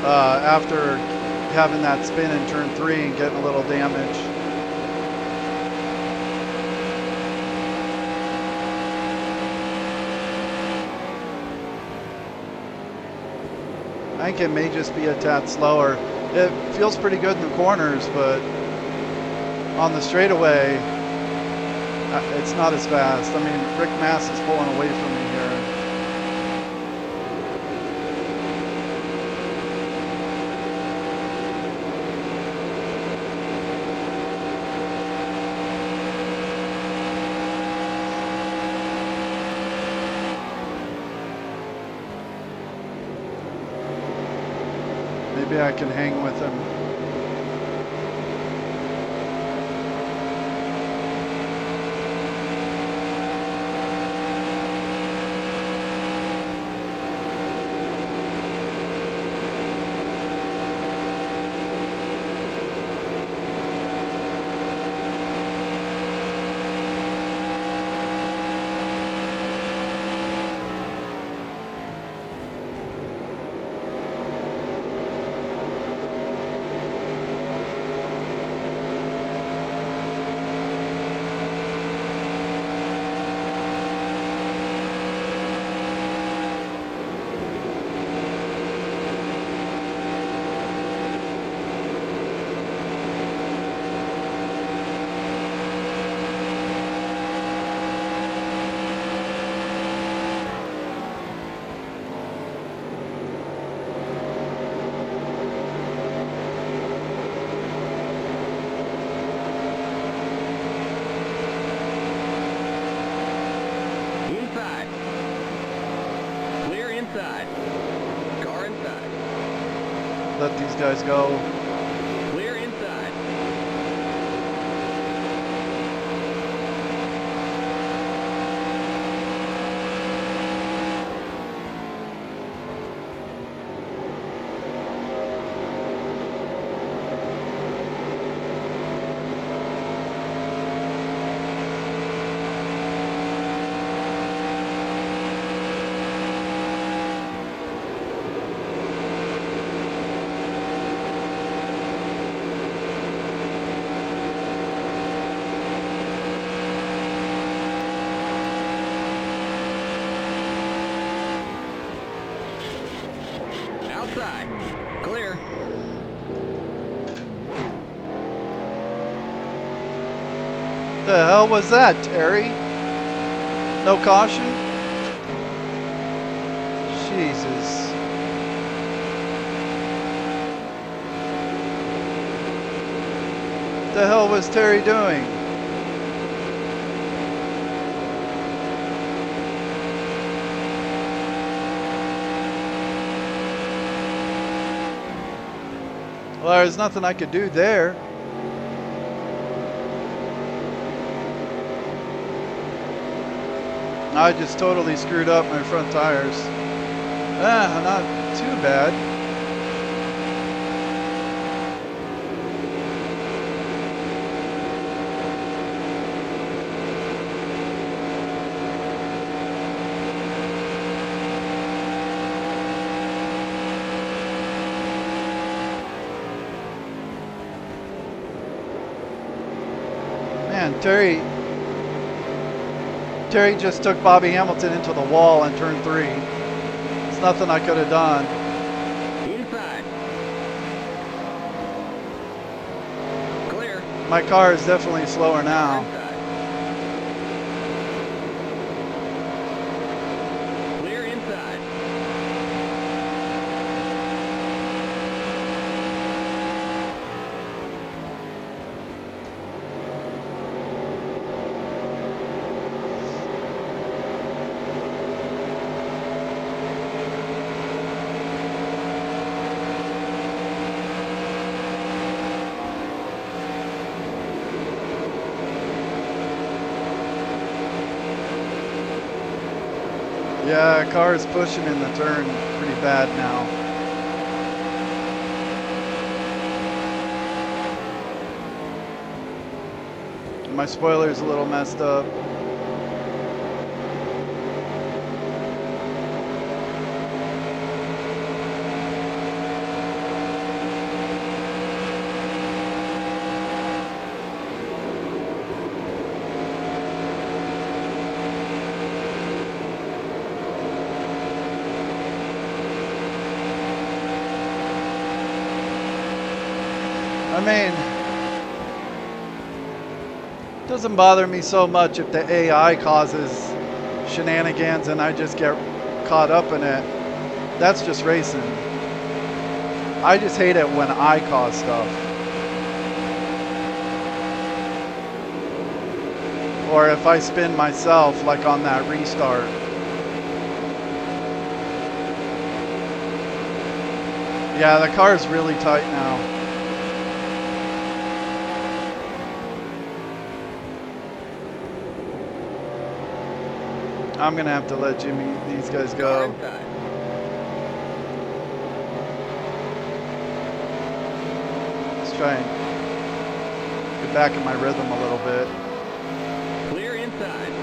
After having that spin in turn 3 and getting a little damage. I think it may just be a tad slower. It feels pretty good in the corners, but on the straightaway, it's not as fast. I mean, Rick Mass is pulling away from me here. Maybe I can hang with him. Let these guys go. Clear inside. Clear. The hell was that, Terry? No caution? Jesus. The hell was Terry doing? Well, there's nothing I could do there. I just totally screwed up my front tires. Not too bad. Man, Terry just took Bobby Hamilton into the wall in turn 3. It's nothing I could have done. Inside. Clear. My car is definitely slower now. Clear inside. Yeah, car is pushing in the turn pretty bad now. My spoiler's a little messed up. I mean, it doesn't bother me so much if the AI causes shenanigans and I just get caught up in it. That's just racing. I just hate it when I cause stuff. Or if I spin myself, like on that restart. Yeah, the car is really tight now. I'm gonna have to let these guys go. Let's try and get back in my rhythm a little bit. Clear inside.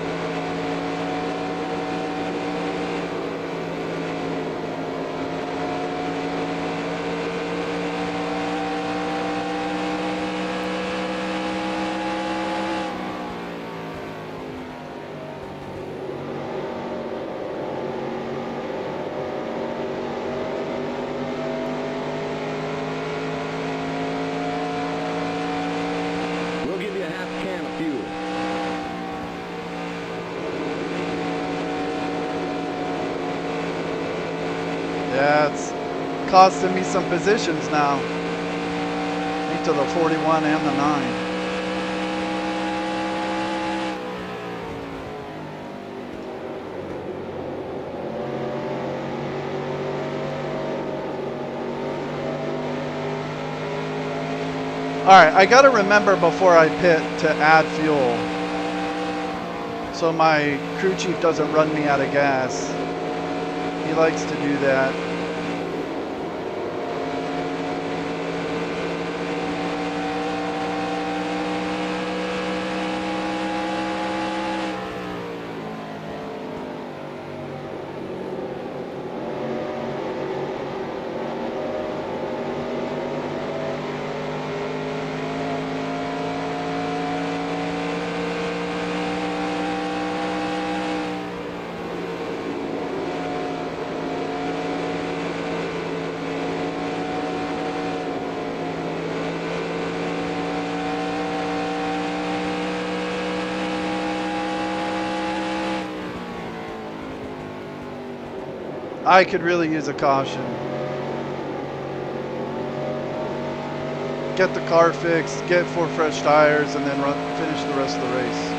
We'll give you a half can of fuel. Yeah, it's costing me some positions now. Into the 41 and the 9. All right, I got to remember before I pit to add fuel so my crew chief doesn't run me out of gas. He likes to do that. I could really use a caution. Get the car fixed, get 4 fresh tires, and then finish the rest of the race.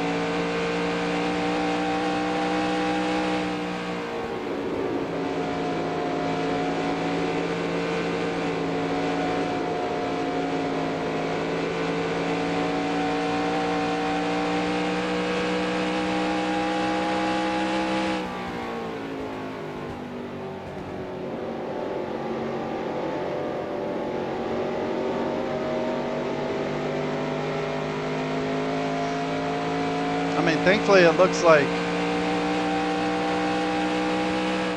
I mean, thankfully it looks like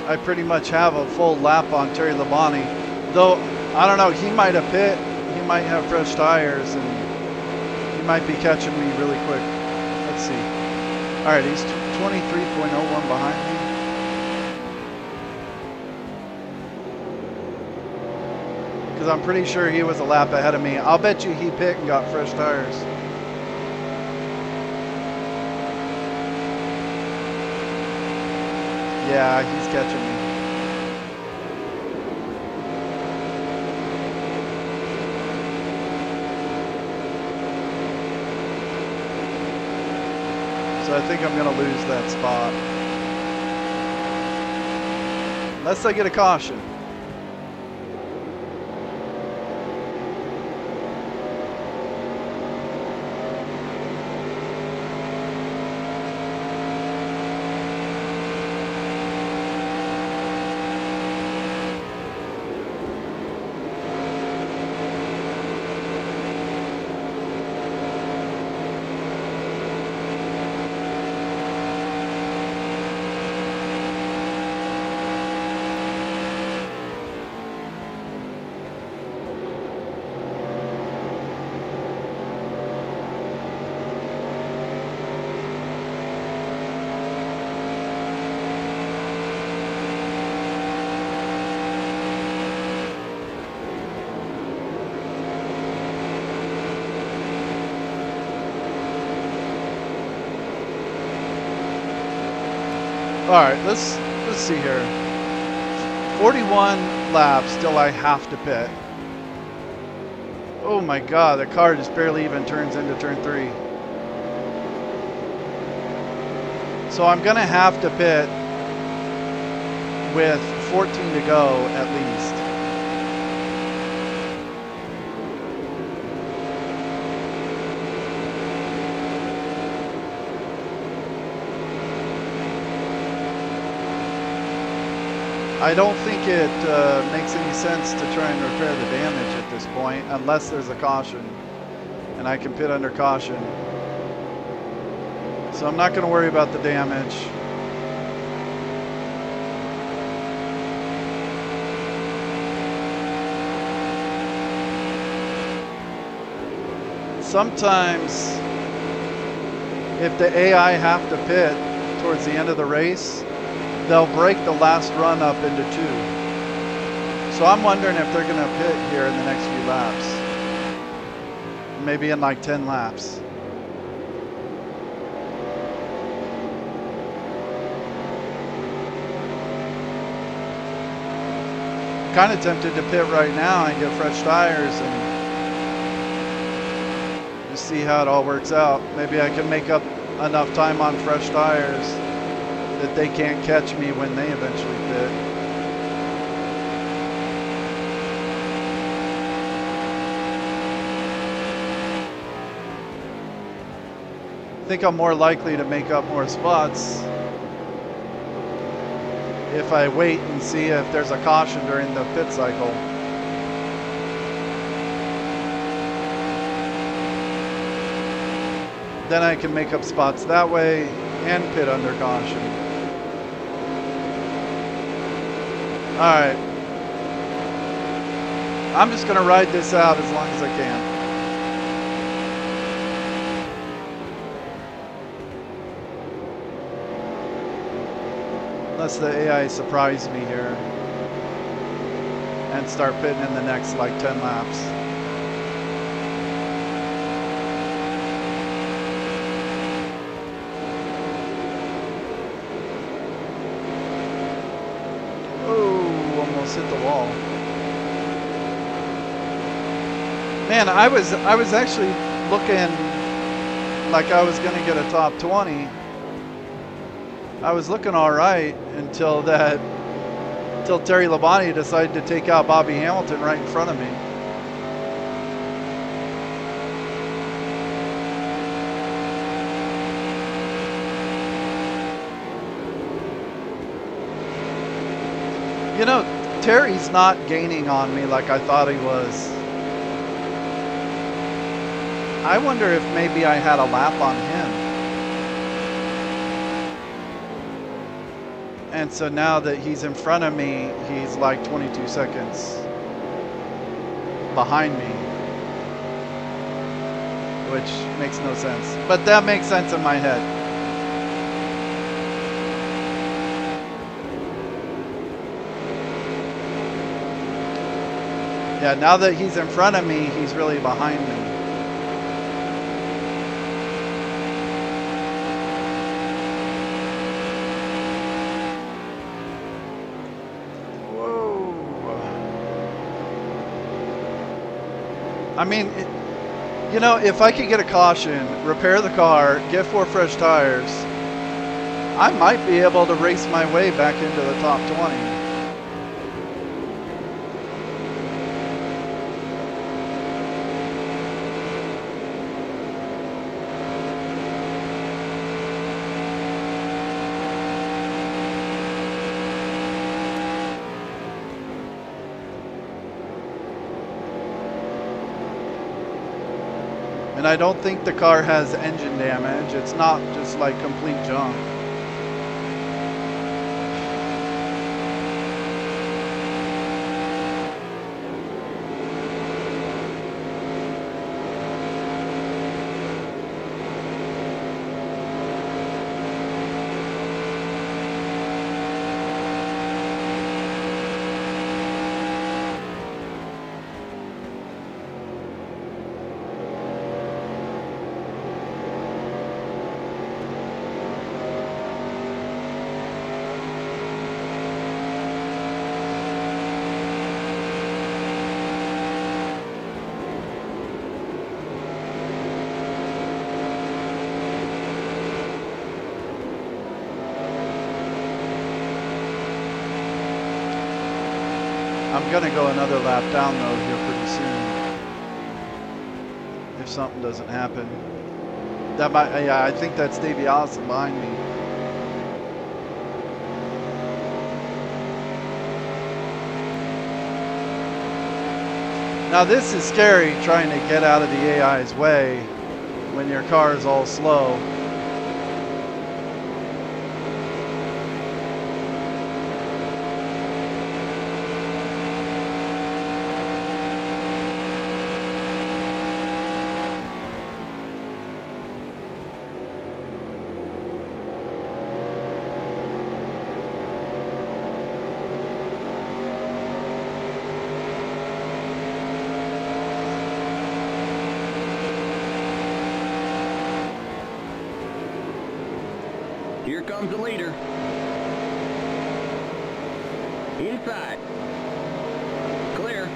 I pretty much have a full lap on Terry Labonte. Though, I don't know, he might have pit, he might have fresh tires, and he might be catching me really quick. Let's see. All right, he's 23.01 behind me. Because I'm pretty sure he was a lap ahead of me. I'll bet you he pit and got fresh tires. Yeah, he's catching me. So I think I'm going to lose that spot. Unless I get a caution. right, let's see here. 41 laps till I have to pit. Oh my God, the car just barely even turns into turn 3. So I'm gonna have to pit with 14 to go at least. I don't think it makes any sense to try and repair the damage at this point unless there's a caution and I can pit under caution. So I'm not going to worry about the damage. Sometimes if the AI have to pit towards the end of the race, they'll break the last run up into 2. So I'm wondering if they're going to pit here in the next few laps. Maybe in like 10 laps. Kind of tempted to pit right now and get fresh tires and just see how it all works out. Maybe I can make up enough time on fresh tires that they can't catch me when they eventually pit. I think I'm more likely to make up more spots if I wait and see if there's a caution during the pit cycle. Then I can make up spots that way and pit under caution. All right. I'm just going to ride this out as long as I can. Unless the AI surprise me here and start pitting in the next like 10 laps. Oh, almost hit the wall. Man, I was actually looking like I was going to get a top 20. I was looking all right until Terry Labonte decided to take out Bobby Hamilton right in front of me. You know, Terry's not gaining on me like I thought he was. I wonder if maybe I had a lap on him. And so now that he's in front of me, he's like 22 seconds behind me, which makes no sense. But that makes sense in my head. Yeah, now that he's in front of me, he's really behind me. I mean, you know, if I could get a caution, repair the car, get 4 fresh tires, I might be able to race my way back into the top 20. And I don't think the car has engine damage. It's not just like complete junk. I'm gonna go another lap down though here pretty soon. If something doesn't happen. That might, yeah, I think that's Davey Allison behind me. Now this is scary, trying to get out of the AI's way when your car is all slow. Here comes the leader. Inside. Clear.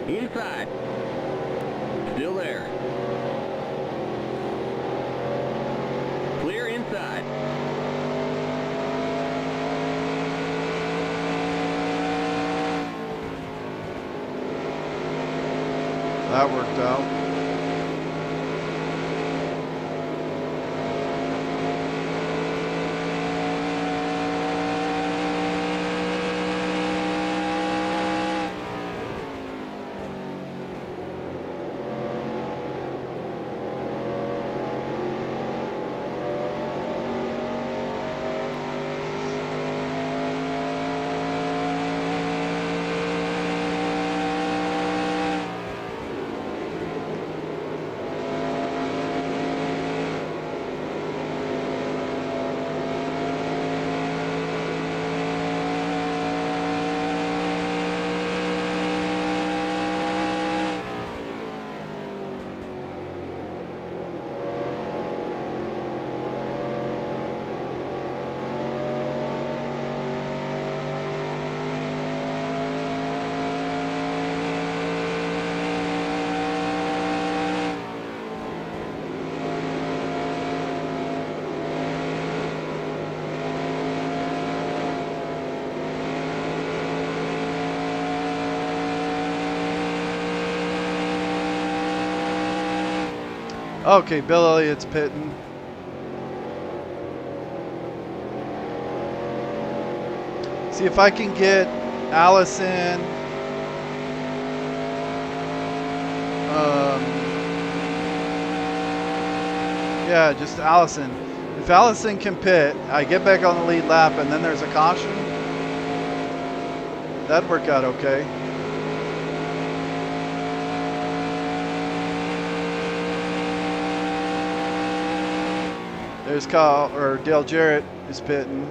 Inside. Still there. Clear inside. That worked out. Okay, Bill Elliott's pitting. See if I can get Allison. Yeah, just Allison. If Allison can pit, I get back on the lead lap and then there's a caution. That'd work out okay. There's Kyle, or Dale Jarrett is pitting.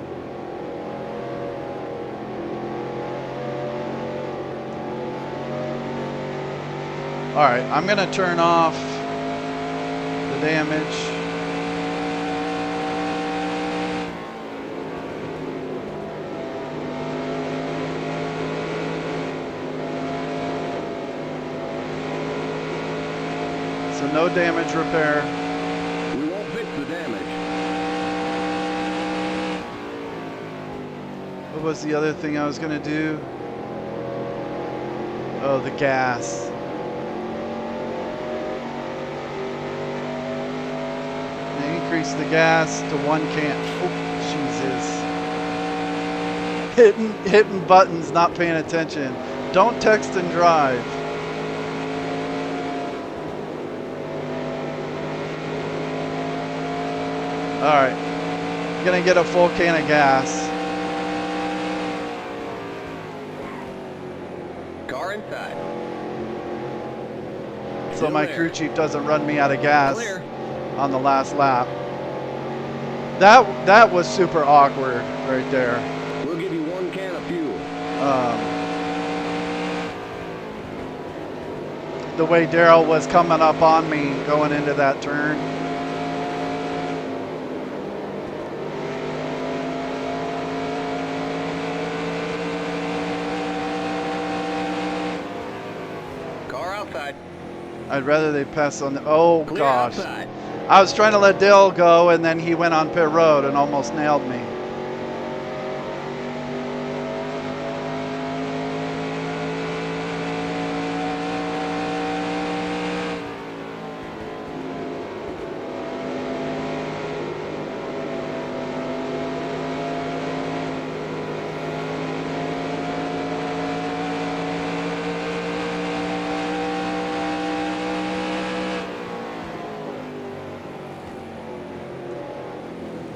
All right, I'm gonna turn off the damage. So no damage repair. We won't fix the damage. What was the other thing I was gonna do? Oh, the gas. Increase the gas to 1 can. Oh, Jesus. Hitting buttons, not paying attention. Don't text and drive. All right. Gonna get a full can of gas. Car inside. So my crew chief doesn't run me out of gas on the last lap. That was super awkward right there. We'll give you 1 can of fuel. The way Daryl was coming up on me going into that turn. I'd rather they pass on the... Oh, Clear gosh. outside. I was trying to let Dale go, and then he went on pit road and almost nailed me.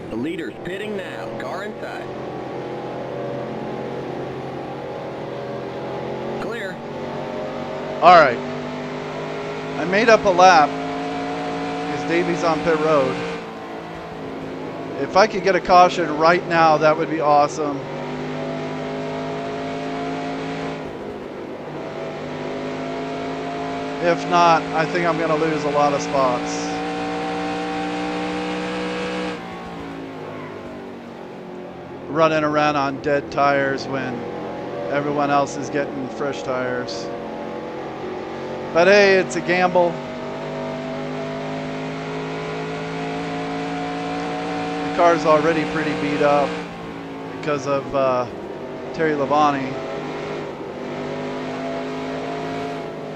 The leader's pitting now. Car inside. Clear. All right. I made up a lap because Davey's on pit road. If I could get a caution right now, that would be awesome. If not, I think I'm going to lose a lot of spots. Running around on dead tires when everyone else is getting fresh tires. But hey, it's a gamble. The car's already pretty beat up because of Terry Labonte.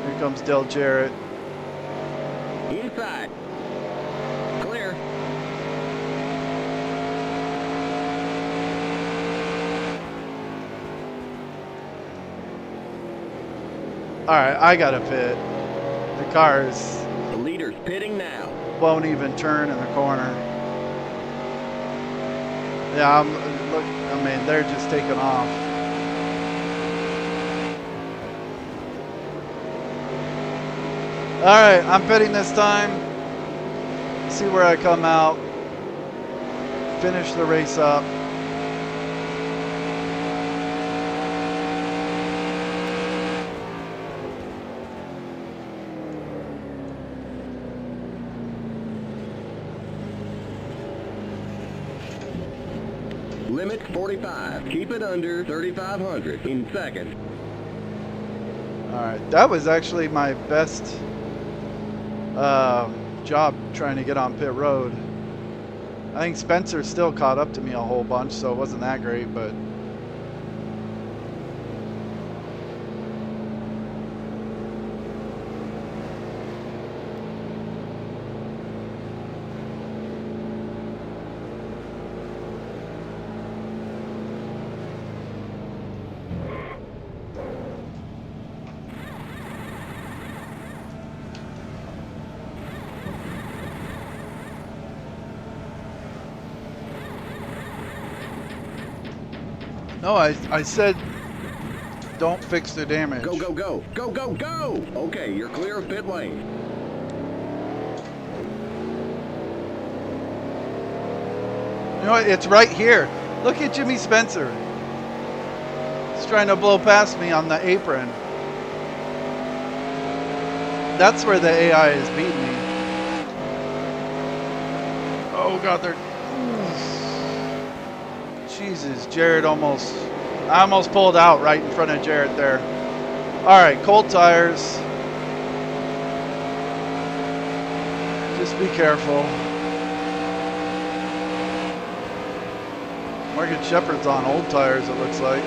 Here comes Del Jarrett. Inside. Clear. All right, I got to pit. The cars The leader's pitting now. won't even turn in the corner. Yeah, look. I mean, they're just taking off. All right, I'm pitting this time. See where I come out. Finish the race up. Limit 45. Keep it under 3,500 in second. All right, that was actually my best job trying to get on pit road. I think Spencer still caught up to me a whole bunch, so it wasn't that great, but no, I said don't fix the damage. Go, go, go. Go, go, go. Okay, you're clear of pit lane. You know what? It's right here. Look at Jimmy Spencer. He's trying to blow past me on the apron. That's where the AI is beating me. Oh God, they're... Jesus, Jared almost... I almost pulled out right in front of Jared there. All right, cold tires. Just be careful. Morgan Shepherd's on old tires, it looks like.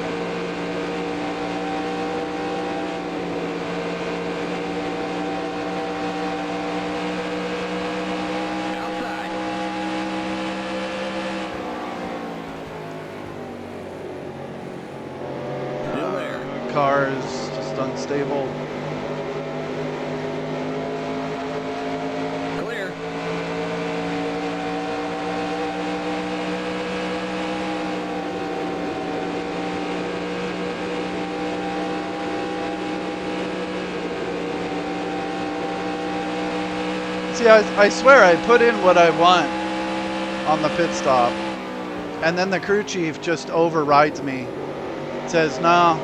Outside. Still there. Car is just unstable. Clear. See, I swear I put in what I want on the pit stop, and then the crew chief just overrides me. Says, no,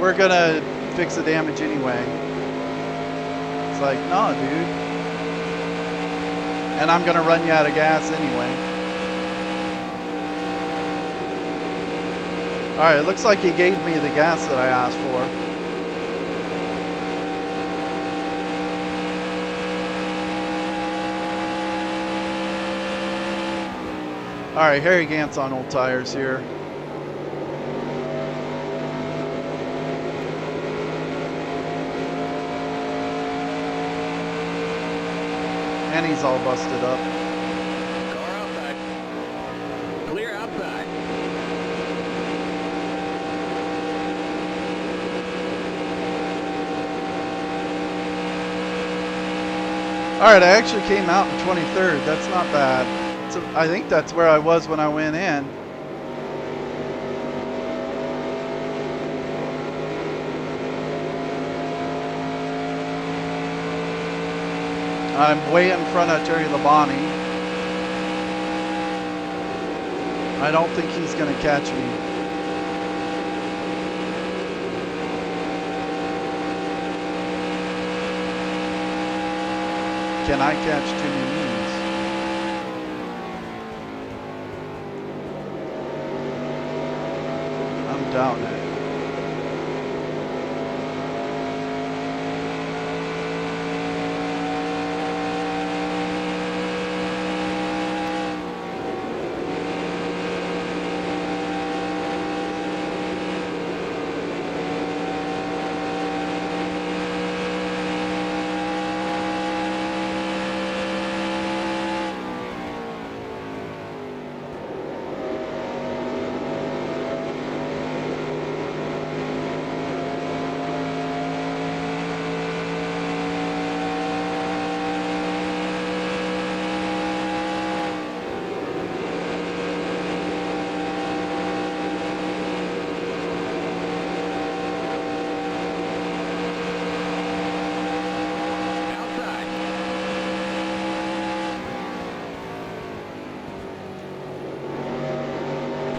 we're gonna fix the damage anyway. It's like, no, dude. And I'm gonna run you out of gas anyway. All right, it looks like he gave me the gas that I asked for. All right, Harry Gant's on old tires here. And he's all busted up. Car outside. Clear outside. All right, I actually came out in 23rd. That's not bad. So I think that's where I was when I went in. I'm way in front of Terry Labonte. I don't think he's going to catch me. Can I catch Jimmy Means? I'm doubting it.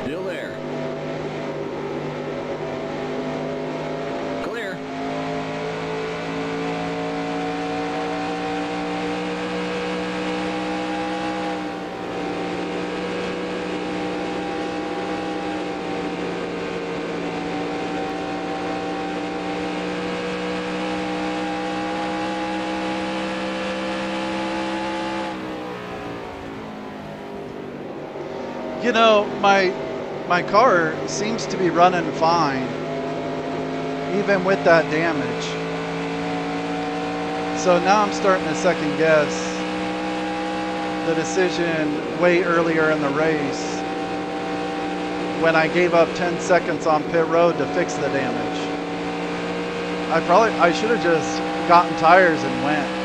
Still there. Clear. You know, my car seems to be running fine, even with that damage. So now I'm starting to second guess the decision way earlier in the race when I gave up 10 seconds on pit road to fix the damage. I should have just gotten tires and went.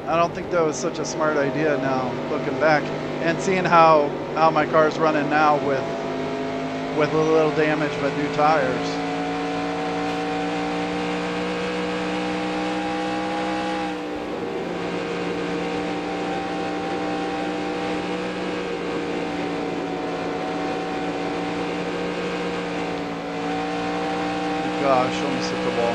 I don't think that was such a smart idea now, looking back and seeing how my car's running now with a little damage but new tires. Gosh, almost hit the wall.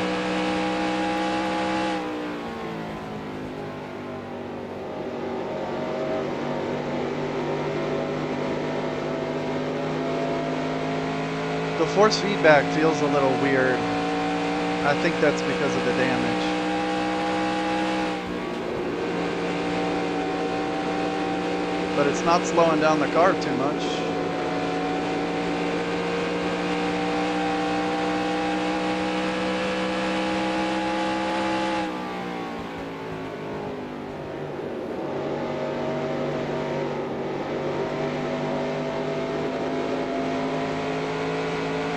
The force feedback feels a little weird. I think that's because of the damage. But it's not slowing down the car too much.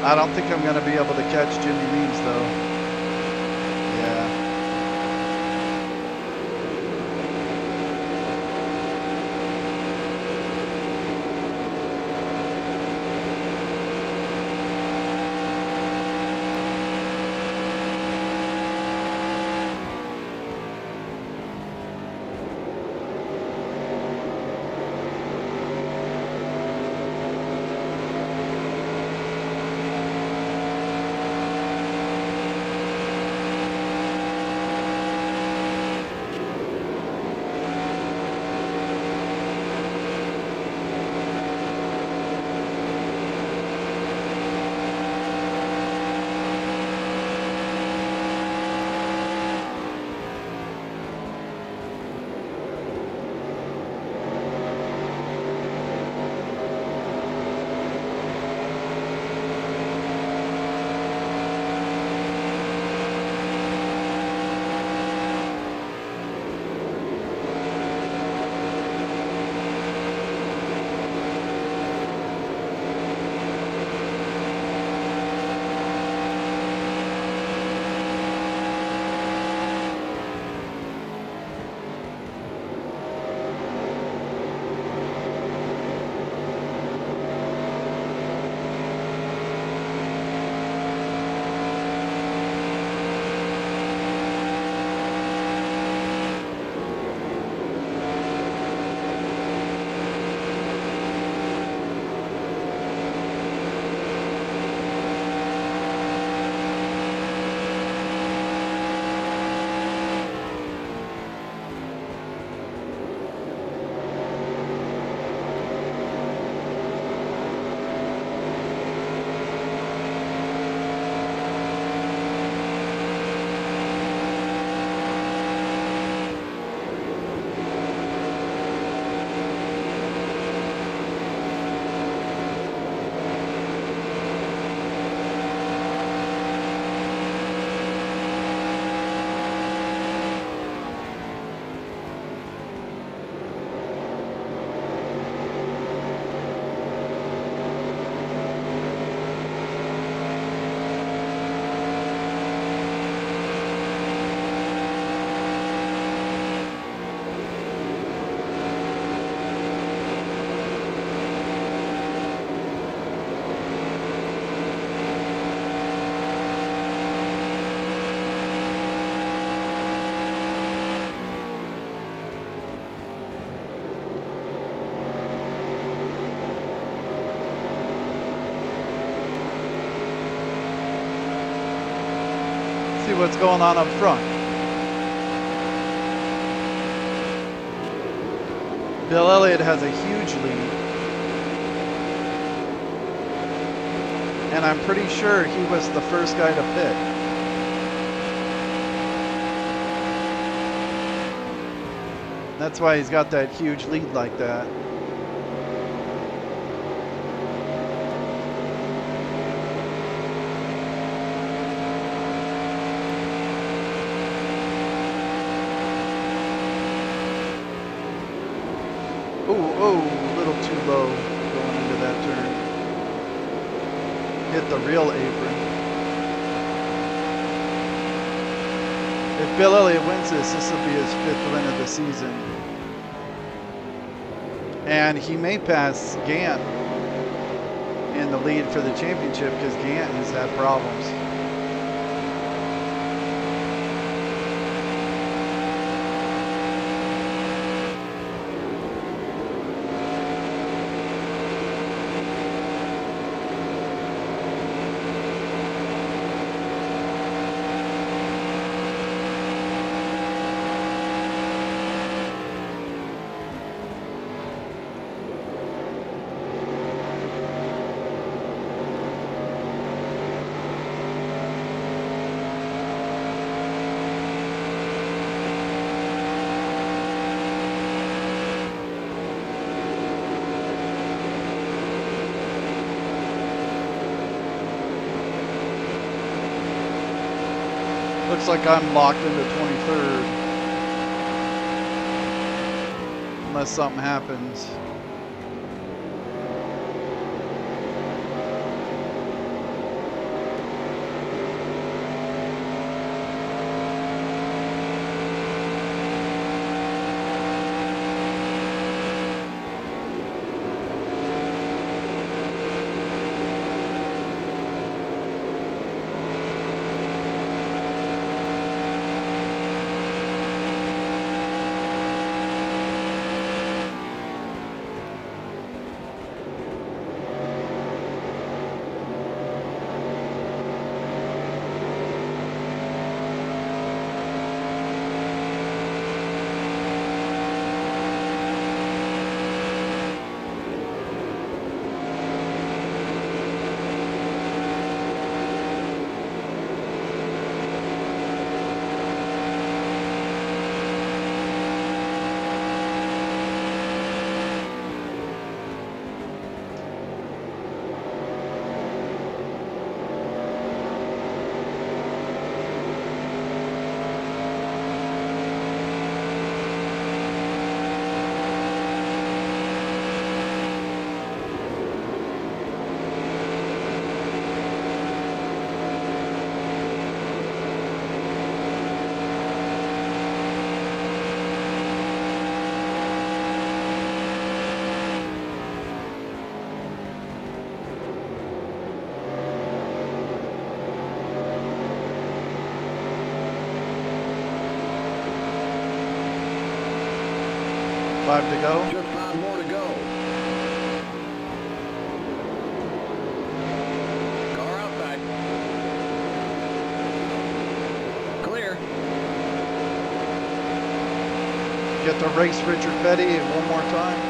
I don't think I'm going to be able to catch Jimmy Means, though. Yeah. what's going on up front. Bill Elliott has a huge lead. And I'm pretty sure he was the first guy to pit. That's why he's got that huge lead like that. Oh, a little too low going into that turn. Hit the real apron. If Bill Elliott wins this, this will be his 5th win of the season. And he may pass Gant in the lead for the championship because Gant has had problems. Looks like I'm locked into 23rd. Unless something happens. Five to go. Just 5 more to go. Car outside. Clear. Get the race Richard Petty one more time.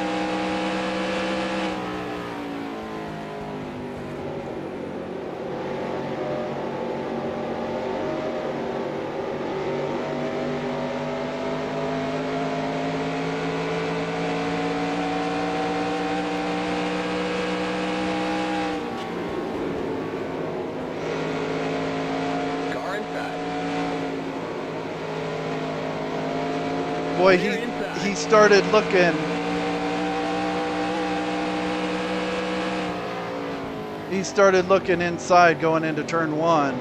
Boy, he started looking. He started looking inside going into turn 1.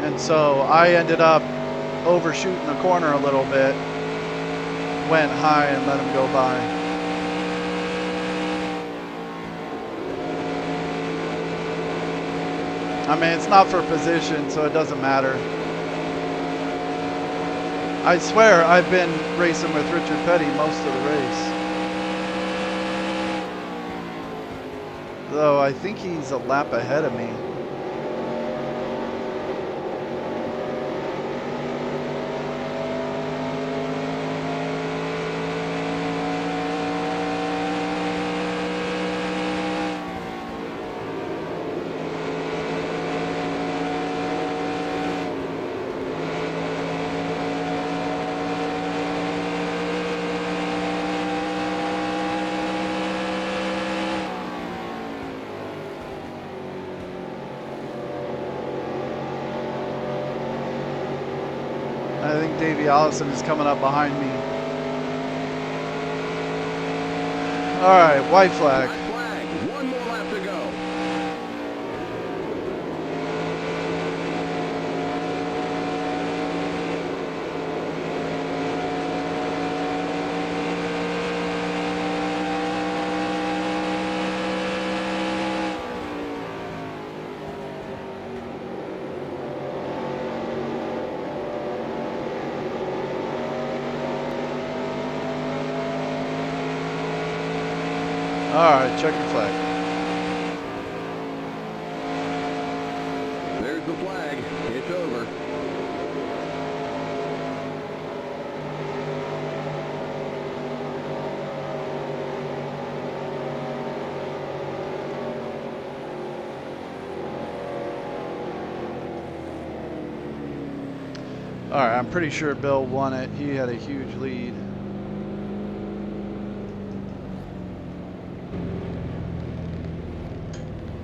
And so I ended up overshooting the corner a little bit. Went high and let him go by. I mean, it's not for position, so it doesn't matter. I swear I've been racing with Richard Petty most of the race. Though I think he's a lap ahead of me. I think Davey Allison is coming up behind me. All right, white flag. White flag. One more lap to go. All right, checkered flag. There's the flag. It's over. All right, I'm pretty sure Bill won it. He had a huge lead.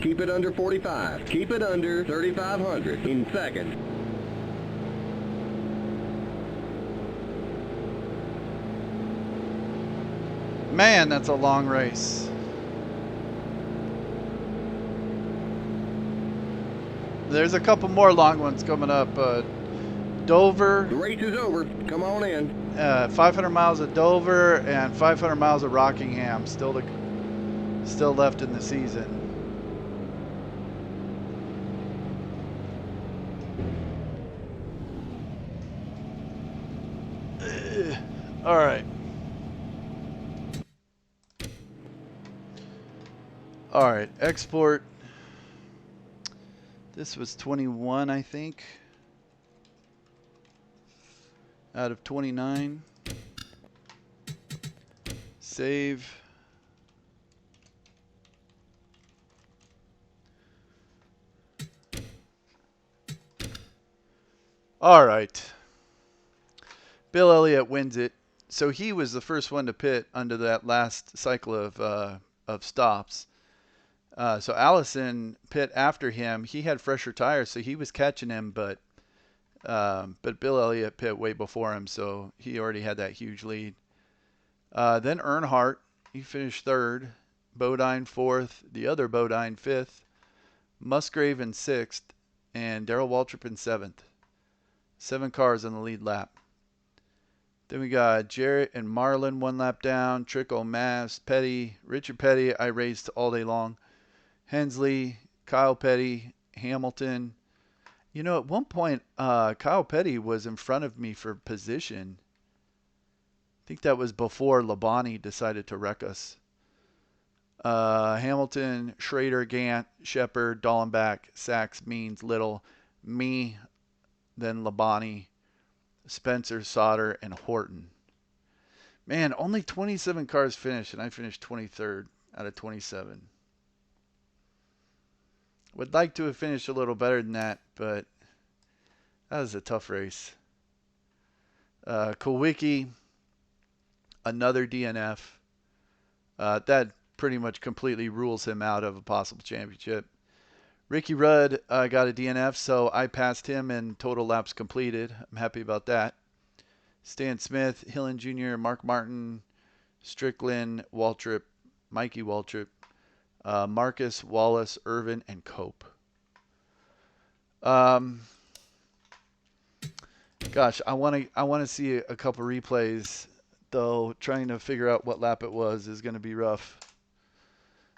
Keep it under 45. Keep it under 3,500 in second. Man, that's a long race. There's a couple more long ones coming up. Dover. The race is over. Come on in. 500 miles of Dover and 500 miles of Rockingham still left in the season. All right. All right, export. This was 21, I think, out of 29. Save. All right. Bill Elliott wins it. So he was the first one to pit under that last cycle of stops. So Allison pit after him. He had fresher tires, so he was catching him, but Bill Elliott pit way before him, so he already had that huge lead. Then Earnhardt, he finished third. Bodine fourth. The other Bodine fifth. Musgrave in sixth, and Darrell Waltrip in seventh. 7 cars on the lead lap. Then we got Jarrett and Marlin 1 lap down. Trickle, Mass, Petty, Richard Petty. I raced all day long. Hensley, Kyle Petty, Hamilton. You know, at one point, Kyle Petty was in front of me for position. I think that was before Labonte decided to wreck us. Hamilton, Schrader, Gant, Shepard, Dallenbach, Sachs, Means, Little, me, then Labonte, Spencer, Sauter, and Horton. Man, only 27 cars finished, and I finished 23rd out of 27. Would like to have finished a little better than that, but that was a tough race. Kulwicki, another DNF. That pretty much completely rules him out of a possible championship. Ricky Rudd got a DNF, so I passed him in total laps completed. I'm happy about that. Stan Smith, Hillen Jr., Mark Martin, Strickland, Waltrip, Mikey Waltrip, Marcus, Wallace, Irvin, and Cope. Gosh, I want to see a couple replays, though. Trying to figure out what lap it was is going to be rough.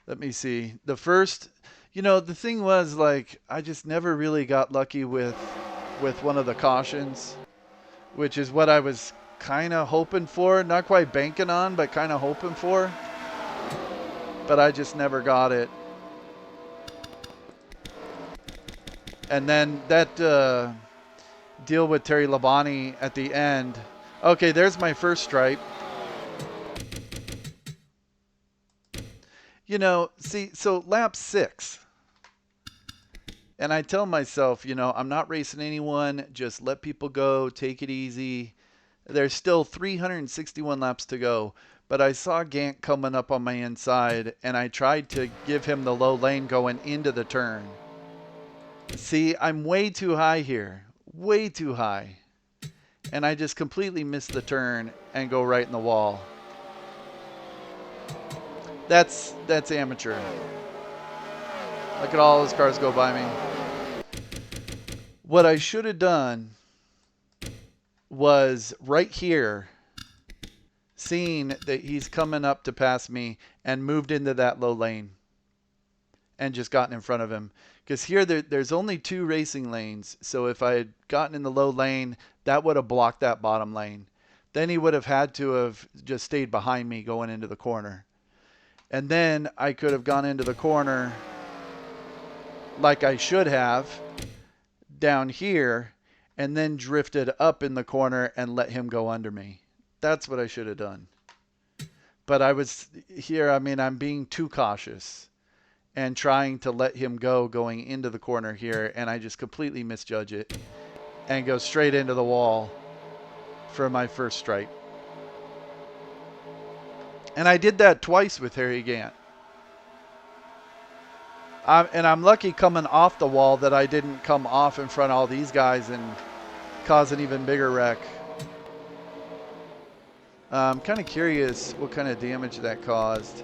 Let me see. The first, you know, the thing was, like, I just never really got lucky with one of the cautions, which is what I was kind of hoping for. Not quite banking on, but kind of hoping for. But I just never got it. And then that deal with Terry Labonte at the end. Okay, there's my first stripe. You know, see, so lap 6. And I tell myself, you know, I'm not racing anyone. Just let people go. Take it easy. There's still 361 laps to go. But I saw Gant coming up on my inside, and I tried to give him the low lane going into the turn. See, I'm way too high here. Way too high. and I just completely miss the turn and go right in the wall. That's amateur. Look at all those cars go by me. What I should have done was right here, seeing that he's coming up to pass me, and moved into that low lane and just gotten in front of him. Because here there's only 2 racing lanes, so if I had gotten in the low lane, that would have blocked that bottom lane. Then he would have had to have just stayed behind me going into the corner. And then I could have gone into the corner like I should have down here, and then drifted up in the corner and let him go under me. That's what I should have done. But I was here, I mean, I'm being too cautious and trying to let him go going into the corner here, and I just completely misjudge it and go straight into the wall for my first stripe. And I did that twice with Harry Gant. And I'm lucky coming off the wall that I didn't come off in front of all these guys and cause an even bigger wreck. I'm kind of curious what kind of damage that caused.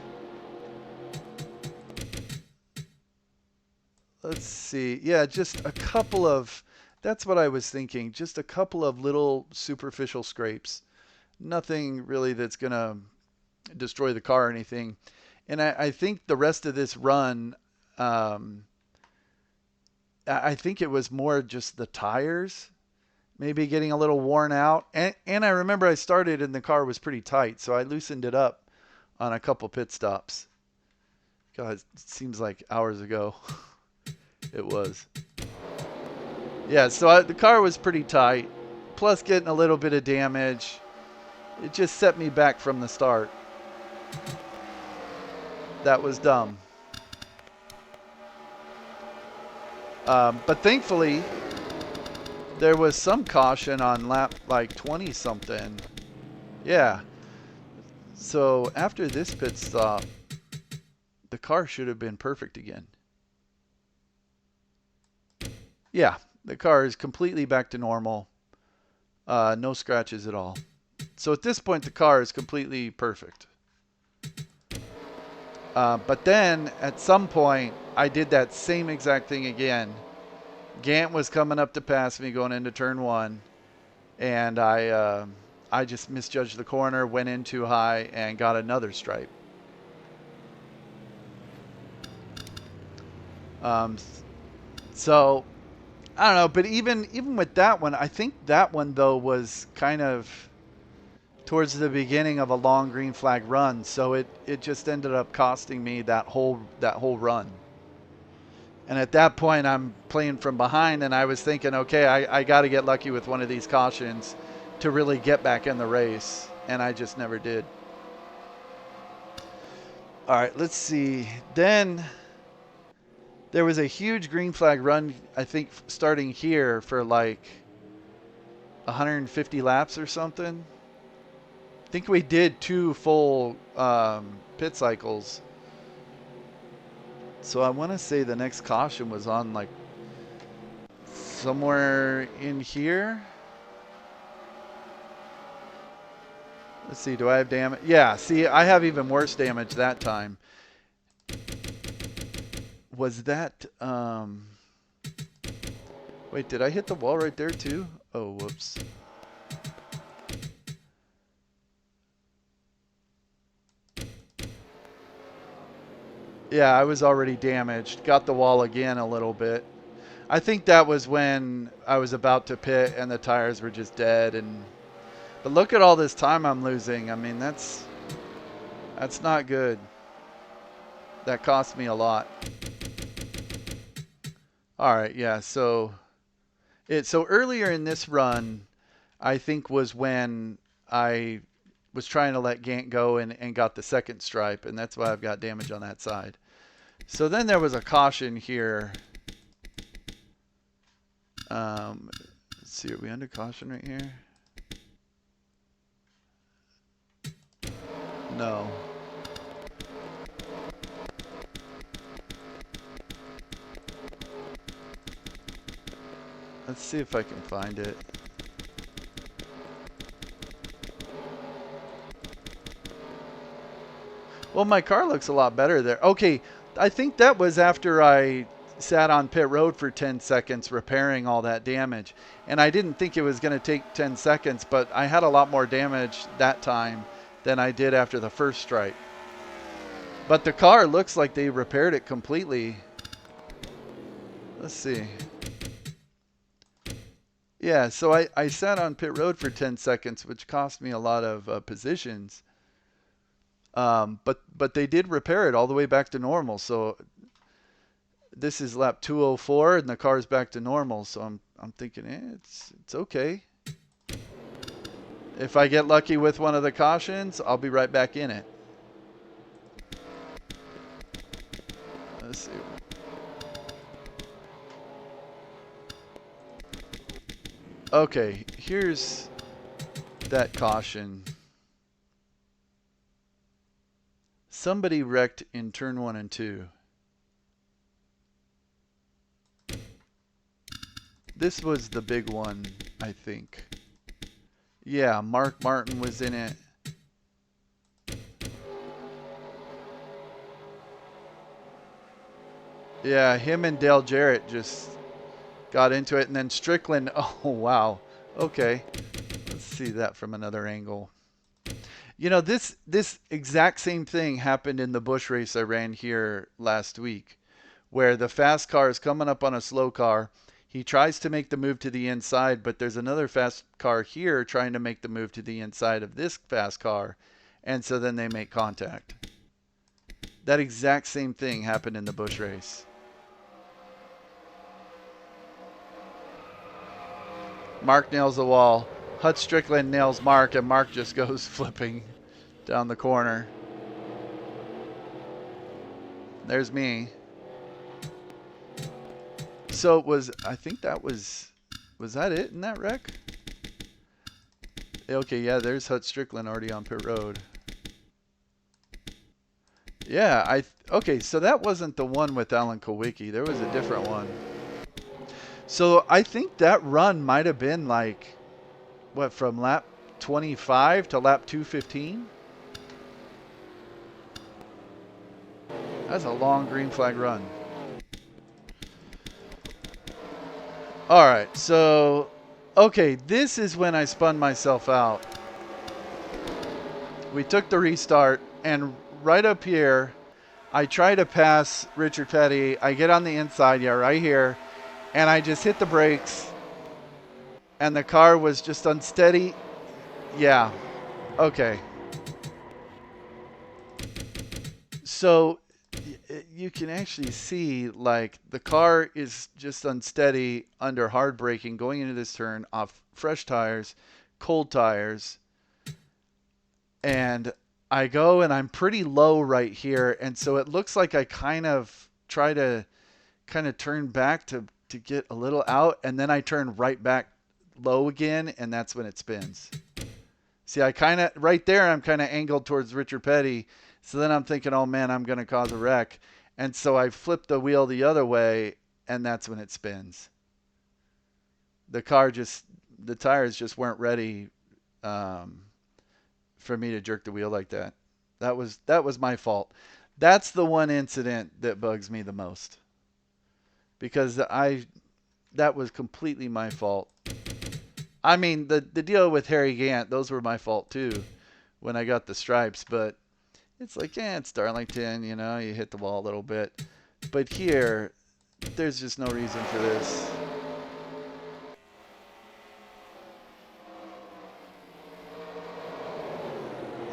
Let's see. Yeah, just a couple of, that's what I was thinking. Just a couple of little superficial scrapes. Nothing really that's going to destroy the car or anything. And I think the rest of this run, I think it was more just the tires maybe getting a little worn out. And I remember I started and the car was pretty tight, so I loosened it up on a couple pit stops. God, it seems like hours ago. It was. Yeah, so the car was pretty tight, plus getting a little bit of damage. It just set me back from the start. That was dumb. But thankfully, there was some caution on lap like 20 something. Yeah. So after this pit stop, the car should have been perfect again. Yeah, the car is completely back to normal. No scratches at all. So at this point, the car is completely perfect. But then at some point, I did that same exact thing again. Gant was coming up to pass me going into turn 1, and I just misjudged the corner, went in too high, and got another stripe. So I don't know, but even with that one, I think that one though was kind of towards the beginning of a long green flag run, so it just ended up costing me that whole run. And at that point, I'm playing from behind, and I was thinking, okay, I got to get lucky with one of these cautions to really get back in the race, and I just never did. All right, let's see. Then there was a huge green flag run, I think, starting here for like 150 laps or something. I think we did 2 full pit cycles. So I want to say the next caution was on like somewhere in here. Let's see, do I have damage? Yeah, see, I have even worse damage that time. Was that, wait, did I hit the wall right there too? Oh, whoops. Yeah, I was already damaged. Got the wall again a little bit. I think that was when I was about to pit and the tires were just dead. But look at all this time I'm losing. I mean, that's not good. That cost me a lot. All right, yeah. So earlier in this run, I think was when I was trying to let Gant go and got the second stripe, and that's why I've got damage on that side. So then there was a caution here. Let's see, are we under caution right here? No. Let's see if I can find it. Well, my car looks a lot better there. Okay, I think that was after I sat on pit road for 10 seconds repairing all that damage. And I didn't think it was going to take 10 seconds, but I had a lot more damage that time than I did after the first stripe. But the car looks like they repaired it completely. Let's see. Yeah, so I sat on pit road for 10 seconds, which cost me a lot of positions. But they did repair it all the way back to normal. So this is lap 204 and the car's back to normal. So I'm thinking, it's okay. If I get lucky with one of the cautions, I'll be right back in it. Let's see. Okay, here's that caution. Somebody wrecked in turn 1 and 2. This was the big one, I think. Yeah, Mark Martin was in it. Yeah, him and Dale Jarrett just got into it, and then Strickland. Oh, wow. Okay. Let's see that from another angle. You know, this exact same thing happened in the Busch race I ran here last week, where the fast car is coming up on a slow car. He tries to make the move to the inside, but there's another fast car here trying to make the move to the inside of this fast car, and so then they make contact. That exact same thing happened in the Busch race. Mark nails the wall. Hut Strickland nails Mark, and Mark just goes flipping down the corner. There's me. So it was, I think that was that it in that wreck? Okay, yeah, there's Hut Strickland already on pit road. Yeah, okay, so that wasn't the one with Alan Kowicki. There was a different one. So I think that run might have been like, what, from lap 25 to lap 215? That's a long green flag run. All right, so, okay, this is when I spun myself out. We took the restart, and right up here, I try to pass Richard Petty. I get on the inside, yeah, right here, and I just hit the brakes, and the car was just unsteady. Yeah, okay. So you can actually see, like, the car is just unsteady under hard braking going into this turn off fresh tires, cold tires, and I go and I'm pretty low right here, and so it looks like I kind of try to turn back to get a little out, and then I turn right back low again, and that's when it spins. See, I kind of, right there, I'm kind of angled towards Richard Petty, so then I'm thinking, oh man, I'm going to cause a wreck. And so I flip the wheel the other way, and that's when it spins. The tires just weren't ready for me to jerk the wheel like that. That was my fault. That's the one incident that bugs me the most. Because that was completely my fault. I mean, the deal with Harry Gant, those were my fault too when I got the stripes, but it's like, it's Darlington, you know, you hit the wall a little bit. But here, there's just no reason for this.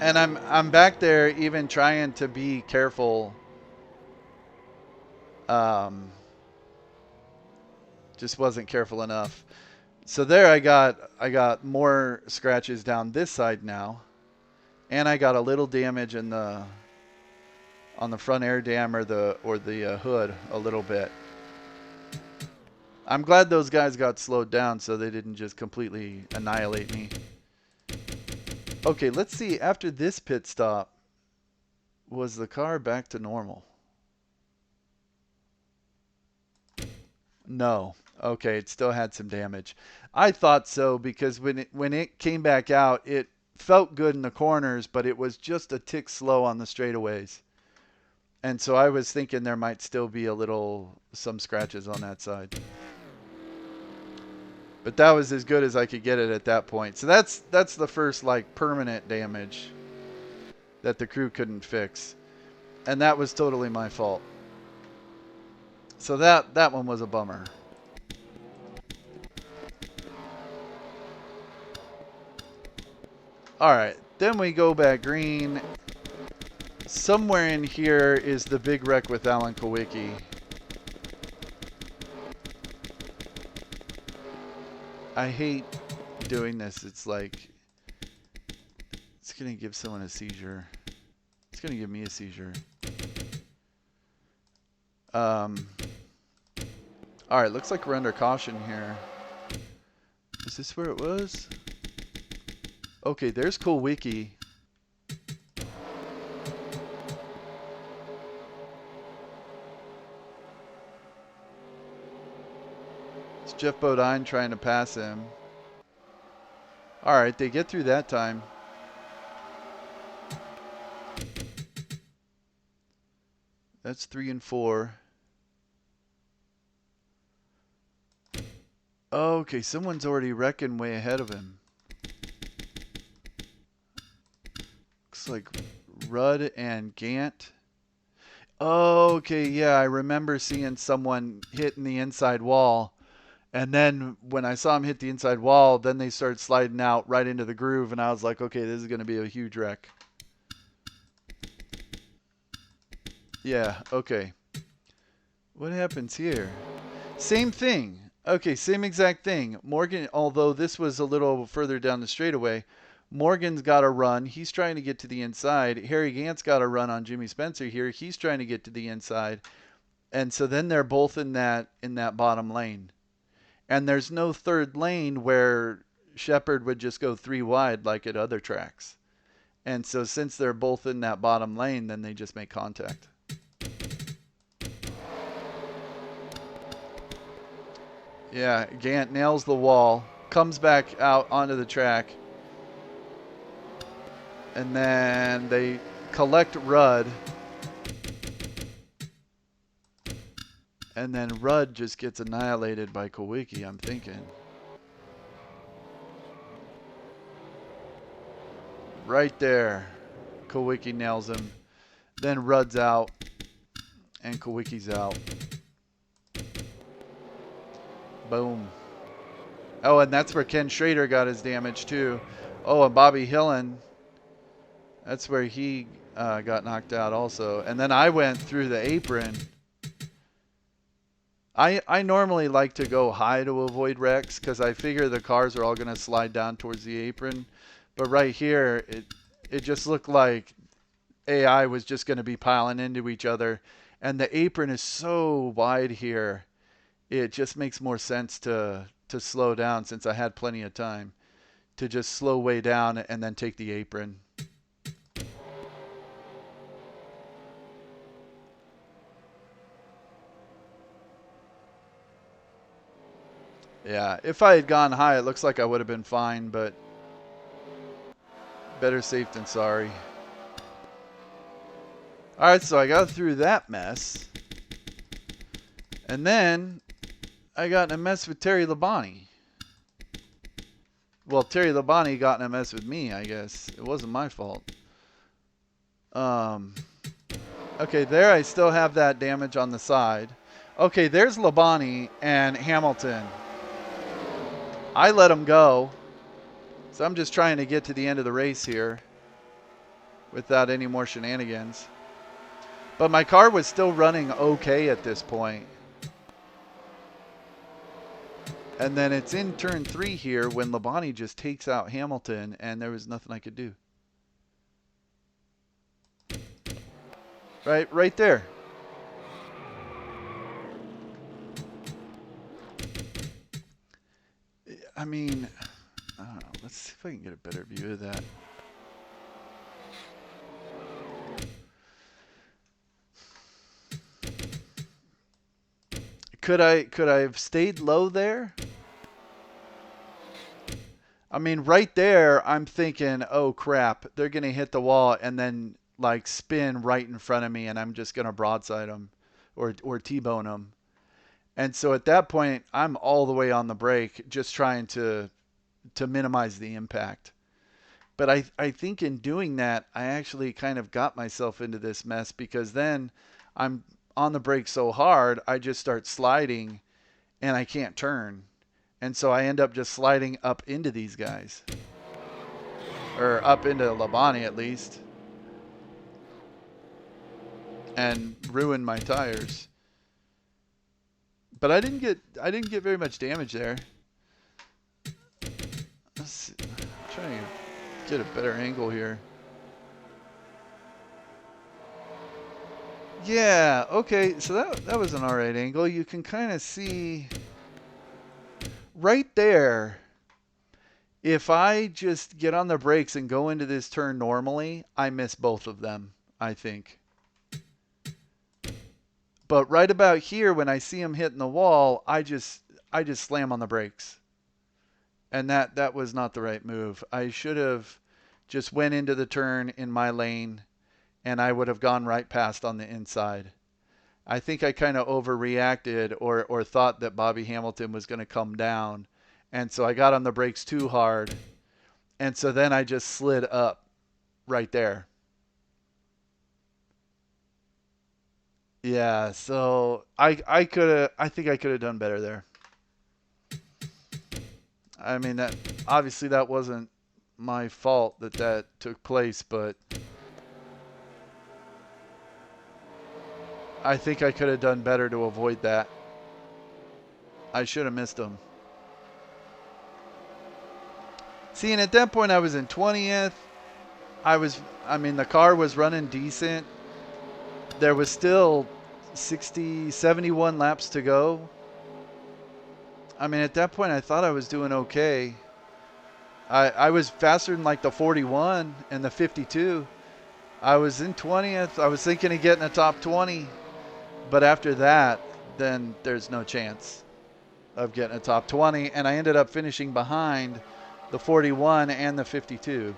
And I'm back there even trying to be careful. Just wasn't careful enough. So there I got more scratches down this side now. And I got a little damage in on the front air dam or the hood a little bit. I'm glad those guys got slowed down so they didn't just completely annihilate me. Okay, let's see. After this pit stop, was the car back to normal? No. Okay, it still had some damage. I thought so because when it came back out, it felt good in the corners, but it was just a tick slow on the straightaways. And so I was thinking there might still be some scratches on that side. But that was as good as I could get it at that point. So that's the first like permanent damage that the crew couldn't fix. And that was totally my fault. So that one was a bummer. Alright, then we go back green. Somewhere in here is the big wreck with Alan Kowicki. I hate doing this. It's like, it's going to give someone a seizure. It's going to give me a seizure. Alright, looks like we're under caution here. Is this where it was? Okay, there's Kowicki. It's Jeff Bodine trying to pass him. Alright, they get through that time. That's 3 and 4. Okay, someone's already wrecking way ahead of him. Looks like Rudd and Gant. Okay, yeah, I remember seeing someone hitting the inside wall. And then when I saw him hit the inside wall, then they started sliding out right into the groove. And I was like, okay, this is going to be a huge wreck. Yeah, okay. What happens here? Same thing. Okay, same exact thing. Morgan, although this was a little further down the straightaway, Morgan's got a run. He's trying to get to the inside. Harry Gant's got a run on Jimmy Spencer here. He's trying to get to the inside. And so then they're both in that bottom lane. And there's no third lane where Shepard would just go 3 wide like at other tracks. And so since they're both in that bottom lane, then they just make contact. Yeah, Gant nails the wall, comes back out onto the track, and then they collect Rudd, and then Rudd just gets annihilated by Kowicki, I'm thinking. Right there, Kowicki nails him, then Rudd's out, and Kowicki's out. Boom. Oh, and that's where Ken Schrader got his damage too. Oh, and Bobby Hillen. That's where he got knocked out also. And then I went through the apron. I normally like to go high to avoid wrecks because I figure the cars are all going to slide down towards the apron. But right here, it just looked like AI was just going to be piling into each other. And the apron is so wide here. It just makes more sense to slow down since I had plenty of time to just slow way down and then take the apron. Yeah, if I had gone high, it looks like I would have been fine, but better safe than sorry. All right, so I got through that mess. And then I got in a mess with Terry Labonte. Well, Terry Labonte got in a mess with me, I guess. It wasn't my fault. Okay, there I still have that damage on the side. Okay, there's Labonte and Hamilton. I let him go. So I'm just trying to get to the end of the race here without any more shenanigans. But my car was still running okay at this point. And then it's in turn 3 here when Labonte just takes out Hamilton and there was nothing I could do. Right there. I mean, I don't know. Let's see if I can get a better view of that. Could I have stayed low there? I mean, right there, I'm thinking, oh crap, they're going to hit the wall and then like spin right in front of me, and I'm just going to broadside them or T-bone them. And so at that point, I'm all the way on the brake, just trying to minimize the impact. But I think in doing that, I actually kind of got myself into this mess because then I'm on the brake so hard, I just start sliding and I can't turn. And so I end up just sliding up into these guys. Or up into Labani at least. And ruin my tires. But I didn't get very much damage there. Let's see. I'm trying to get a better angle here. Yeah, okay, so that was an alright angle. You can kind of see right there. If I just get on the brakes and go into this turn normally, I miss both of them, I think. But right about here, when I see them hitting the wall, I just slam on the brakes. And that was not the right move. I should have just went into the turn in my lane, and I would have gone right past on the inside. I think I kind of overreacted or thought that Bobby Hamilton was going to come down. And so I got on the brakes too hard. And so then I just slid up right there. Yeah, so I think I could have done better there. I mean, that obviously that wasn't my fault that took place, but I think I could have done better to avoid that. I should have missed him. See, and at that point I was in 20th. I mean, the car was running decent. There was still 60, 71 laps to go. I mean, at that point I thought I was doing okay. I was faster than like the 41 and the 52. I was in 20th. I was thinking of getting a top 20. But after that, then there's no chance of getting a top 20. And I ended up finishing behind the 41 and the 52.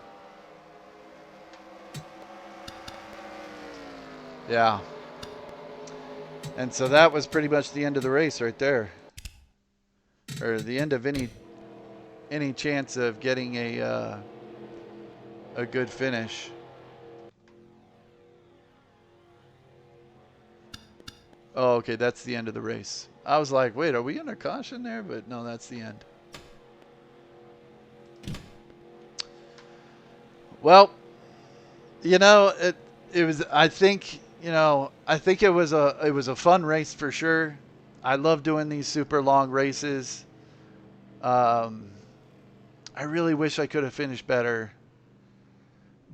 Yeah. And so that was pretty much the end of the race right there. Or the end of any chance of getting a good finish. Oh, okay, that's the end of the race. I was like, wait, are we under caution there? But no, that's the end. Well, you know, it was. I think it was a fun race for sure. I love doing these super long races. I really wish I could have finished better,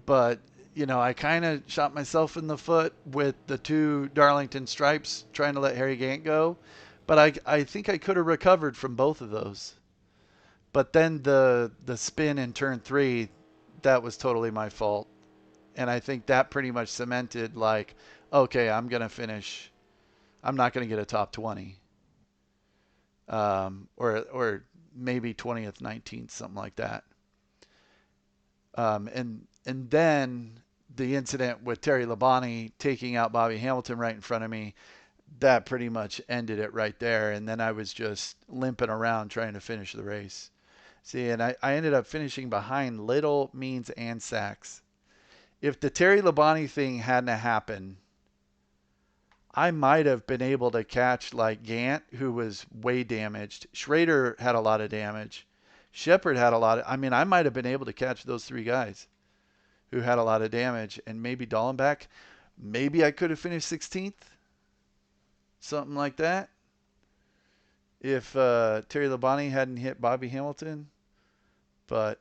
but I kind of shot myself in the foot with the 2 Darlington stripes trying to let Harry Gant go. But I think I could have recovered from both of those. But then the spin in turn 3, that was totally my fault. And I think that pretty much cemented like, okay, I'm going to finish. I'm not going to get a top 20. Or maybe 20th, 19th, something like that. And then the incident with Terry Labonte taking out Bobby Hamilton right in front of me, that pretty much ended it right there. And then I was just limping around trying to finish the race. See, and I ended up finishing behind Little, Means, and Sachs. If the Terry Labonte thing hadn't happened, I might have been able to catch like Gant, who was way damaged. Schrader had a lot of damage. Shepard had a lot of, I mean, I might have been able to catch those 3 guys who had a lot of damage. And maybe Dallenbach, maybe I could have finished 16th. Something like that. If Terry Labonte hadn't hit Bobby Hamilton. But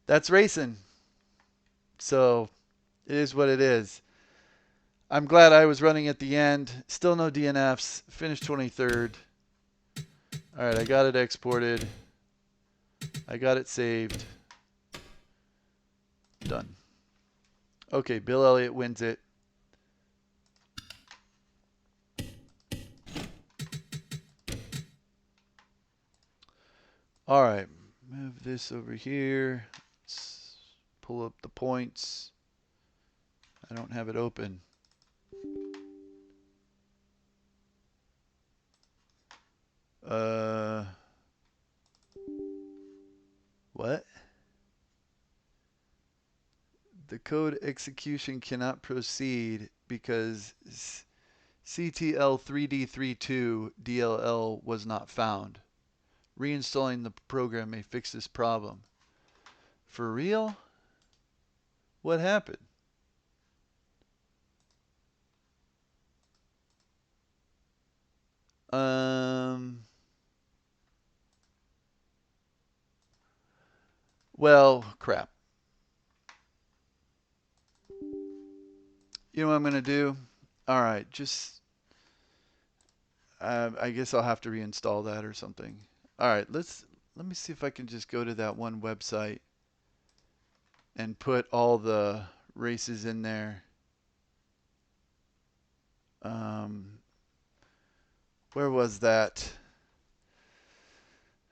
that's racing. So it is what it is. I'm glad I was running at the end. Still no DNFs. Finished 23rd. All right, I got it exported. I got it saved. Done. Okay, Bill Elliott wins it. All right, Move this over here. Let's pull up the points. I don't have it open. What? The code execution cannot proceed because CTL3D32 DLL was not found. Reinstalling the program may fix this problem. For real? What happened? Well, crap. You know what I'm going to do? All right, just, I guess I'll have to reinstall that or something. All right, let me see if I can just go to that one website and put all the races in there. Where was that?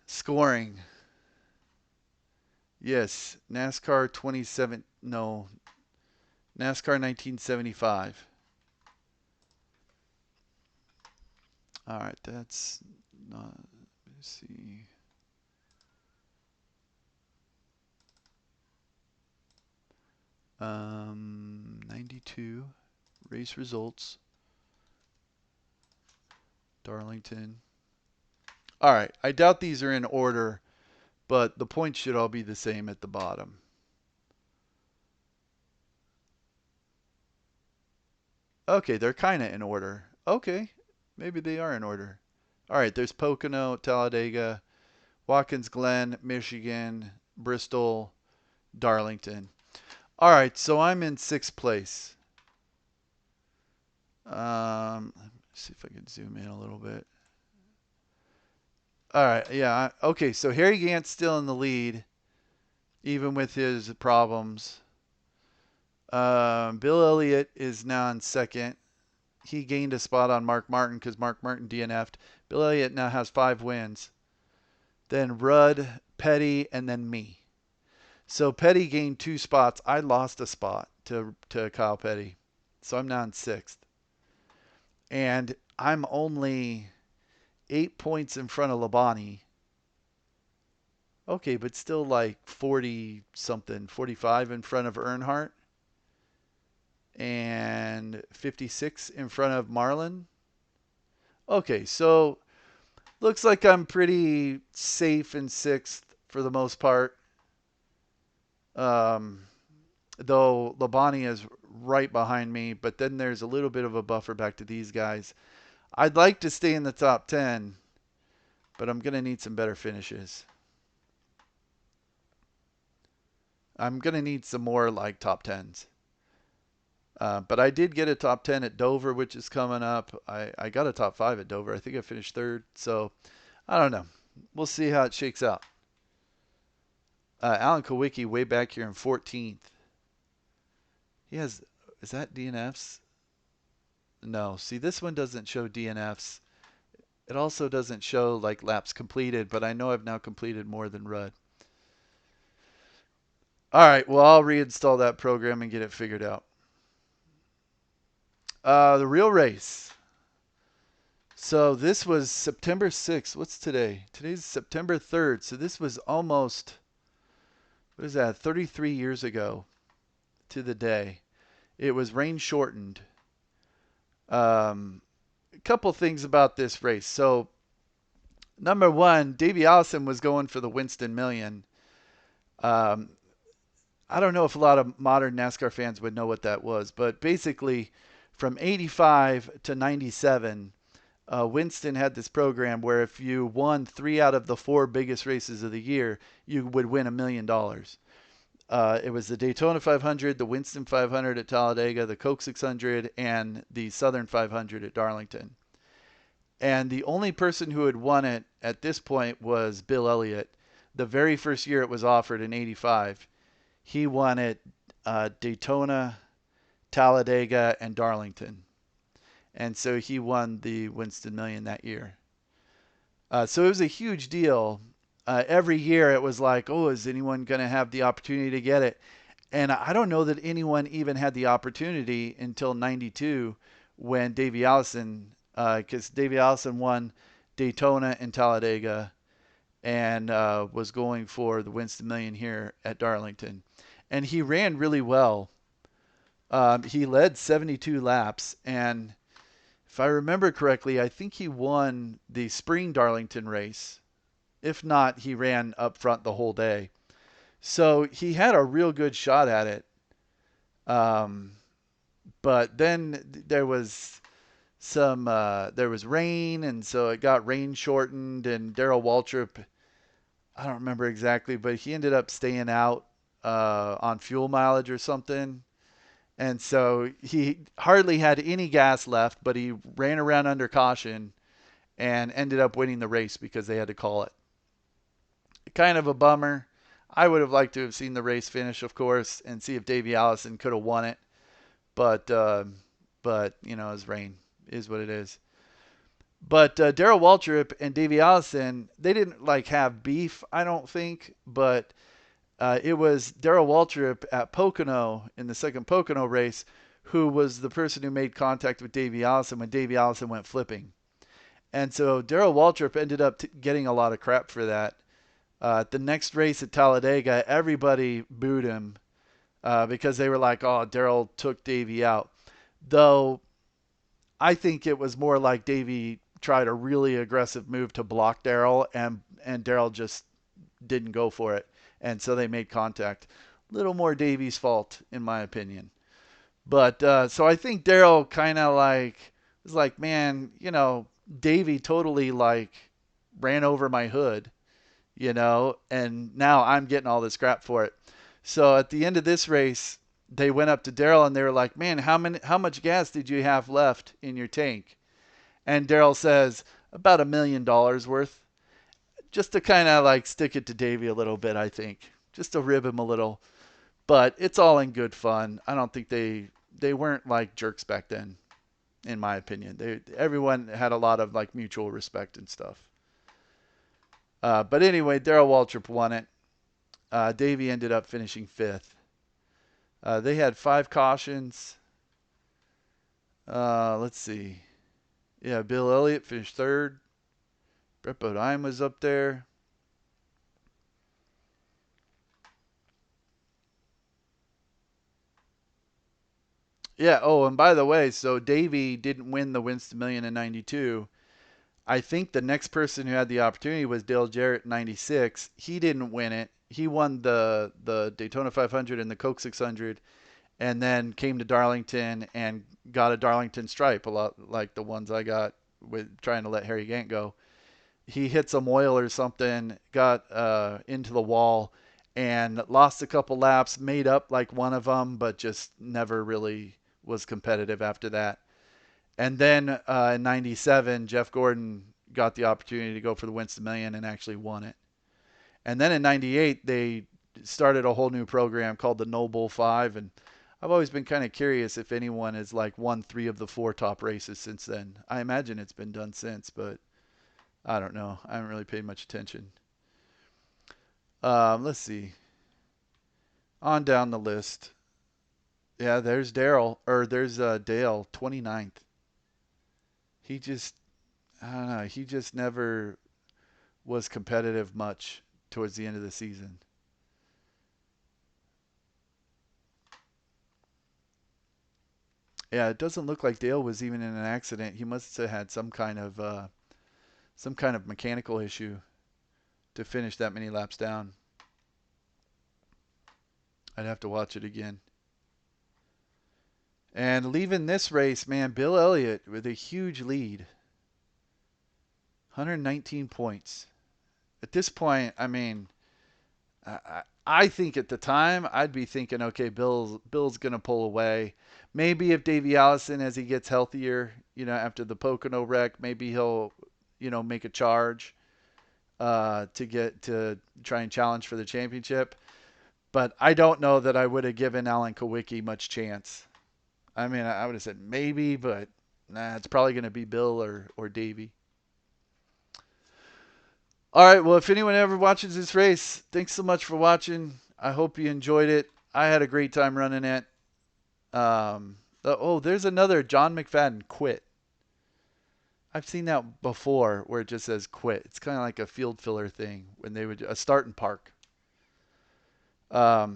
Scoring. Yes, NASCAR 27, no, NASCAR 1975. All right, that's not, let me see. Um, 92, race results. Darlington. All right, I doubt these are in order, but the points should all be the same at the bottom. Okay, they're kind of in order. Okay, maybe they are in order. All right, there's Pocono, Talladega, Watkins Glen, Michigan, Bristol, Darlington. All right, so I'm in 6th place. Let me see if I can zoom in a little bit. All right, yeah, okay, so Harry Gant's still in the lead, even with his problems. Bill Elliott is now in 2nd. He gained a spot on Mark Martin because Mark Martin DNF'd. Bill Elliott now has 5 wins. Then Rudd, Petty, and then me. So Petty gained 2 spots. I lost a spot to Kyle Petty. So I'm now in 6th. And I'm only 8 points in front of Labonte. Okay, but still like 40 something, 45 in front of Earnhardt. And 56 in front of Marlin. Okay, so looks like I'm pretty safe in 6th for the most part. Though Labonte is right behind me, but then there's a little bit of a buffer back to these guys. I'd like to stay in the top 10, but I'm going to need some better finishes. I'm going to need some more like top 10s. But I did get a top 10 at Dover, which is coming up. I got a top 5 at Dover. I think I finished 3rd. So I don't know. We'll see how it shakes out. Alan Kowicki way back here in 14th. He has, is that DNFs? No. See, this one doesn't show DNFs. It also doesn't show like laps completed, but I know I've now completed more than Rudd. All right, well, I'll reinstall that program and get it figured out. The real race. So this was September 6th. What's today? Today's September 3rd. So this was almost, what is that, 33 years ago to the day. It was rain shortened. A couple things about this race. So number one, Davey Allison was going for the Winston Million. I don't know if a lot of modern NASCAR fans would know what that was, but basically from 85 to 97, Winston had this program where if you won 3 out of the 4 biggest races of the year, you would win $1 million. It was the Daytona 500, the Winston 500 at Talladega, the Coke 600, and the Southern 500 at Darlington. And the only person who had won it at this point was Bill Elliott. The very first year it was offered in 85, he won it Daytona, Talladega, and Darlington. And so he won the Winston Million that year. So it was a huge deal. Every year it was like, oh, is anyone going to have the opportunity to get it? And I don't know that anyone even had the opportunity until 92 when Davey Allison, because Davey Allison won Daytona and Talladega and was going for the Winston Million here at Darlington. And he ran really well. He led 72 laps. And if I remember correctly, I think he won the spring Darlington race. If not, he ran up front the whole day. So he had a real good shot at it. But then there was rain, and so it got rain shortened, and Darrell Waltrip, I don't remember exactly, but he ended up staying out on fuel mileage or something. And so he hardly had any gas left, but he ran around under caution and ended up winning the race because they had to call it. Kind of a bummer. I would have liked to have seen the race finish, of course, and see if Davey Allison could have won it. But his rain is what it is. But Darrell Waltrip and Davey Allison, they didn't have beef, I don't think. But it was Darrell Waltrip at Pocono in the second Pocono race who was the person who made contact with Davey Allison when Davey Allison went flipping. And so Darrell Waltrip ended up getting a lot of crap for that. The next race at Talladega, everybody booed him because they were like, oh, Darrell took Davey out. Though I think it was more like Davey tried a really aggressive move to block Darrell, and Darrell just didn't go for it. And so they made contact. Little more Davey's fault, in my opinion. But so I think Darrell kind of was like, man, Davey totally ran over my hood, and now I'm getting all this crap for it. So at the end of this race, they went up to Darrell and they were like, man, how much gas did you have left in your tank? And Darrell says, about $1 million worth. Just to kind of stick it to Davey a little bit, I think. Just to rib him a little. But it's all in good fun. I don't think they weren't like jerks back then, in my opinion. Everyone had a lot of mutual respect and stuff. But anyway, Darrell Waltrip won it. Davey ended up finishing 5th. They had 5 cautions. Let's see. Yeah, Bill Elliott finished 3rd. Brett Bodine was up there. Yeah, oh, and by the way, so Davey didn't win the Winston Million in 92. I think the next person who had the opportunity was Dale Jarrett in 96. He didn't win it. He won the Daytona 500 and the Coke 600, and then came to Darlington and got a Darlington stripe, a lot like the ones I got with trying to let Harry Gant go. He hit some oil or something, got into the wall, and lost a couple laps, made up one of them, but just never really was competitive after that. And then in 97, Jeff Gordon got the opportunity to go for the Winston Million and actually won it. And then in 98, they started a whole new program called the No Bull 5. And I've always been kind of curious if anyone has won 3 of the 4 top races since then. I imagine it's been done since, but I don't know. I haven't really paid much attention. Let's see. On down the list. Yeah, there's Dale, 29th. He just, I don't know, he just never was competitive much towards the end of the season. Yeah, it doesn't look like Dale was even in an accident. He must have had some kind of mechanical issue to finish that many laps down. I'd have to watch it again. And leaving this race, man, Bill Elliott with a huge lead. 119 points. At this point, I mean, I think at the time, I'd be thinking, okay, Bill's going to pull away. Maybe if Davey Allison, as he gets healthier, after the Pocono wreck, maybe he'll, make a charge to try and challenge for the championship. But I don't know that I would have given Alan Kowicki much chance. I mean, I would have said maybe, but nah, it's probably going to be Bill or Davey. All right, well, if anyone ever watches this race, thanks so much for watching. I hope you enjoyed it. I had a great time running it. There's another John McFadden quit. I've seen that before where it just says quit. It's kind of like a field filler thing when they would a start and park. Yeah,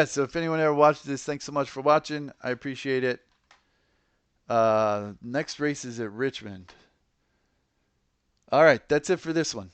so if anyone ever watches this, thanks so much for watching. I appreciate it. Next race is at Richmond. All right, that's it for this one.